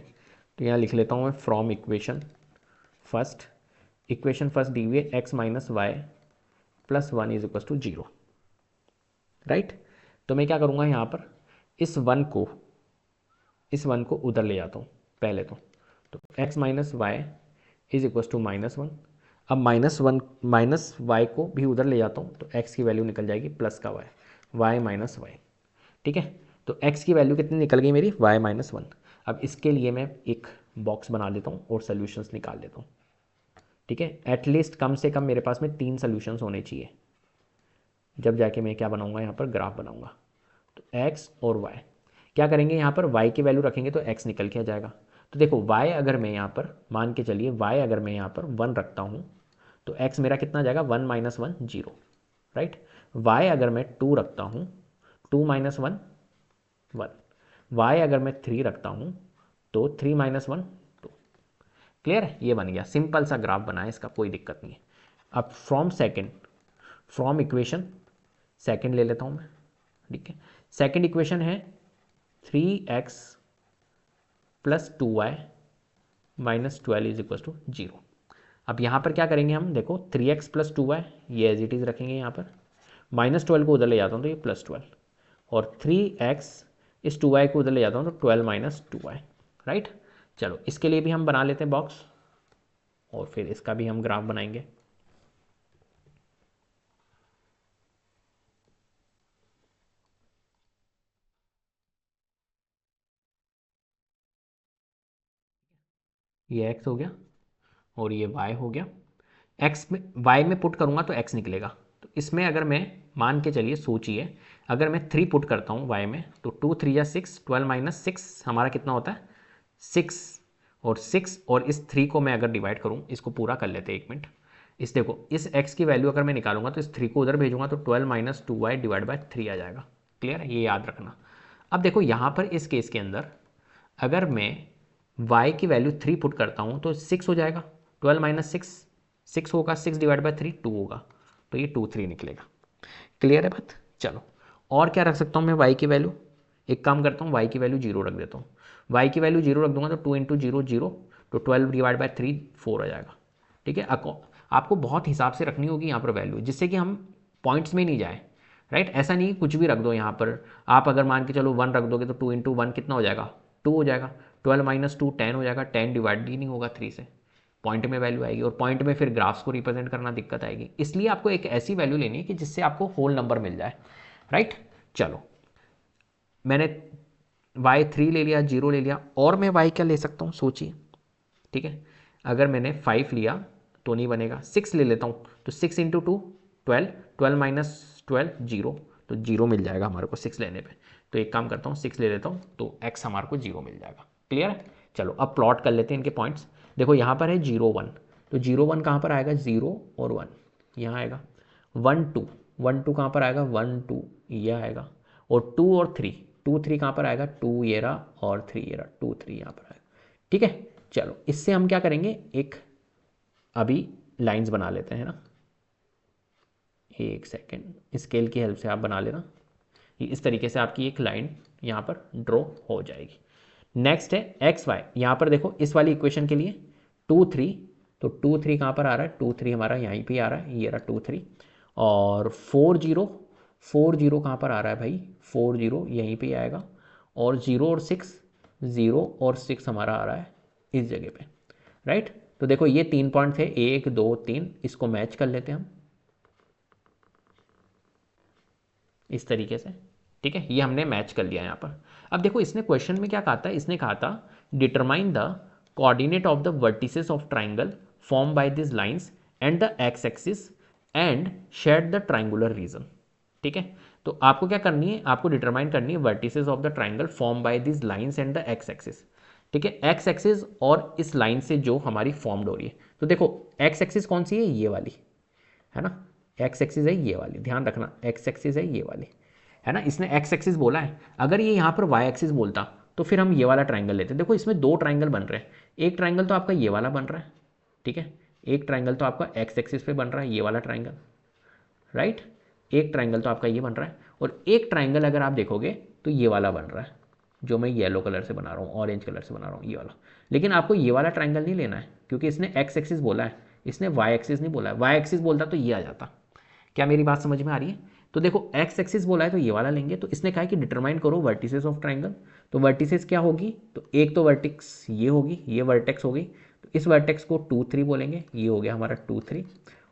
तो यहाँ लिख लेता हूँ मैं फ्रॉम इक्वेशन फर्स्ट दी हुई है x minus y plus 1 is equal to 0, right. तो मैं क्या करूँगा यहाँ पर इस वन को उधर ले जाता हूँ पहले तो x minus y is equal to -1। अब माइनस वाई को भी उधर ले जाता हूँ तो x की वैल्यू निकल जाएगी प्लस का y माइनस वाई, ठीक है। तो x की वैल्यू कितनी निकल गई मेरी, y माइनस 1। अब इसके लिए मैं एक बॉक्स बना लेता हूँ और सोल्यूशंस निकाल लेता हूँ, ठीक है। एटलीस्ट कम से कम मेरे पास में 3 सोल्यूशंस होने चाहिए, जब जाके मैं क्या बनाऊँगा यहाँ पर ग्राफ बनाऊँगा। तो x और y क्या करेंगे, यहाँ पर y की वैल्यू रखेंगे तो x निकल के आ जाएगा। तो देखो y अगर मैं यहाँ पर मान के चलिए y अगर मैं यहाँ पर 1 रखता हूँ तो x मेरा कितना जाएगा, 1 माइनस 1 0, राइट। y अगर मैं 2 रखता हूँ, 2 माइनस 1 1। y अगर मैं 3 रखता हूँ तो 3 माइनस 1 2। क्लियर है, ये बन गया, सिंपल सा ग्राफ बना है, इसका कोई दिक्कत नहीं है। अब फ्रॉम इक्वेशन सेकेंड ले लेता हूँ मैं, ठीक है। सेकेंड इक्वेशन है 3x plus 2y minus 12 is equal to 0। अब यहाँ पर क्या करेंगे हम, देखो 3x प्लस 2y ये एज इट इज़ रखेंगे, यहाँ पर -12 को उधर ले जाता हूँ तो ये +12, और 3x इस 2y को उधर ले जाता हूँ तो 12 माइनस 2y, राइट। चलो इसके लिए भी हम बना लेते हैं बॉक्स और फिर इसका भी हम ग्राफ बनाएंगे। ये x हो गया और ये y हो गया। x में y में पुट करूँगा तो x निकलेगा। तो इसमें अगर मैं मान के चलिए, सोचिए अगर मैं 3 पुट करता हूँ y में तो 2 3 या 6, 12 माइनस 6 हमारा कितना होता है 6, और 6 और इस 3 को मैं अगर डिवाइड करूँ, इसको पूरा कर लेते हैं 1 मिनट। इस देखो इस x की वैल्यू अगर मैं निकालूंगा तो इस 3 को उधर भेजूंगा तो 12 माइनस 2y डिवाइड बाय 3 आ जाएगा। क्लियर है, ये याद रखना। अब देखो यहाँ पर इस केस के अंदर अगर मैं y की वैल्यू 3 पुट करता हूँ तो 6 हो जाएगा, 12 माइनस 6 होगा, 6 डिवाइड बाय 3 2 होगा, तो ये 2 3 निकलेगा। क्लियर है बात। चलो और क्या रख सकता हूँ मैं y की वैल्यू, एक काम करता हूँ y की वैल्यू 0 रख देता हूँ। y की वैल्यू 0 रख दूंगा तो 2 इंटू 0 0, तो 12 डिवाइड बाय 3 4 आ जाएगा, ठीक है। आपको बहुत हिसाब से रखनी होगी यहाँ पर वैल्यू, जिससे कि हम पॉइंट्स में नहीं जाए, राइट। ऐसा नहीं कुछ भी रख दो यहाँ पर, आप अगर मान के चलो 1 रख दोगे तो 2 इंटू 1 कितना हो जाएगा 2 हो जाएगा, 12 माइनस 2 10 हो जाएगा, 10 डिवाइड ही नहीं होगा 3 से, पॉइंट में वैल्यू आएगी और पॉइंट में फिर ग्राफ्स को रिप्रेजेंट करना दिक्कत आएगी। इसलिए आपको एक ऐसी वैल्यू लेनी है कि जिससे आपको होल नंबर मिल जाए, राइट। चलो मैंने y3 ले लिया, 0 ले लिया, और मैं y क्या ले सकता हूँ सोचिए, ठीक है। अगर मैंने 5 लिया तो नहीं बनेगा, 6 ले लेता हूँ तो 6 इंटू 2 12, 12 माइनस 12 0, तो 0 मिल जाएगा हमारे को 6 लेने पे। तो एक काम करता हूँ 6 ले लेता हूँ तो x हमारे को 0 मिल जाएगा। क्लियर है। चलो अब प्लॉट कर लेते हैं इनके पॉइंट्स। देखो यहाँ पर है 0 1, तो 0 1 कहाँ पर आएगा, 0 और 1 यहाँ आएगा, 1 2 1 2 कहाँ पर आएगा, 1 2 ये आएगा, और 2 और 3 2 3 कहाँ पर आएगा, 2 ये रहा और 3 ये रहा, 2 3 यहाँ पर आएगा, ठीक है। चलो इससे हम क्या करेंगे, एक अभी लाइंस बना लेते हैं ना, एक सेकेंड स्केल की हेल्प से आप बना लेना, इस तरीके से आपकी एक लाइन यहाँ पर ड्रॉ हो जाएगी। नेक्स्ट है एक्स वाई, यहाँ पर देखो इस वाली इक्वेशन के लिए 2 3, तो 2 3 कहाँ पर आ रहा है, 2 3 हमारा यहीं पे आ रहा है, ये रहा 2 3, और 4 0 कहाँ पर आ रहा है भाई, 4 0 यहीं पे आएगा, और 0 और 6 0 और 6 हमारा आ रहा है इस जगह पे, राइट। तो देखो ये 3 पॉइंट थे, 1 2 3, इसको मैच कर लेते हैं हम इस तरीके से, ठीक है। ये हमने मैच कर लिया यहाँ पर। अब देखो इसने क्वेश्चन में क्या कहा था, इसने कहा था determine the coordinate of the vertices of triangle form by this lines and the x axis and shade the triangular region, ठीक है। तो आपको क्या करनी है, आपको डिटरमाइन करनी है vertices of the triangle form by this lines and the x axis, ठीक है। एक्स एक्सिस और इस लाइन से जो हमारी फॉर्म्ड हो रही है, तो देखो एक्स एक्सिस कौन सी है, ये वाली है ना, एक्स एक्सिस है ये वाली, ध्यान रखना एक्स एक्सिस है ये वाली, है ना, इसने एक्स एक्सिस बोला है, अगर ये यहाँ पर वाई एक्सिस बोलता तो फिर हम ये वाला ट्राइंगल लेते। देखो इसमें दो ट्राइंगल बन रहे हैं, एक ट्राइंगल तो आपका ये वाला बन रहा है, ठीक है, एक ट्राइंगल तो आपका एक्स एक्सिस पे बन रहा है, ये वाला ट्राइंगल, राइट, एक ट्राइंगल तो आपका ये बन रहा है, और एक ट्राइंगल अगर आप देखोगे तो ये वाला बन रहा है, जो मैं येलो कलर से बना रहा हूँ, ऑरेंज कलर से बना रहा हूँ, ये वाला। लेकिन आपको ये वाला ट्राइंगल नहीं लेना है, क्योंकि इसने एक्स एक्सिस बोला है, इसने वाई एक्सिस नहीं बोला है। वाई एक्सिस बोलता तो ये आ जाता। क्या मेरी बात समझ में आ रही है? तो देखो एक्स एक्सिस बोला है तो ये वाला लेंगे, तो इसने कहा है कि डिटरमाइन करो वर्टिसेस ऑफ ट्राइंगल। तो वर्टिसेस क्या होगी, तो एक तो वर्टेक्स ये होगी, ये वर्टेक्स होगी, तो इस वर्टेक्स को 2 3 बोलेंगे, ये हो गया हमारा 2 3।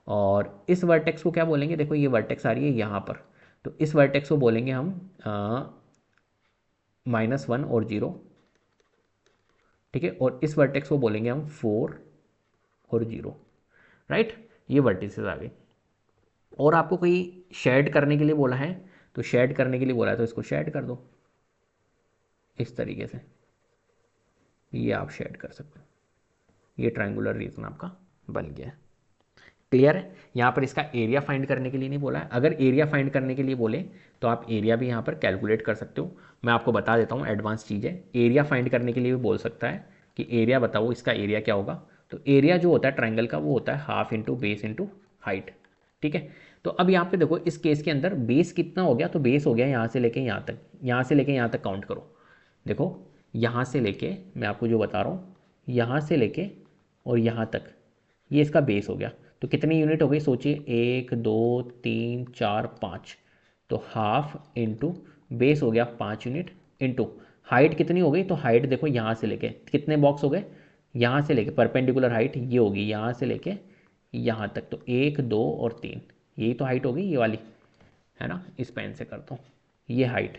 और इस वर्टेक्स को क्या बोलेंगे, देखो ये वर्टेक्स आ रही है यहाँ पर, तो इस वर्टेक्स को बोलेंगे हम -1 और 0, ठीक है, और इस वर्टेक्स को बोलेंगे हम 4 और 0, राइट। ये वर्टिसेस आ गई। और आपको कोई शेड करने के लिए बोला है, तो शेड करने के लिए बोला है तो इसको शेड कर दो इस तरीके से, ये आप शेड कर सकते हो। ये ट्रायंगुलर रीजन आपका बन गया है। क्लियर है? यहाँ पर इसका एरिया फाइंड करने के लिए नहीं बोला है। अगर एरिया फाइंड करने के लिए बोले तो आप एरिया भी यहाँ पर कैलकुलेट कर सकते हो। मैं आपको बता देता हूँ, एडवांस चीज़ है। एरिया फाइंड करने के लिए भी बोल सकता है कि एरिया बताओ, इसका एरिया क्या होगा। तो एरिया जो होता है ट्राइंगल का वो होता है half into base into height, ठीक है। तो अब यहाँ पे देखो इस केस के अंदर बेस कितना हो गया, तो बेस हो गया यहाँ से लेके यहाँ तक, यहाँ से लेके यहाँ तक काउंट करो। देखो यहाँ से लेके, मैं आपको जो बता रहा हूँ, यहाँ से लेके और यहाँ तक, ये इसका बेस हो गया। तो कितनी यूनिट हो गई सोचिए, 1 2 3 4 5, तो हाफ इंटू बेस हो गया 5 यूनिट, इंटू हाइट कितनी हो गई, तो हाइट देखो यहाँ से लेके कितने बॉक्स हो गए, यहाँ से लेके परपेंडिकुलर हाइट ये होगी यहाँ से लेके यहाँ तक, तो 1 2 और 3, यही तो हाइट हो गई ये वाली, है ना। इस पेन से करता हूँ ये हाइट,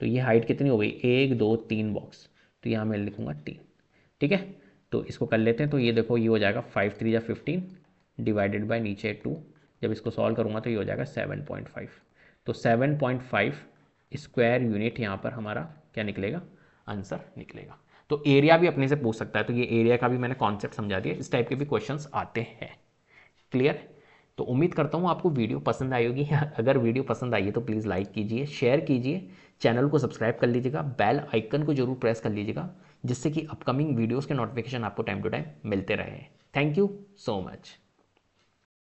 तो ये हाइट कितनी हो गई, 1 2 3 बॉक्स, तो यहाँ मैं लिखूँगा 3, ठीक है। तो इसको कर लेते हैं, तो ये देखो ये हो जाएगा 5 3 या 15 डिवाइडेड बाय नीचे 2, जब इसको सॉल्व करूँगा तो ये हो जाएगा 7.5। तो 7.5 स्क्वायर यूनिट यहाँ पर हमारा क्या निकलेगा, आंसर निकलेगा। तो एरिया भी अपने से पूछ सकता है, तो ये एरिया का भी मैंने कॉन्सेप्ट समझा दिया। इस टाइप के भी क्वेश्चंस आते हैं। क्लियर? तो उम्मीद करता हूँ आपको वीडियो पसंद आई होगी। अगर वीडियो पसंद आई है तो प्लीज़ लाइक कीजिए, शेयर कीजिए, चैनल को सब्सक्राइब कर लीजिएगा, बेल आइकन को जरूर प्रेस कर लीजिएगा, जिससे कि अपकमिंग वीडियोस के नोटिफिकेशन आपको टाइम टू टाइम मिलते रहे। Thank you so much.